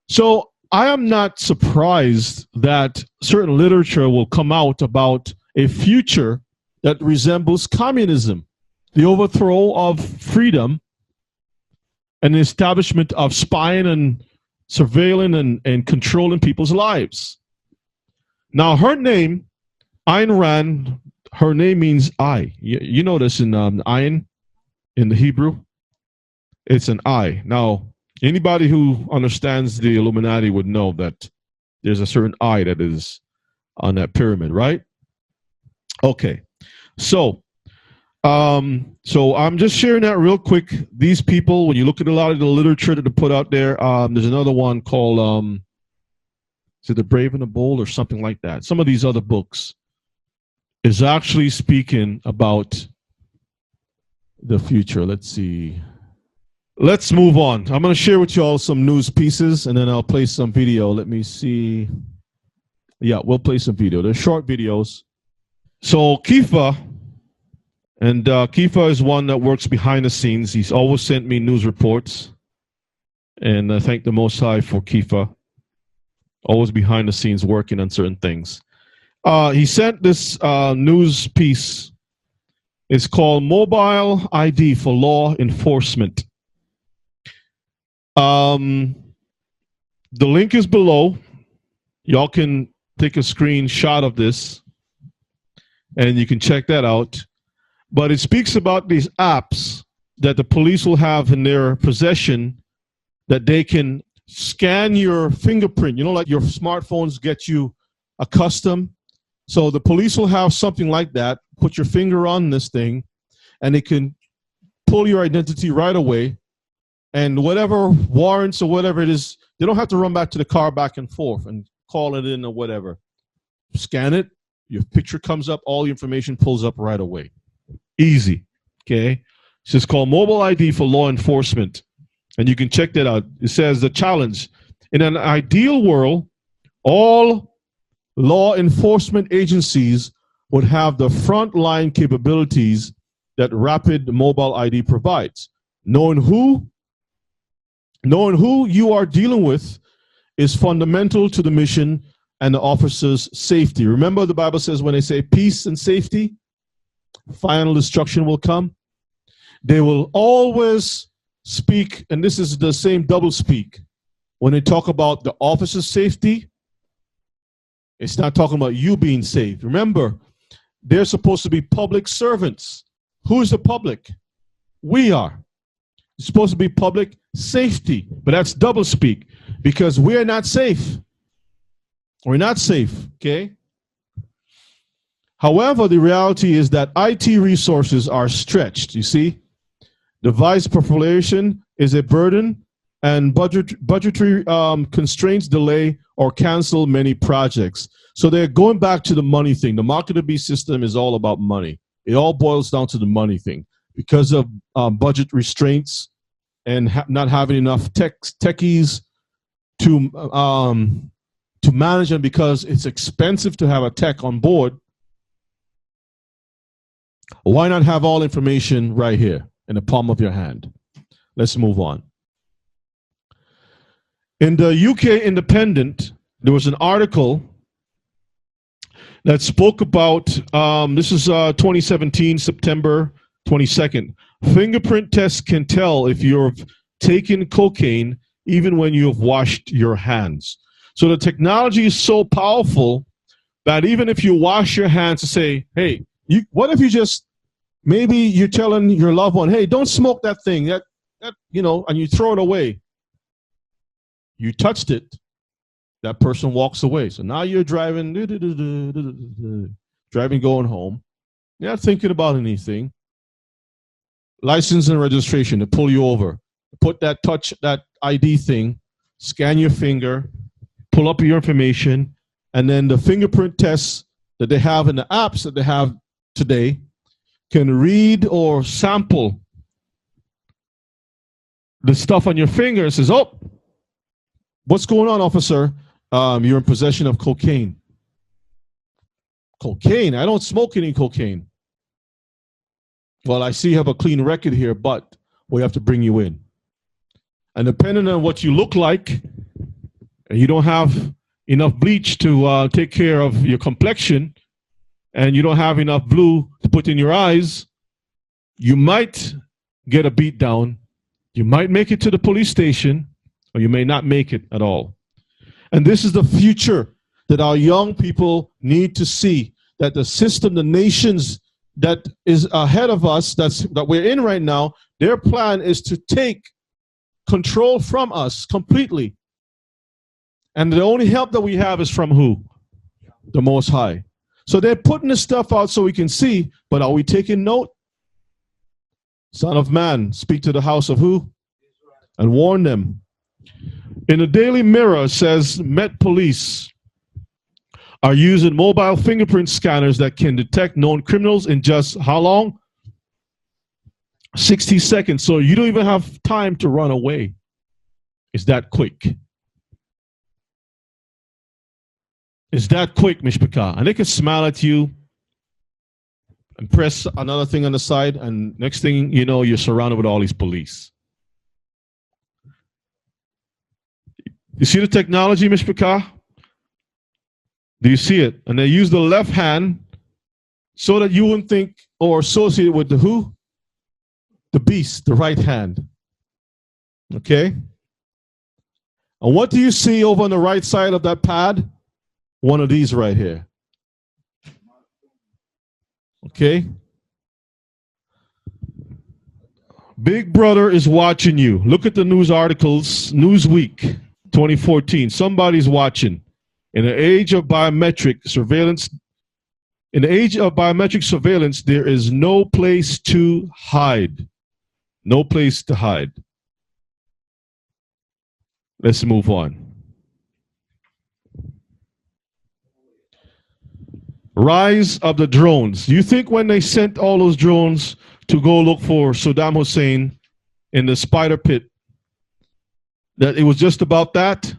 A: So I am not surprised that certain literature will come out about a future that resembles communism, the overthrow of freedom and the establishment of spying and surveilling and controlling people's lives. Now, her name, Ayn Rand, her name means eye. You know this in Ayn, in the Hebrew. It's an eye. Now, anybody who understands the Illuminati would know that there's a certain eye that is on that pyramid, right? Okay. So I'm just sharing that real quick. These people, when you look at a lot of the literature that they put out there, there's another one called, is it The Brave and the Bold or something like that? Some of these other books is actually speaking about the future. Let's see. Let's move on. I'm going to share with you all some news pieces, and then I'll play some video. Let me see. Yeah, we'll play some video. They're short videos. So Kifa, and Kifa is one that works behind the scenes. He's always sent me news reports, and I thank the Most High for Kifa. Always behind the scenes working on certain things. He sent this news piece. It's called Mobile ID for Law Enforcement. The link is below. Y'all can take a screenshot of this and you can check that out. But it speaks about these apps that the police will have in their possession that they can scan your fingerprint. You know, like your smartphones get you accustomed. So the police will have something like that. Put your finger on this thing and it can pull your identity right away. And whatever warrants or whatever it is, they don't have to run back to the car back and forth and call it in or whatever. Scan it, your picture comes up, all the information pulls up right away. Easy, okay? It's just called Mobile ID for Law Enforcement. And you can check that out. It says the challenge. In an ideal world, all law enforcement agencies would have the frontline capabilities that rapid mobile ID provides. Knowing who you are dealing with is fundamental to the mission and the officer's safety. Remember, the Bible says when they say peace and safety, final destruction will come. They will always speak, and this is the same double speak. When they talk about the officer's safety, it's not talking about you being saved. Remember, they're supposed to be public servants. Who is the public? We are. It's supposed to be public safety, but that's double speak because we're not safe. We're not safe, okay? However, the reality is that IT resources are stretched, you see? Device proliferation is a burden, and budgetary constraints delay or cancel many projects. So they're going back to the money thing. The market-to-be system is all about money. It all boils down to the money thing. Because of budget restraints and not having enough techies to manage them, because it's expensive to have a tech on board, why not have all information right here in the palm of your hand? Let's move on. In the UK Independent, there was an article that spoke about, this is 2017, September 22nd. Fingerprint tests can tell if you've taken cocaine even when you have washed your hands. So the technology is so powerful that even if you wash your hands to say, hey, what if you just, maybe you're telling your loved one, hey, don't smoke that thing, that you know, and you throw it away. You touched it. That person walks away. So now you're driving, going home. You're not thinking about anything. License and registration to pull you over. Put that ID thing scan your finger, pull up your information, and then the fingerprint tests that they have in the apps that they have today can read or sample the stuff on your finger and says, oh, what's going on, officer? You're in possession of cocaine. Cocaine? I don't smoke any cocaine. Well, I see you have a clean record here, but we have to bring you in. And depending on what you look like, and you don't have enough bleach to take care of your complexion, and you don't have enough blue to put in your eyes, you might get a beat down. You might make it to the police station, or you may not make it at all. And this is the future that our young people need to see, that the system, the nations that is ahead of us, that we're in right now, their plan is to take control from us completely. And the only help that we have is from who? The Most High. So they're putting this stuff out so we can see, but are we taking note? Son of man, speak to the house of who? And warn them. In the Daily Mirror, it says Met Police are using mobile fingerprint scanners that can detect known criminals in just how long? 60 seconds. So you don't even have time to run away. It's that quick. It's that quick, Mishpachah. And they can smile at you and press another thing on the side, and next thing you know, you're surrounded with all these police. You see the technology, Mishpachah? Do you see it? And they use the left hand so that you wouldn't think or associate it with the who? The beast, the right hand. Okay? And what do you see over on the right side of that pad? One of these right here. Okay? Big Brother is watching you. Look at the news articles, Newsweek 2014. Somebody's watching. In the age of biometric surveillance, there is no place to hide. No place to hide. Let's move on. Rise of the drones. You think when they sent all those drones to go look for Saddam Hussein in the spider pit, that it was just about that?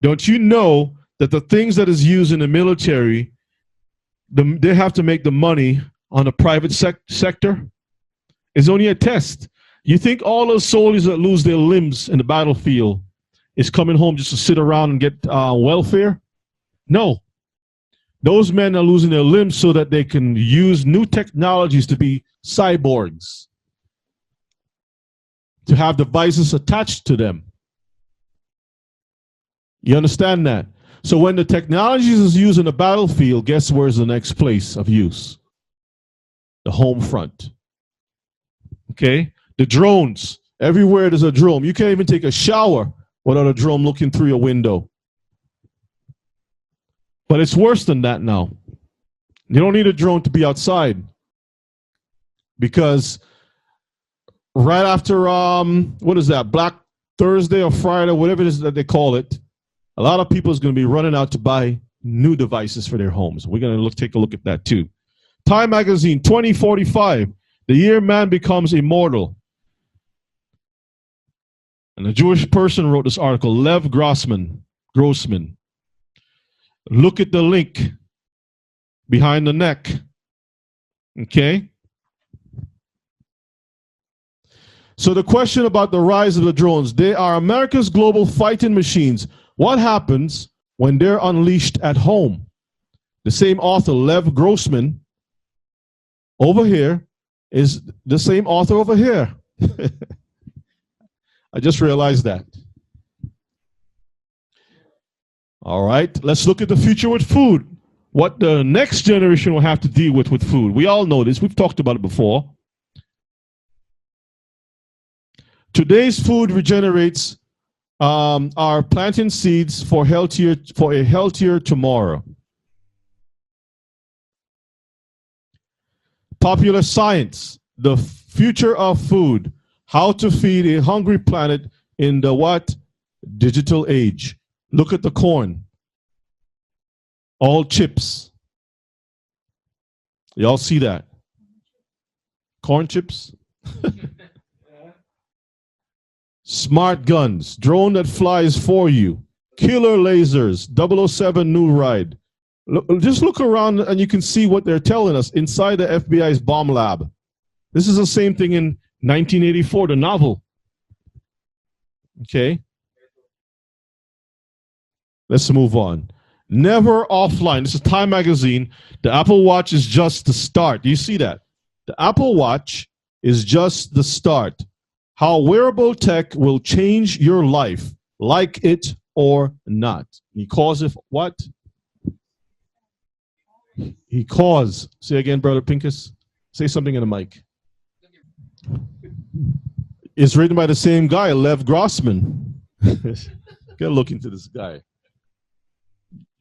A: Don't you know that the things that is used in the military, they have to make the money on the private sector? It's only a test. You think all those soldiers that lose their limbs in the battlefield is coming home just to sit around and get welfare? No. Those men are losing their limbs so that they can use new technologies to be cyborgs, to have devices attached to them. You understand that? So when the technology is used in the battlefield, guess where's the next place of use? The home front. Okay? The drones. Everywhere there's a drone. You can't even take a shower without a drone looking through your window. But it's worse than that now. You don't need a drone to be outside. Because right after, what is that, Black Thursday or Friday, whatever it is that they call it, a lot of people is going to be running out to buy new devices for their homes. We're going to take a look at that too. Time Magazine, 2045, the year man becomes immortal. And a Jewish person wrote this article, Lev Grossman. Look at the link behind the neck. Okay? So the question about the rise of the drones, they are America's global fighting machines. What happens when they're unleashed at home? The same author, Lev Grossman, over here, is the same author over here. I just realized that. All right, let's look at the future with food. What the next generation will have to deal with food. We all know this. We've talked about it before. Today's food regenerates our planting seeds for a healthier tomorrow. Popular science, the future of food, how to feed a hungry planet in the what? Digital age. Look at the corn. All chips. Y'all see that? Corn chips? Smart guns. Drone that flies for you. Killer lasers. 007 new ride. Just look around and you can see what they're telling us inside the FBI's bomb lab. This is the same thing in 1984, the novel. Okay. Let's move on. Never offline. This is Time Magazine. The Apple Watch is just the start. Do you see that? The Apple Watch is just the start. How wearable tech will change your life, like it or not. Because if what? He caused. Say again, Brother Pincus. Say something in the mic. It's written by the same guy, Lev Grossman. Gotta look into this guy.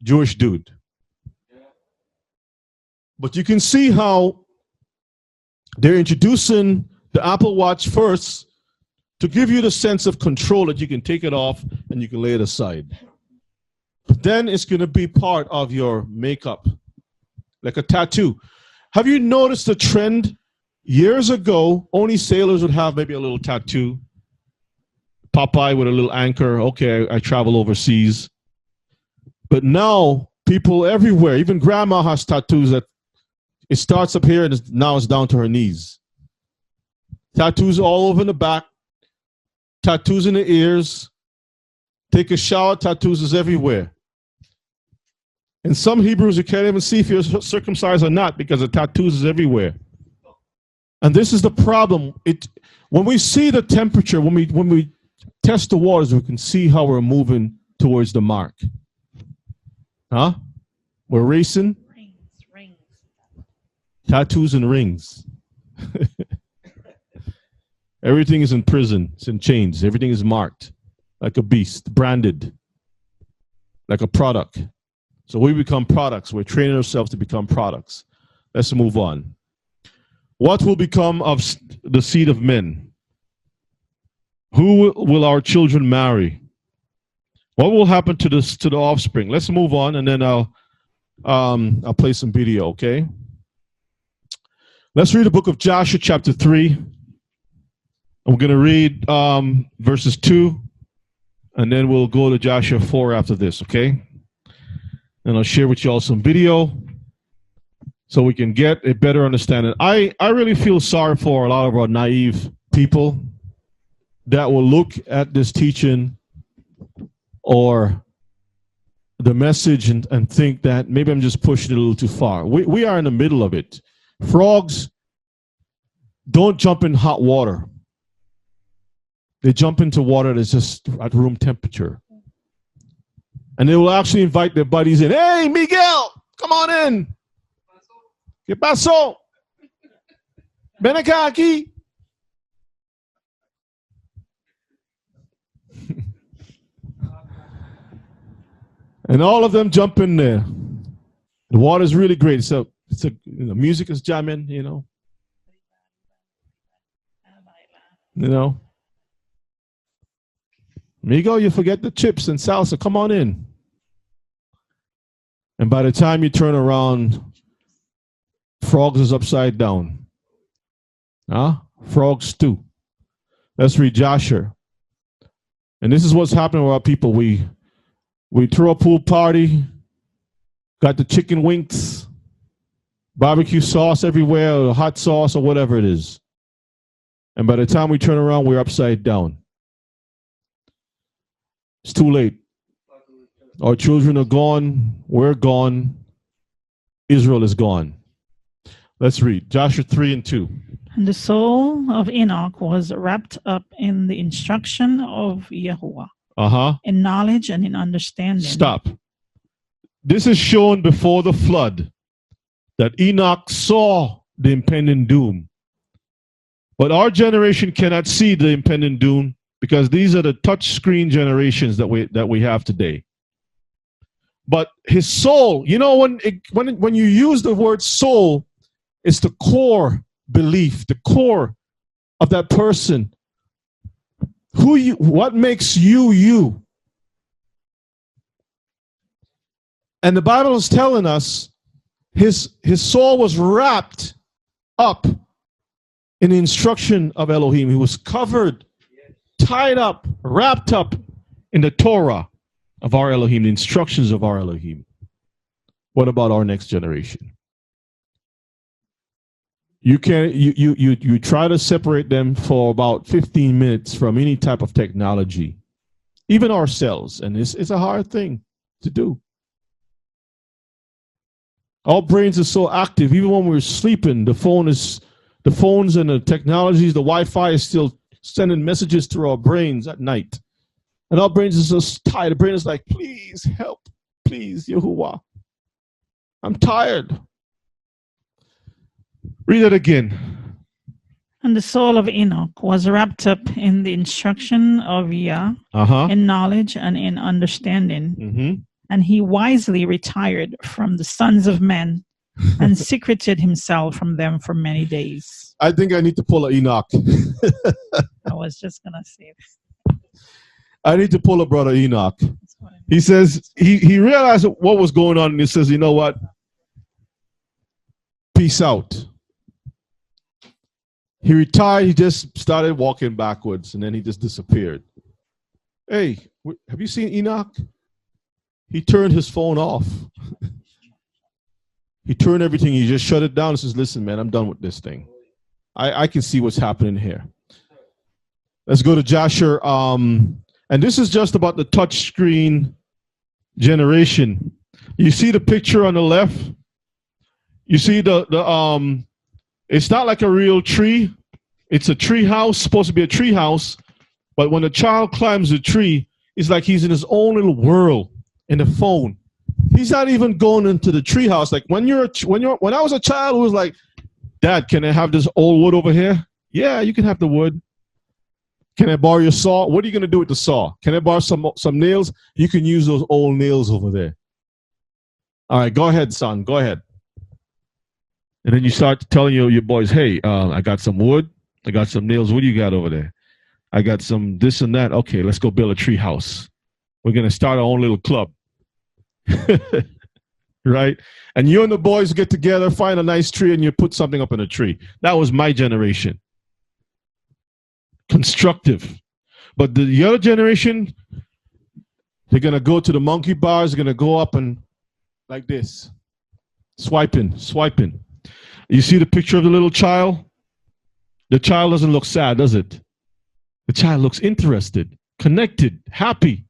A: Jewish dude. But you can see how they're introducing the Apple Watch first to give you the sense of control that you can take it off and you can lay it aside. But then it's going to be part of your makeup, like a tattoo. Have you noticed the trend? Years ago, only sailors would have maybe a little tattoo. Popeye with a little anchor. Okay, I travel overseas. But now, people everywhere, even grandma has tattoos that it starts up here and now it's down to her knees. Tattoos all over the back. Tattoos in the ears. Take a shower, tattoos is everywhere. In some Hebrews, you can't even see if you're circumcised or not because the tattoos is everywhere. And this is the problem. When we see the temperature, when we test the waters, we can see how we're moving towards the mark. Huh? We're racing. Rings. Tattoos and rings. Everything is in prison. It's in chains. Everything is marked like a beast, branded like a product. So we become products. We're training ourselves to become products. Let's move on. What will become of the seed of men? Who will our children marry? What will happen to the offspring? Let's move on, and then I'll play some video. Okay. Let's read the book of Joshua, chapter 3. I'm going to read verses 2, and then we'll go to Joshua 4 after this. Okay. And I'll share with you all some video so we can get a better understanding. I really feel sorry for a lot of our naive people that will look at this teaching or the message and think that maybe I'm just pushing it a little too far. We are in the middle of it. Frogs don't jump in hot water. They jump into water that's just at room temperature. And they will actually invite their buddies in. Hey, Miguel, come on in. ¿Qué pasó? Ven acá aquí. And all of them jump in there. The water is really great. So music is jamming, you know. Amigo, you forget the chips and salsa. Come on in. And by the time you turn around, frogs is upside down. Frog stew. Let's read Joshua. And this is what's happening with our people. We throw a pool party, got the chicken wings, barbecue sauce everywhere, or hot sauce or whatever it is. And by the time we turn around, we're upside down. It's too late. Our children are gone. We're gone. Israel is gone. Let's read Joshua 3 and 2.
D: And the soul of Enoch was wrapped up in the instruction of Yahuwah, in knowledge and in understanding.
A: Stop. This is shown before the flood that Enoch saw the impending doom. But our generation cannot see the impending doom because these are the touch screen generations that we have today. But his soul, you know, when you use the word soul, it's the core belief, the core of that person. What makes you, you? And the Bible is telling us his soul was wrapped up in the instruction of Elohim. He was covered, tied up, wrapped up in the Torah of our Elohim, the instructions of our Elohim. What about our next generation? You try to separate them for about 15 minutes from any type of technology, even ourselves, and it's a hard thing to do. Our brains are so active, even when we're sleeping, the phones and the technologies, the Wi-Fi is still sending messages through our brains at night. And our brains are so tired. The brain is like, please help, please, Yahuwah. I'm tired. Read it again.
D: And the soul of Enoch was wrapped up in the instruction of Yah, in knowledge and in understanding. And he wisely retired from the sons of men and secreted himself from them for many days.
A: I think I need to pull a Enoch.
D: I was just going to say
A: I need to pull a brother Enoch. He says he realized what was going on, and he says, you know what? Peace out. He retired. He just started walking backwards, and then he just disappeared. Hey, have you seen Enoch? He turned his phone off. He turned everything. He just shut it down and says, listen, man, I'm done with this thing. I can see what's happening here. Let's go to Joshua. And this is just about the touch screen generation. You see the picture on the left? You see it's not like a real tree. It's a tree house, supposed to be a tree house. But when a child climbs a tree, it's like he's in his own little world in the phone. He's not even going into the tree house. Like when I was a child, it was like, Dad, can I have this old wood over here? Yeah, you can have the wood. Can I borrow your saw? What are you going to do with the saw? Can I borrow some nails? You can use those old nails over there. All right, go ahead, son. Go ahead. And then you start telling your boys, hey, I got some wood. I got some nails. What do you got over there? I got some this and that. Okay, let's go build a tree house. We're going to start our own little club. Right? And you and the boys get together, find a nice tree, and you put something up in a tree. That was my generation. Constructive. But the other generation, they're going to go to the monkey bars, they're going to go up and like this. Swiping. You see the picture of the little child? The child doesn't look sad, does it? The child looks interested, connected, happy.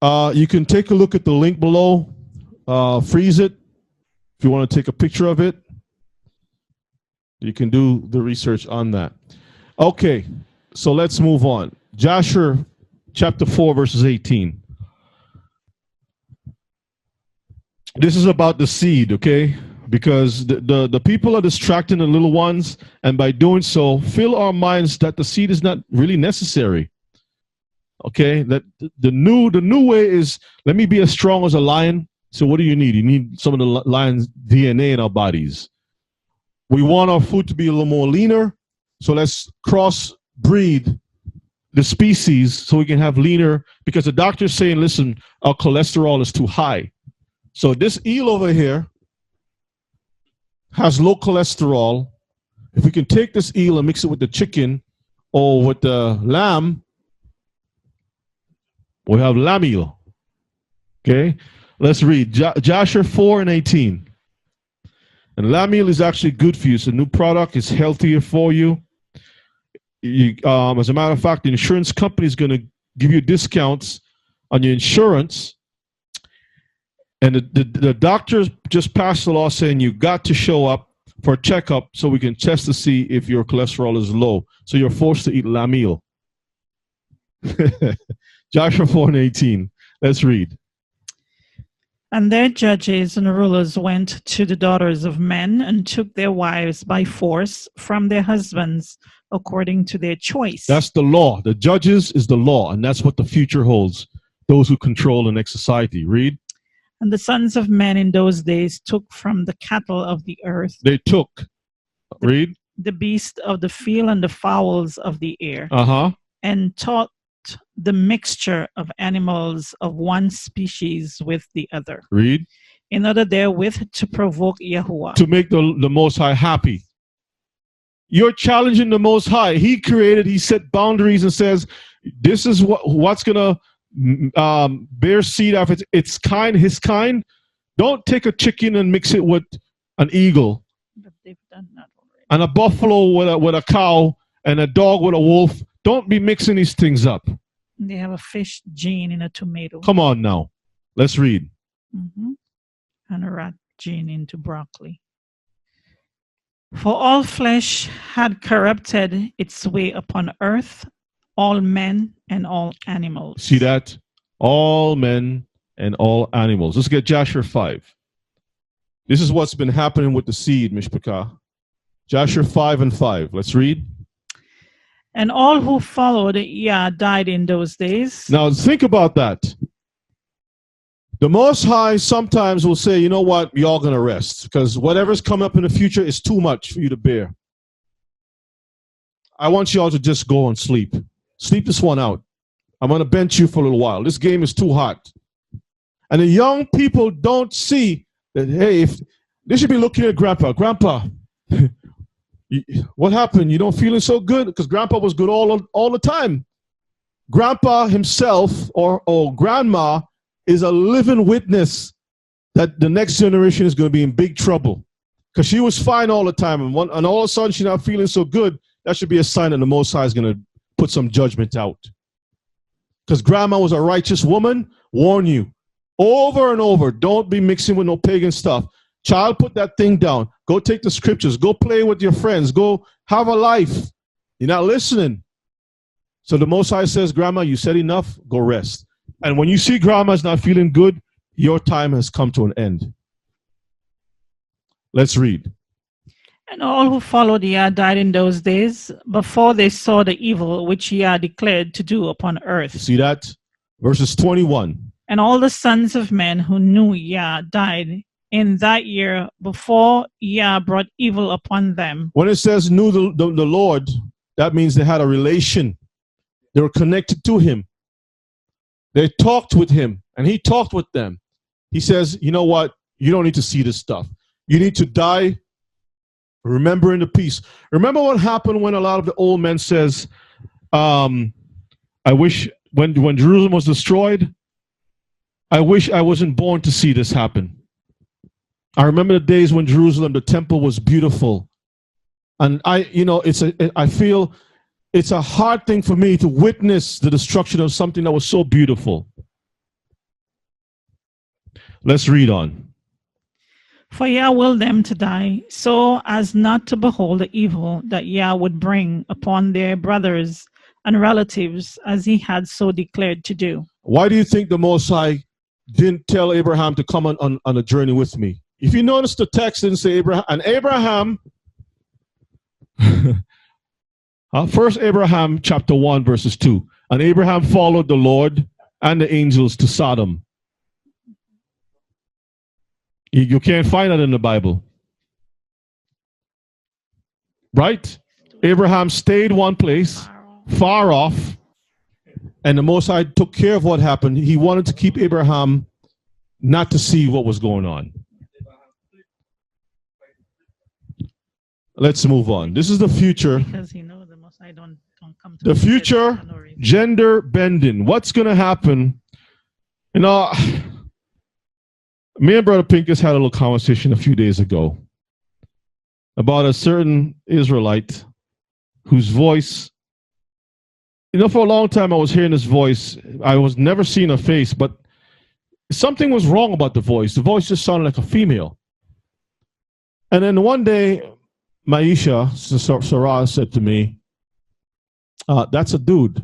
A: You can take a look at the link below. Freeze it if you want to take a picture of it. You can do the research on that. Okay, so let's move on. Joshua chapter 4, verses 18. This is about the seed, okay? Because the people are distracting the little ones, and by doing so, fill our minds that the seed is not really necessary. Okay, that the new way is, let me be as strong as a lion. So what do you need? You need some of the lion's DNA in our bodies. We want our food to be a little more leaner, so let's cross-breed the species so we can have leaner, because the doctor's saying, listen, our cholesterol is too high. So this eel over here has low cholesterol. If we can take this eel and mix it with the chicken or with the lamb, we have lamb eel. Okay, let's read Joshua 4 and 18. And lamb meal is actually good for you. It's a new product. It's healthier for you. As a matter of fact, the insurance company is going to give you discounts on your insurance. And the doctors just passed the law saying you got to show up for a checkup so we can test to see if your cholesterol is low. So you're forced to eat lamb meal. Joshua 4 and 18. Let's read.
D: And their judges and rulers went to the daughters of men and took their wives by force from their husbands according to their choice.
A: That's the law. The judges is the law, and that's what the future holds. Those who control the next society. Read.
D: And the sons of men in those days took from the cattle of the earth.
A: They took. Read.
D: The beasts of the field and the fowls of the air.
A: Uh-huh.
D: And taught the mixture of animals of one species with the other.
A: Read.
D: In order therewith to provoke Yahuwah.
A: To make the Most High happy. You're challenging the Most High. He created, he set boundaries and says, this is what's going to bear seed after its kind, his kind. Don't take a chicken and mix it with an eagle.
D: But they've done that already.
A: And a buffalo with a cow and a dog with a wolf. Don't be mixing these things up.
D: They have a fish gene in a tomato.
A: Come on now. Let's read.
D: And a rat gene into broccoli. For all flesh had corrupted its way upon earth, all men and all animals.
A: See that? All men and all animals. Let's get Joshua 5. This is what's been happening with the seed, Mishpachah. Joshua 5 and 5. Let's read.
D: And all who followed Yah died in those days.
A: Now think about that. The Most High sometimes will say, you know what, y'all going to rest because whatever's coming up in the future is too much for you to bear. I want y'all to just go and sleep. Sleep this one out. I'm going to bench you for a little while. This game is too hot. And the young people don't see that, hey, if they should be looking at Grandpa. Grandpa, what happened? You don't feeling so good? Because Grandpa was good all the time. Grandpa himself or Grandma is a living witness that the next generation is going to be in big trouble. Because she was fine all the time. And all of a sudden she's not feeling so good. That should be a sign that the Most High is going to put some judgment out. Because Grandma was a righteous woman. Warn you. Over and over. Don't be mixing with no pagan stuff. Child, put that thing down. Go take the scriptures. Go play with your friends. Go have a life. You're not listening. So the Most High says, Grandma, you said enough. Go rest. And when you see Grandma's not feeling good, your time has come to an end. Let's read.
D: And all who followed Yah died in those days before they saw the evil which Yah declared to do upon earth.
A: See that? Verses 21.
D: And all the sons of men who knew Yah died in that year before Yah brought evil upon them.
A: When it says knew the Lord, that means they had a relation. They were connected to him. They talked with him, and he talked with them. He says, you know what? You don't need to see this stuff. You need to die remembering the peace. Remember what happened when a lot of the old men says, I wish when Jerusalem was destroyed, I wish I wasn't born to see this happen. I remember the days when Jerusalem, the temple was beautiful. And I feel it's a hard thing for me to witness the destruction of something that was so beautiful. Let's read on.
D: For Yah willed them to die, so as not to behold the evil that Yah would bring upon their brothers and relatives, as he had so declared to do.
A: Why do you think the Most High didn't tell Abraham to come on a journey with me? If you notice the text didn't say Abraham, and Abraham, first Abraham chapter 1 verses 2, and Abraham followed the Lord and the angels to Sodom. You can't find that in the Bible. Right? Abraham stayed one place, far off, and the Most High took care of what happened. He wanted to keep Abraham not to see what was going on. Let's move on. This is the future.
D: Because he knows the Most High don't come to
A: the future, gender bending. What's going to happen? You know, me and Brother Pincus had a little conversation a few days ago about a certain Israelite whose voice, for a long time I was hearing his voice. I was never seeing a face, but something was wrong about the voice. The voice just sounded like a female. And then one day, Maisha, Sarah, said to me, that's a dude. I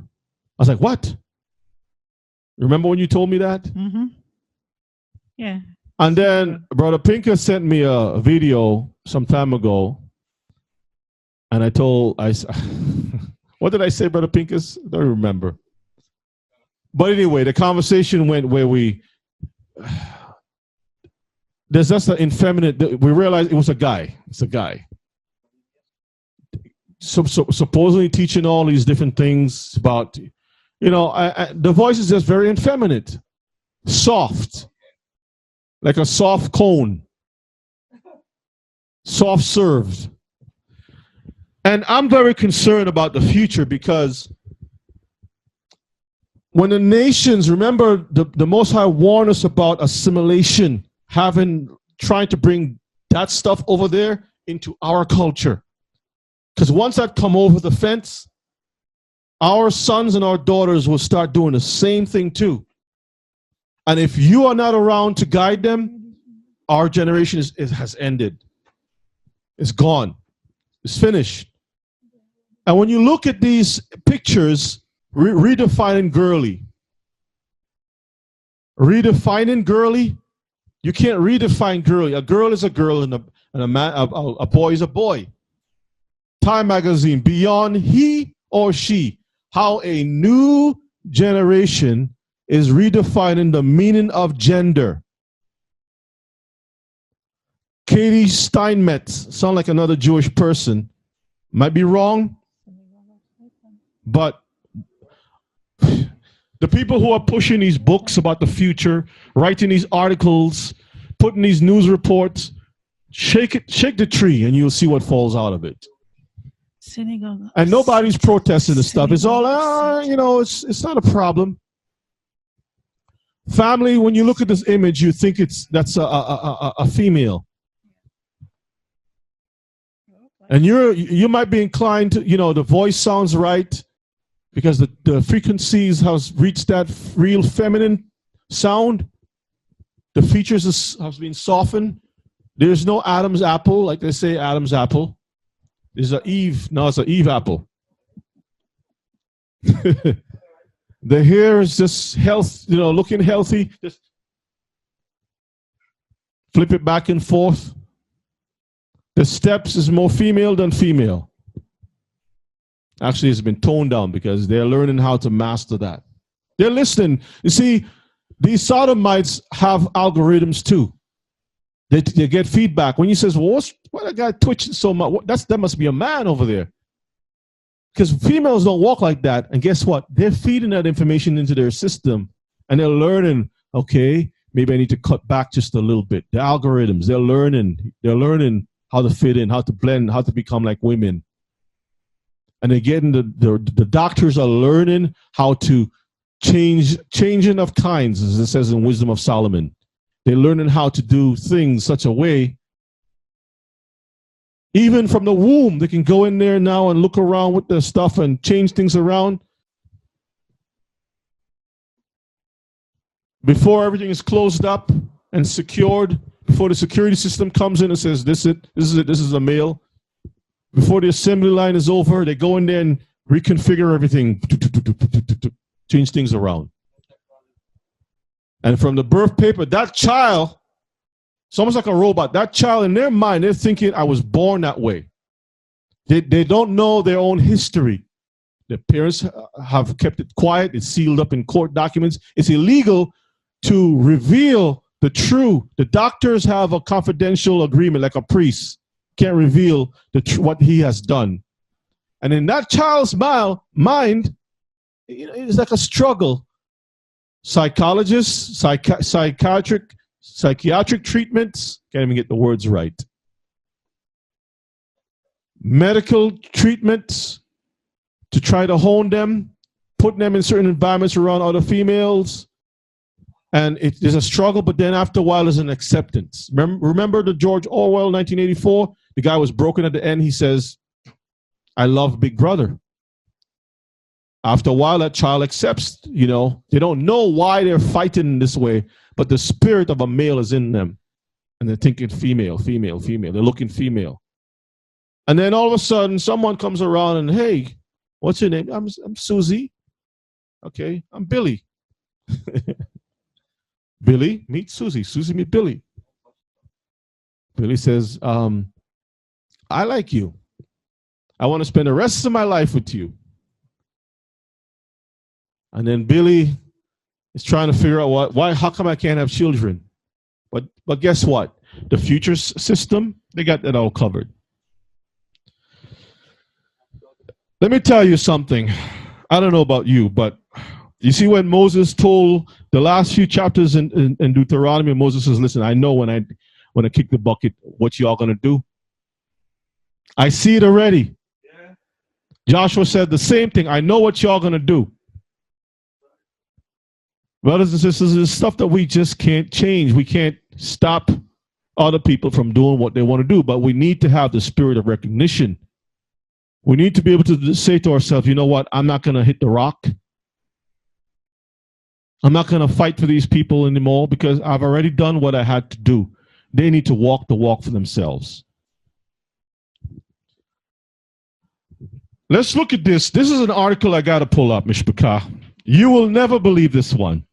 A: was like, what? Remember when you told me that?
D: Mm-hmm. Yeah.
A: And then Brother Pinker sent me a video some time ago. And what did I say, Brother Pincus? I don't remember. But anyway, the conversation went where there's just an effeminate, we realized it was a guy. It's a guy. So supposedly teaching all these different things about You know, the voice is just very effeminate, soft, like a soft cone, soft served. And I'm very concerned about the future because when the nations, remember the Most High warned us about assimilation, trying to bring that stuff over there into our culture. Because once that come over the fence, our sons and our daughters will start doing the same thing too. And if you are not around to guide them, our generation has ended. It's gone. It's finished. And when you look at these pictures, redefining girly. Redefining girly, you can't redefine girly. A girl is a girl and a boy is a boy. Time magazine, beyond he or she, how a new generation is redefining the meaning of gender. Katie Steinmetz, sound like another Jewish person. Might be wrong, but the people who are pushing these books about the future, writing these articles, putting these news reports, shake the tree and you'll see what falls out of it. And nobody's protesting the stuff. It's all, you know, it's not a problem. Family, when you look at this image, you think that's a female. And you might be inclined to, you know, the voice sounds right because the frequencies has reached that real feminine sound. The features has been softened. There's no Adam's apple, like they say Adam's apple. There's an Eve. No, it's an Eve apple. The hair is just looking healthy. Just flip it back and forth. The steps is more female than female. Actually, it's been toned down because they're learning how to master that. They're listening. You see, these sodomites have algorithms too. They get feedback. When you says, well, why that guy twitching so much? That must be a man over there. Because females don't walk like that. And guess what? They're feeding that information into their system. And they're learning, okay, maybe I need to cut back just a little bit. The algorithms, they're learning how to fit in, how to blend, how to become like women. And again, the doctors are learning how to changing of kinds, as it says in Wisdom of Solomon. They're learning how to do things such a way. Even from the womb, they can go in there now and look around with the stuff and change things around. Before everything is closed up and secured, before the security system comes in and says, this is a male. Before the assembly line is over, they go in there and reconfigure everything, change things around. And from the birth paper, that child, it's almost like a robot. That child, in their mind, they're thinking, I was born that way. They don't know their own history. Their parents have kept it quiet. It's sealed up in court documents. It's illegal to reveal the truth. The doctors have a confidential agreement, like a priest can't reveal what he has done. And in that child's mind, it's like a struggle. Psychologists, psychiatric treatments, can't even get the words right. Medical treatments to try to hone them, putting them in certain environments around other females. And there's a struggle, but then after a while there's an acceptance. Remember the George Orwell, 1984? The guy was broken at the end. He says, I love Big Brother. After a while, that child accepts, they don't know why they're fighting this way, but the spirit of a male is in them. And they're thinking female, female, female. They're looking female. And then all of a sudden, someone comes around and, hey, what's your name? I'm Susie. Okay, I'm Billy. Billy, meet Susie. Susie, meet Billy. Billy says, I like you. I want to spend the rest of my life with you. And then Billy is trying to figure out how come I can't have children? But guess what? The future system, they got that all covered. Let me tell you something. I don't know about you, but You see, when Moses told the last few chapters in Deuteronomy, Moses says, listen, I know when I kick the bucket, what y'all going to do. I see it already. Yeah. Joshua said the same thing. I know what y'all going to do. Brothers and sisters, there's stuff that we just can't change. We can't stop other people from doing what they want to do, but we need to have the spirit of recognition. We need to be able to say to ourselves, you know what, I'm not going to hit the rock. I'm not going to fight for these people anymore because I've already done what I had to do. They need to walk the walk for themselves. Let's look at this. This is an article I got to pull up, Mishpachah. You will never believe this one.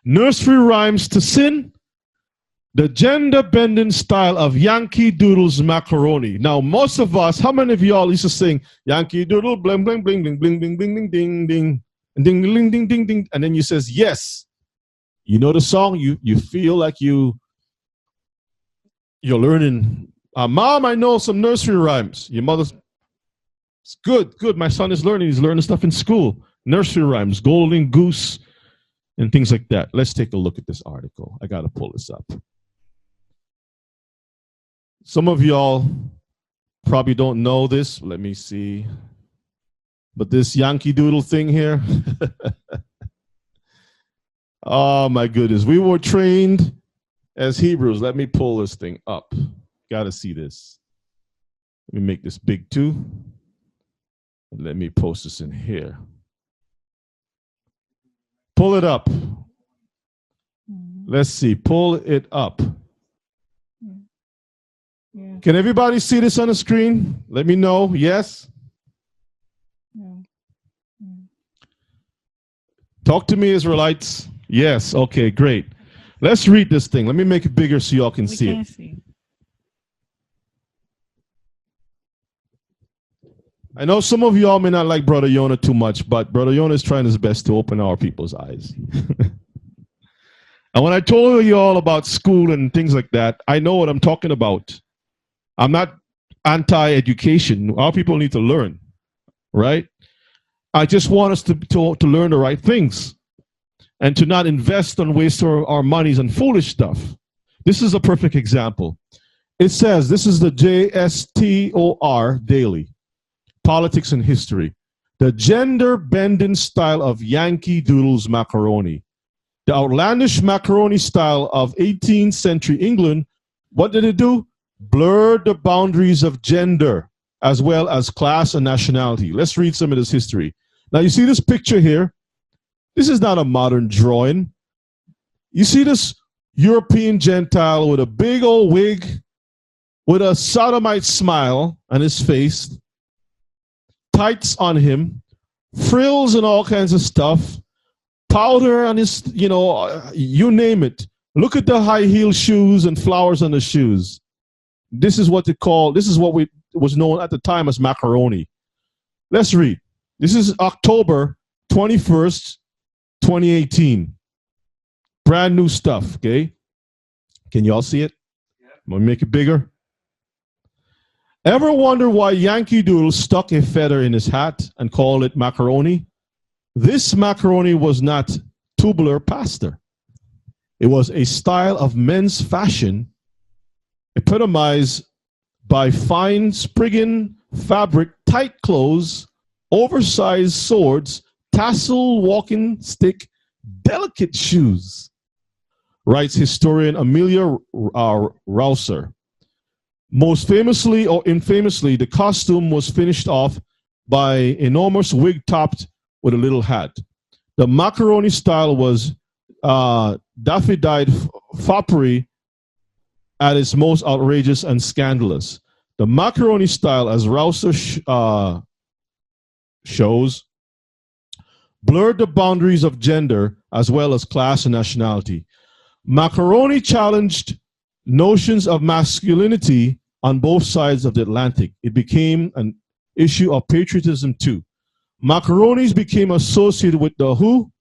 A: Nursery rhymes to sin. The gender-bending style of Yankee Doodle's macaroni. Now, most of us, how many of y'all used to sing Yankee Doodle, bling, bling, bling, bling, bling, bling, bling, ding, ding, ding, and ding, ding, ding, ding, ding, and then you says yes. You know the song. You feel like you're learning. Mom, I know some nursery rhymes. Your mother's it's good. My son is learning. He's learning stuff in school. Nursery rhymes, golden goose, and things like that. Let's take a look at this article. I got to pull this up. Some of y'all probably don't know this. Let me see. But this Yankee Doodle thing here. Oh, my goodness. We were trained as Hebrews. Let me pull this thing up. Got to see this. Let me make this big too. And let me post this in here. Pull it up. Let's see. Pull it up. Yeah. Can everybody see this on the screen? Let me know. Yes? Yeah. Yeah. Talk to me, Israelites. Yes. Okay, great. Let's read this thing. Let me make it bigger so y'all can see it. See. I know some of y'all may not like Brother Yonah too much, but Brother Yonah is trying his best to open our people's eyes. And when I told you all about school and things like that, I know what I'm talking about. I'm not anti-education. Our people need to learn, right? I just want us to learn the right things and to not invest and waste our monies on foolish stuff. This is a perfect example. It says, this is the JSTOR Daily, Politics and History. The gender-bending style of Yankee Doodle's macaroni. The outlandish macaroni style of 18th century England, what did it do? Blurred the boundaries of gender as well as class and nationality. Let's read some of this history. Now you see this picture here. This is not a modern drawing. You see this European Gentile with a big old wig, with a sodomite smile on his face, tights on him, frills and all kinds of stuff, powder on his, you name it. Look at the high heel shoes and flowers on the shoes. This is what was known at the time as macaroni. Let's read. This is October 21st, 2018. Brand new stuff, okay? Can y'all see it? I'm going to make it bigger. Ever wonder why Yankee Doodle stuck a feather in his hat and called it macaroni? This macaroni was not tubular pasta. It was a style of men's fashion epitomized by fine sprigging fabric, tight clothes, oversized swords, tassel walking stick, delicate shoes, writes historian Amelia Rouser. Most famously or infamously, the costume was finished off by enormous wig topped with a little hat. The macaroni style was daffy-dyed foppery at its most outrageous and scandalous. The macaroni style, as Rouser shows, blurred the boundaries of gender as well as class and nationality. Macaroni challenged notions of masculinity on both sides of the Atlantic. It became an issue of patriotism too. Macaronis became associated with the who?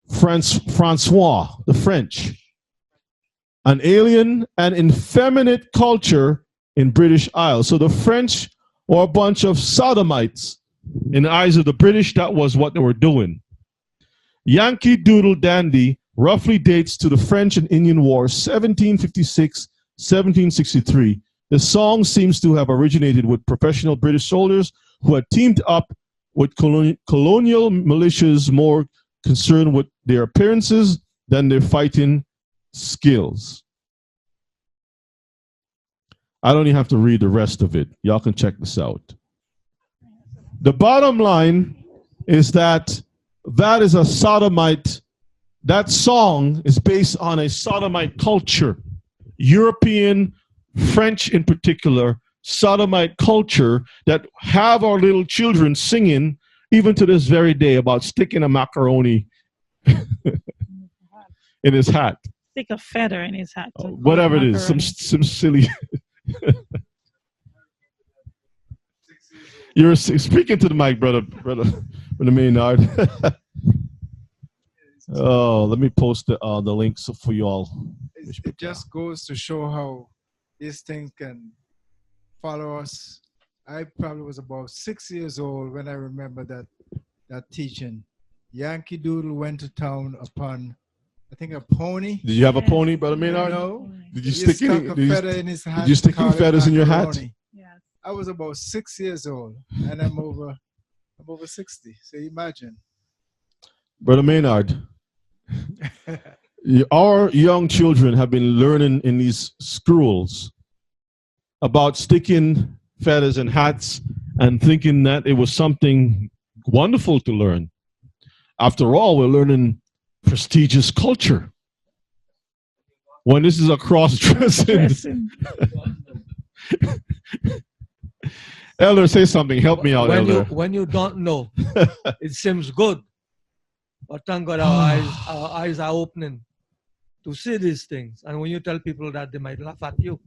A: Francois, the French. An alien and effeminate culture in British Isles. So the French were a bunch of sodomites In the eyes of the British, that was what they were doing. Yankee Doodle Dandy roughly dates to the French and Indian War, 1756-1763. The song seems to have originated with professional British soldiers who had teamed up with colonial militias more concerned with their appearances than their fighting skills. I don't even have to read the rest of it. Y'all can check this out. The bottom line is that is a sodomite. That song is based on a sodomite culture. European, French in particular, sodomite culture that have our little children singing even to this very day about sticking a macaroni in his hat.
D: Stick a feather in his hat.
A: Whatever it is, some silly. You're speaking to the mic, brother Maynard. Oh, let me post the links for you all.
B: It just goes to show how these things can follow us. I probably was about 6 years old when I remember that teaching. Yankee Doodle went to town upon, I think, a pony.
A: Did you have a pony, brother Maynard?
B: No.
A: Did you stick
B: a feather in his hat?
A: Did you stick feathers in your hat?
D: Yes.
B: I was about 6 years old, and I'm over 60. So imagine.
A: Brother Maynard, our young children have been learning in these schools about sticking feathers in hats and thinking that it was something wonderful to learn. After all, we're learning prestigious culture. When this is a cross-dressing. Elder, say something. Help me out, Elder.
C: When you don't know, it seems good. But thank God our eyes are opening to see these things. And when you tell people that, they might laugh at you.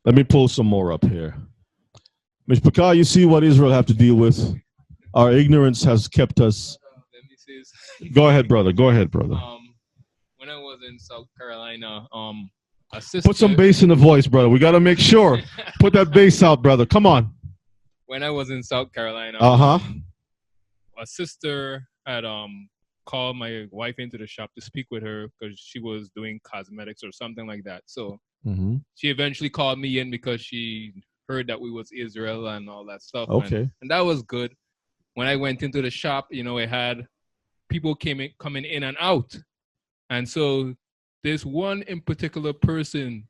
A: Let me pull some more up here. Mishpachah, you see what Israel have to deal with. Our ignorance has kept us.
K: Let me say something.
A: Go ahead, brother. Go ahead, brother.
K: When I was in South Carolina, a sister.
A: Put some bass in the voice, brother. We got to make sure. Put that bass out, brother. Come on.
K: When I was in South Carolina, a sister had called my wife into the shop to speak with her because she was doing cosmetics or something like that. So she eventually called me in because she heard that we was Israel and all that stuff.
A: Okay.
K: And that was good. When I went into the shop, it had people coming in and out. And so this one in particular person,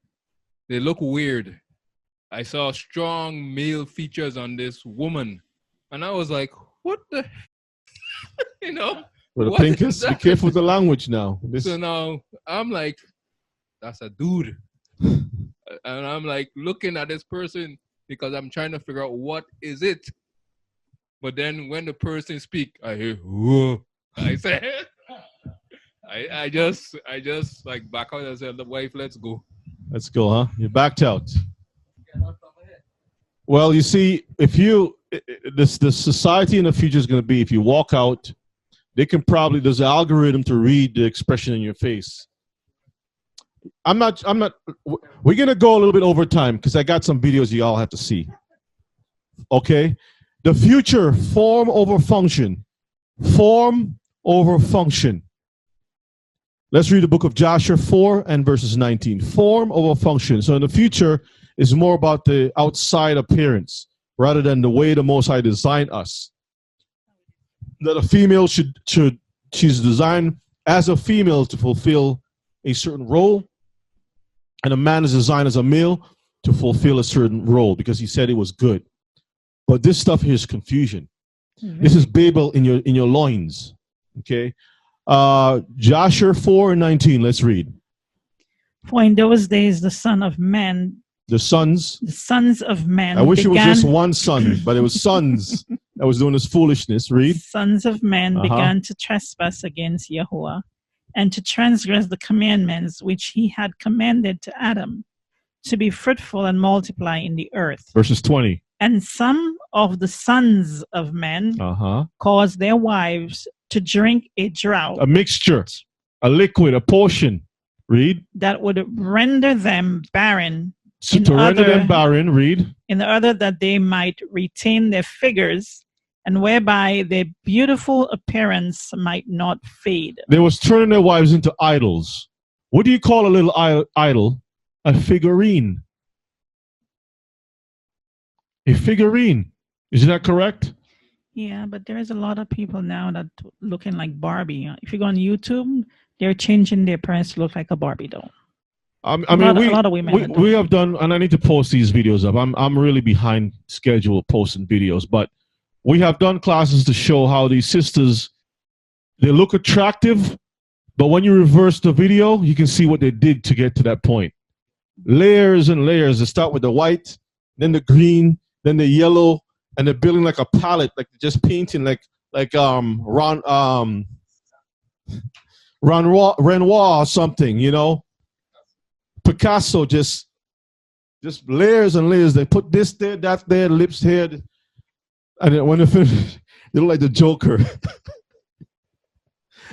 K: they look weird. I saw strong male features on this woman. And I was like, what the
A: Well, the Pincus, be careful with the language now.
K: So now I'm like, that's a dude. And I'm like looking at this person because I'm trying to figure out what is it. But then when the person speak, I hear, whoa. I said, I just like back out and said, the wife, let's go.
A: Let's go, huh? You backed out. Well, you see, if the society in the future is going to be, if you walk out, they can probably, there's an algorithm to read the expression in your face. We're going to go a little bit over time because I got some videos you all have to see. Okay? The future, form over function. Form over function. Let's read the book of Joshua 4 and verses 19. Form over function. So in the future, it's more about the outside appearance rather than the way the Most High designed us. That a female she's designed as a female to fulfill a certain role, and a man is designed as a male to fulfill a certain role because he said it was good. But this stuff here is confusion. This is Babel in your loins. Okay. Joshua 4:19. Let's read.
D: For in those days the Son of Man.
A: The sons
D: of men.
A: I wish it was just one son, but it was sons that was doing this foolishness. Read.
D: Sons of men began to trespass against Yahuwah and to transgress the commandments which he had commanded to Adam, to be fruitful and multiply in the earth.
A: Verses 20.
D: And some of the sons of men caused their wives to drink a draught.
A: A mixture, a liquid, a portion. Read.
D: That would render them barren
A: Surrender them barren, read.
D: In the other, that they might retain their figures, and whereby their beautiful appearance might not fade.
A: They was turning their wives into idols. What do you call a little idol? A figurine. A figurine. Isn't that correct?
D: Yeah, but there's a lot of people now that looking like Barbie. If you go on YouTube, they're changing their appearance to look like a Barbie doll.
A: I mean, a lot of women we have done, and I need to post these videos up. I'm really behind schedule posting videos, but we have done classes to show how these sisters, they look attractive, but when you reverse the video, you can see what they did to get to that point. Layers and layers. They start with the white, then the green, then the yellow, and they're building like a palette, like just painting like Renoir or something, you know. Picasso, just layers and layers. They put this there, that there, lips here, and then when they finish, they look like the Joker,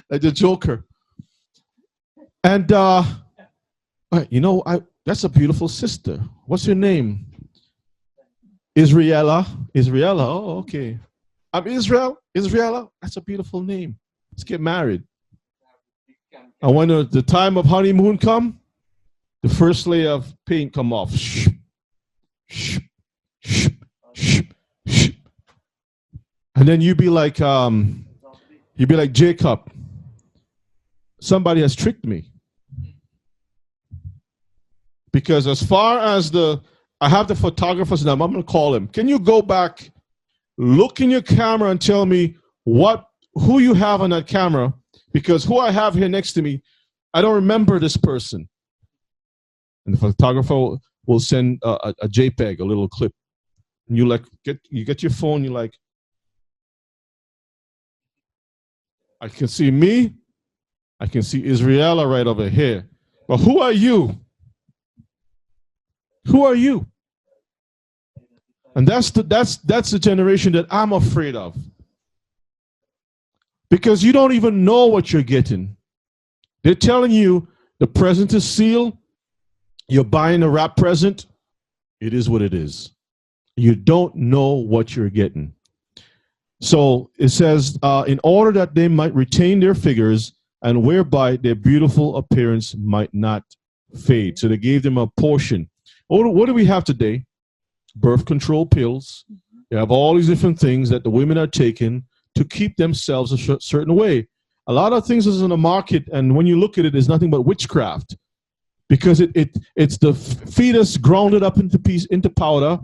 A: like the Joker. And you know, that's a beautiful sister. What's your name? Israela. Oh, okay. I'm Israela. That's a beautiful name. Let's get married. And when the time of honeymoon come, the first layer of paint come off. And then you be like Jacob. Somebody has tricked me. Because as far as I have the photographers now, I'm going to call him. Can you go back, look in your camera and tell me who you have on that camera? Because who I have here next to me, I don't remember this person. And the photographer will send a JPEG, a little clip. And you get your phone, you're like, I can see me, I can see Israela right over here. But who are you? Who are you? And that's the generation that I'm afraid of. Because you don't even know what you're getting. They're telling you the present is sealed. You're buying a wrap present. It is what it is. You don't know what you're getting. So it says, in order that they might retain their figures and whereby their beautiful appearance might not fade. So they gave them a portion. What do we have today? Birth control pills. You have all these different things that the women are taking to keep themselves a certain way. A lot of things is in the market, and when you look at it, it's nothing but witchcraft. Because it's the fetus grounded up into powder,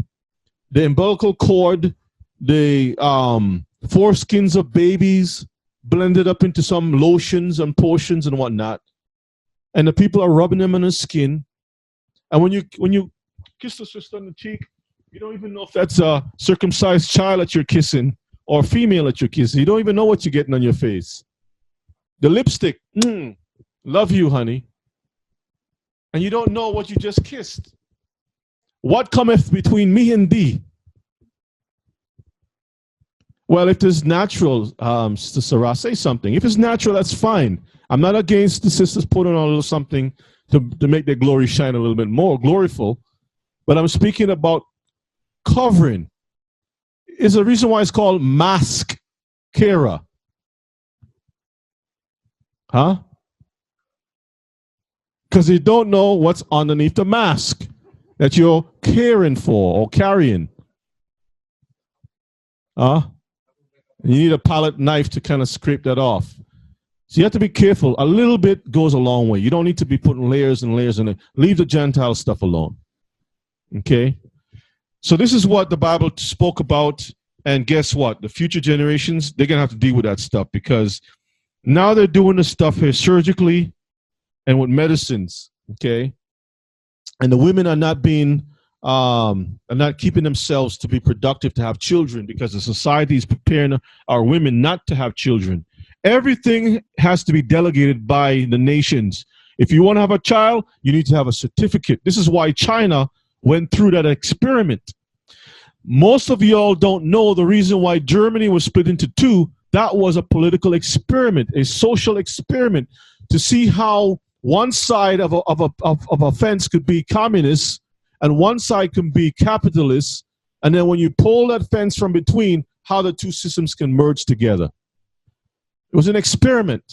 A: the umbilical cord, the foreskins of babies blended up into some lotions and potions and whatnot, and the people are rubbing them on the skin. And when you kiss the sister on the cheek, you don't even know if that's a circumcised child that you're kissing or a female that you're kissing. You don't even know what you're getting on your face. The lipstick, love you, honey. And you don't know what you just kissed. What cometh between me and thee? Well, if it's natural, Sister Sarah, say something. If it's natural, that's fine. I'm not against the sisters putting on a little something to make their glory shine a little bit more gloriful. But I'm speaking about covering. Is the reason why it's called mascara. Huh? Because you don't know what's underneath the mask that you're caring for or carrying. You need a palette knife to kind of scrape that off. So you have to be careful. A little bit goes a long way. You don't need to be putting layers and layers in it. Leave the Gentile stuff alone. Okay? So this is what the Bible spoke about. And guess what? The future generations, they're going to have to deal with that stuff because now they're doing the stuff here surgically and with medicines, okay? And the women are not keeping themselves to be productive to have children because the society is preparing our women not to have children. Everything has to be delegated by the nations. If you want to have a child, you need to have a certificate. This is why China went through that experiment. Most of y'all don't know the reason why Germany was split into two. That was a political experiment, a social experiment to see how one side of a fence could be communist and one side can be capitalist, and then when you pull that fence from between, how the two systems can merge together. It was an experiment.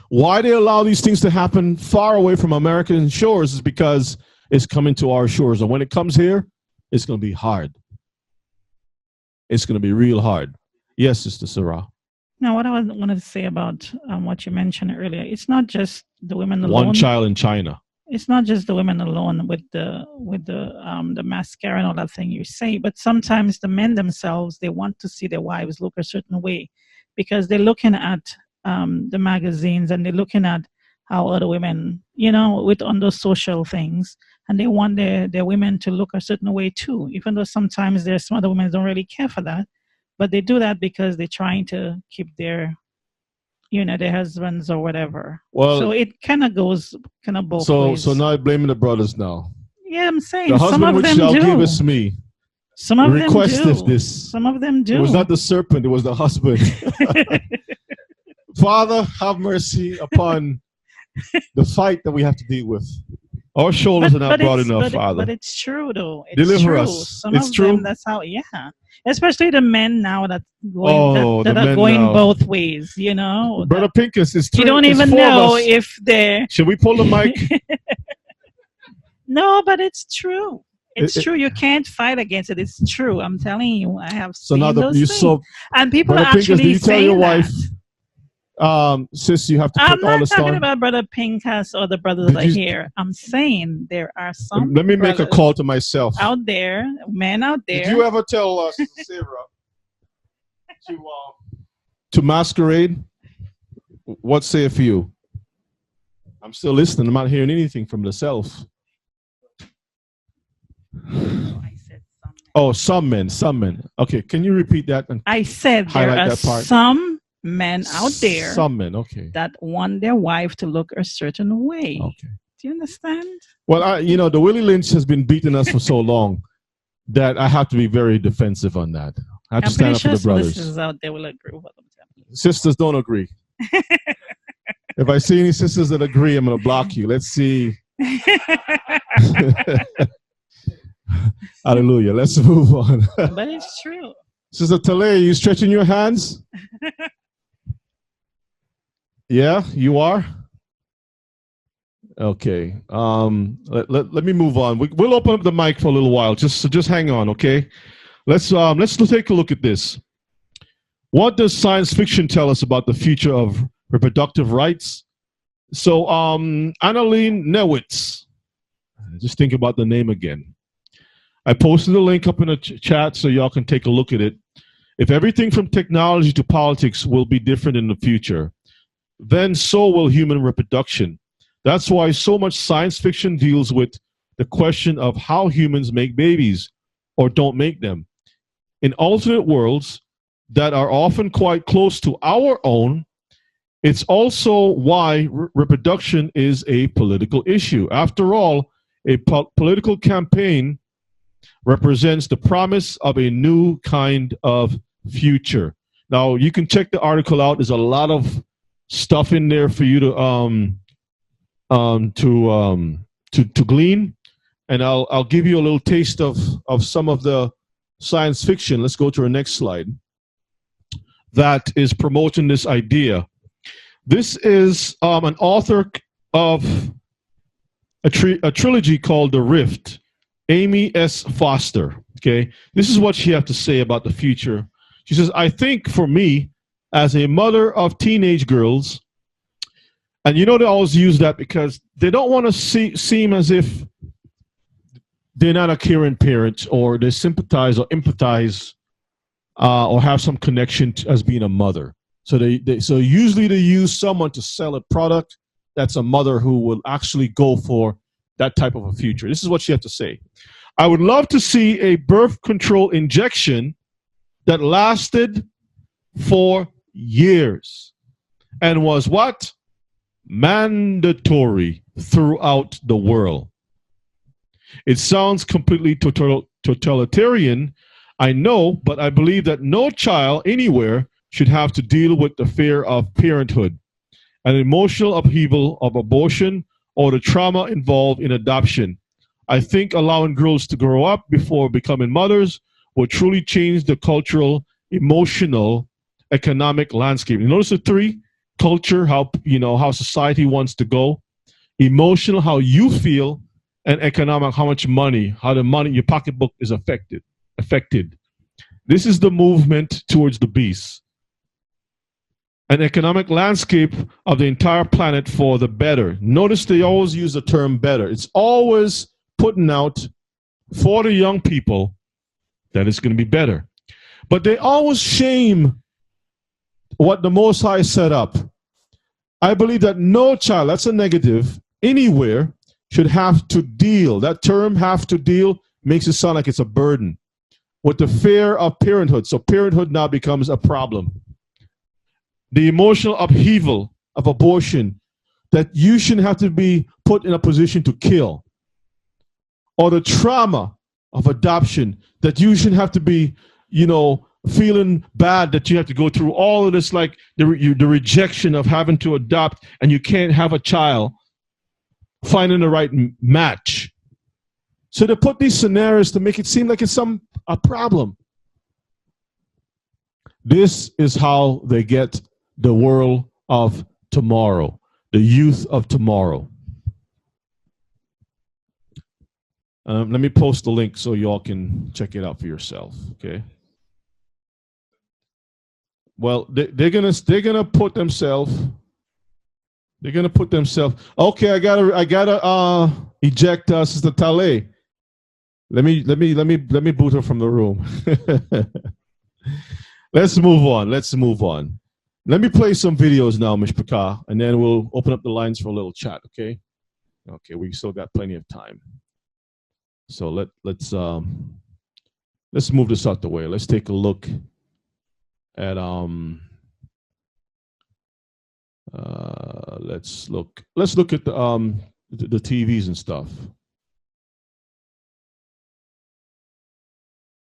A: Why they allow these things to happen far away from American shores is because it's coming to our shores. And when it comes here, it's going to be hard. It's going to be real hard. Yes, Sister Sarah.
D: Now, what I wanted to say about what you mentioned earlier, it's not just the women alone.
A: One child in China.
D: It's not just the women alone with the mascara and all that thing you say, but sometimes the men themselves, they want to see their wives look a certain way because they're looking at the magazines and they're looking at how other women, on those social things, and they want their women to look a certain way too, even though sometimes there's some other women who don't really care for that, but they do that because they're trying to keep their husbands or whatever.
A: Well,
D: so it kind of goes both ways.
A: So now I'm blaming the brothers now.
D: Yeah, I'm saying
A: the
D: some
A: husband
D: of
A: which
D: them
A: shall
D: do.
A: give us me.
D: Some of them
A: requesteth
D: do.
A: this.
D: Some of them do.
A: It was not the serpent, it was the husband. Father, have mercy upon the fight that we have to deal with. Our shoulders are not broad enough, Father.
D: But it's true, though. It's
A: Deliver
D: true.
A: us.
D: Some
A: it's
D: of
A: true.
D: them, that's how, yeah. Especially the men now that are going both ways,
A: Brother Pincus, it's true.
D: You don't even know if they're...
A: Should we pull the mic?
D: No, but it's true. It's true. You can't fight against it. It's true. I'm telling you. I have seen those things. And people
A: Brother
D: are actually
A: Pincus, do you tell
D: saying
A: your
D: that.
A: wife, sis, you have to put all the stuff.
D: I'm not talking about Brother Pincus or the brothers that are here. I'm saying there are some
A: Let me make a call to myself.
D: Out there, men out there.
A: Did you ever tell Sister Sarah to masquerade? What saith you? I'm still listening. I'm not hearing anything from the self. Oh, some men. Okay, can you repeat that? And
D: I said there are some men out there.
A: Some men, okay.
D: That want their wife to look a certain way.
A: Okay.
D: Do you understand?
A: Well, the Willie Lynch has been beating us for so long that I have to be very defensive on that. I have to stand up for the brothers.
D: Sisters out there will agree with what I'm telling you.
A: Sisters don't agree. If I see any sisters that agree, I'm going to block you. Let's see. Hallelujah. Let's move on.
D: But it's true.
A: Sister Tale, you stretching your hands? Yeah, you are? Okay. Let me move on. We'll open up the mic for a little while. Just hang on, okay? Let's take a look at this. What does science fiction tell us about the future of reproductive rights? So, Annalene Newitz. Just think about the name again. I posted a link up in the chat so y'all can take a look at it. If everything from technology to politics will be different in the future, then so will human reproduction. That's why so much science fiction deals with the question of how humans make babies or don't make them. In alternate worlds that are often quite close to our own, it's also why reproduction is a political issue. After all, a political campaign represents the promise of a new kind of future. Now, you can check the article out. There's a lot of stuff in there for you to glean, and I'll give you a little taste of some of the science fiction. Let's go to our next slide. That is promoting this idea. This is an author of a trilogy called The Rift, Amy S. Foster. Okay, this is what she has to say about the future. She says, I think for me, as a mother of teenage girls, and they always use that because they don't want to seem as if they're not a caring parent, or they sympathize or empathize or have some connection as being a mother. So so usually they use someone to sell a product that's a mother who will actually go for that type of a future. This is what she has to say. I would love to see a birth control injection that lasted for years and was what? Mandatory throughout the world. It sounds completely totalitarian, I know, but I believe that no child anywhere should have to deal with the fear of parenthood, an emotional upheaval of abortion, or the trauma involved in adoption. I think allowing girls to grow up before becoming mothers will truly change the cultural, emotional, economic landscape. You notice the three: culture, how society wants to go; emotional, how you feel; and economic, how much money, your pocketbook is affected. This is the movement towards the beast. An economic landscape of the entire planet for the better. Notice they always use the term better. It's always putting out for the young people that it's going to be better. But they always shame what the Most High set up. I believe that no child, that's a negative, anywhere should have to deal. That term, have to deal, makes it sound like it's a burden. With the fear of parenthood. So parenthood now becomes a problem. The emotional upheaval of abortion, that you shouldn't have to be put in a position to kill. Or the trauma of adoption, that you shouldn't have to be, feeling bad that you have to go through all of this, like the rejection of having to adopt and you can't have a child, finding the right match. So they put these scenarios to make it seem like it's a problem. This is how they get the world of tomorrow, the youth of tomorrow. Let me post the link so y'all can check it out for yourself. Okay. Well, they're gonna put themselves. They're gonna put themselves. Okay, I gotta eject Sister Tale. Let me boot her from the room. Let's move on. Let me play some videos now, Mishpaka, and then we'll open up the lines for a little chat. Okay. Okay, we still got plenty of time. So let's move this out the way. Let's take a look at let's look at the TVs and stuff.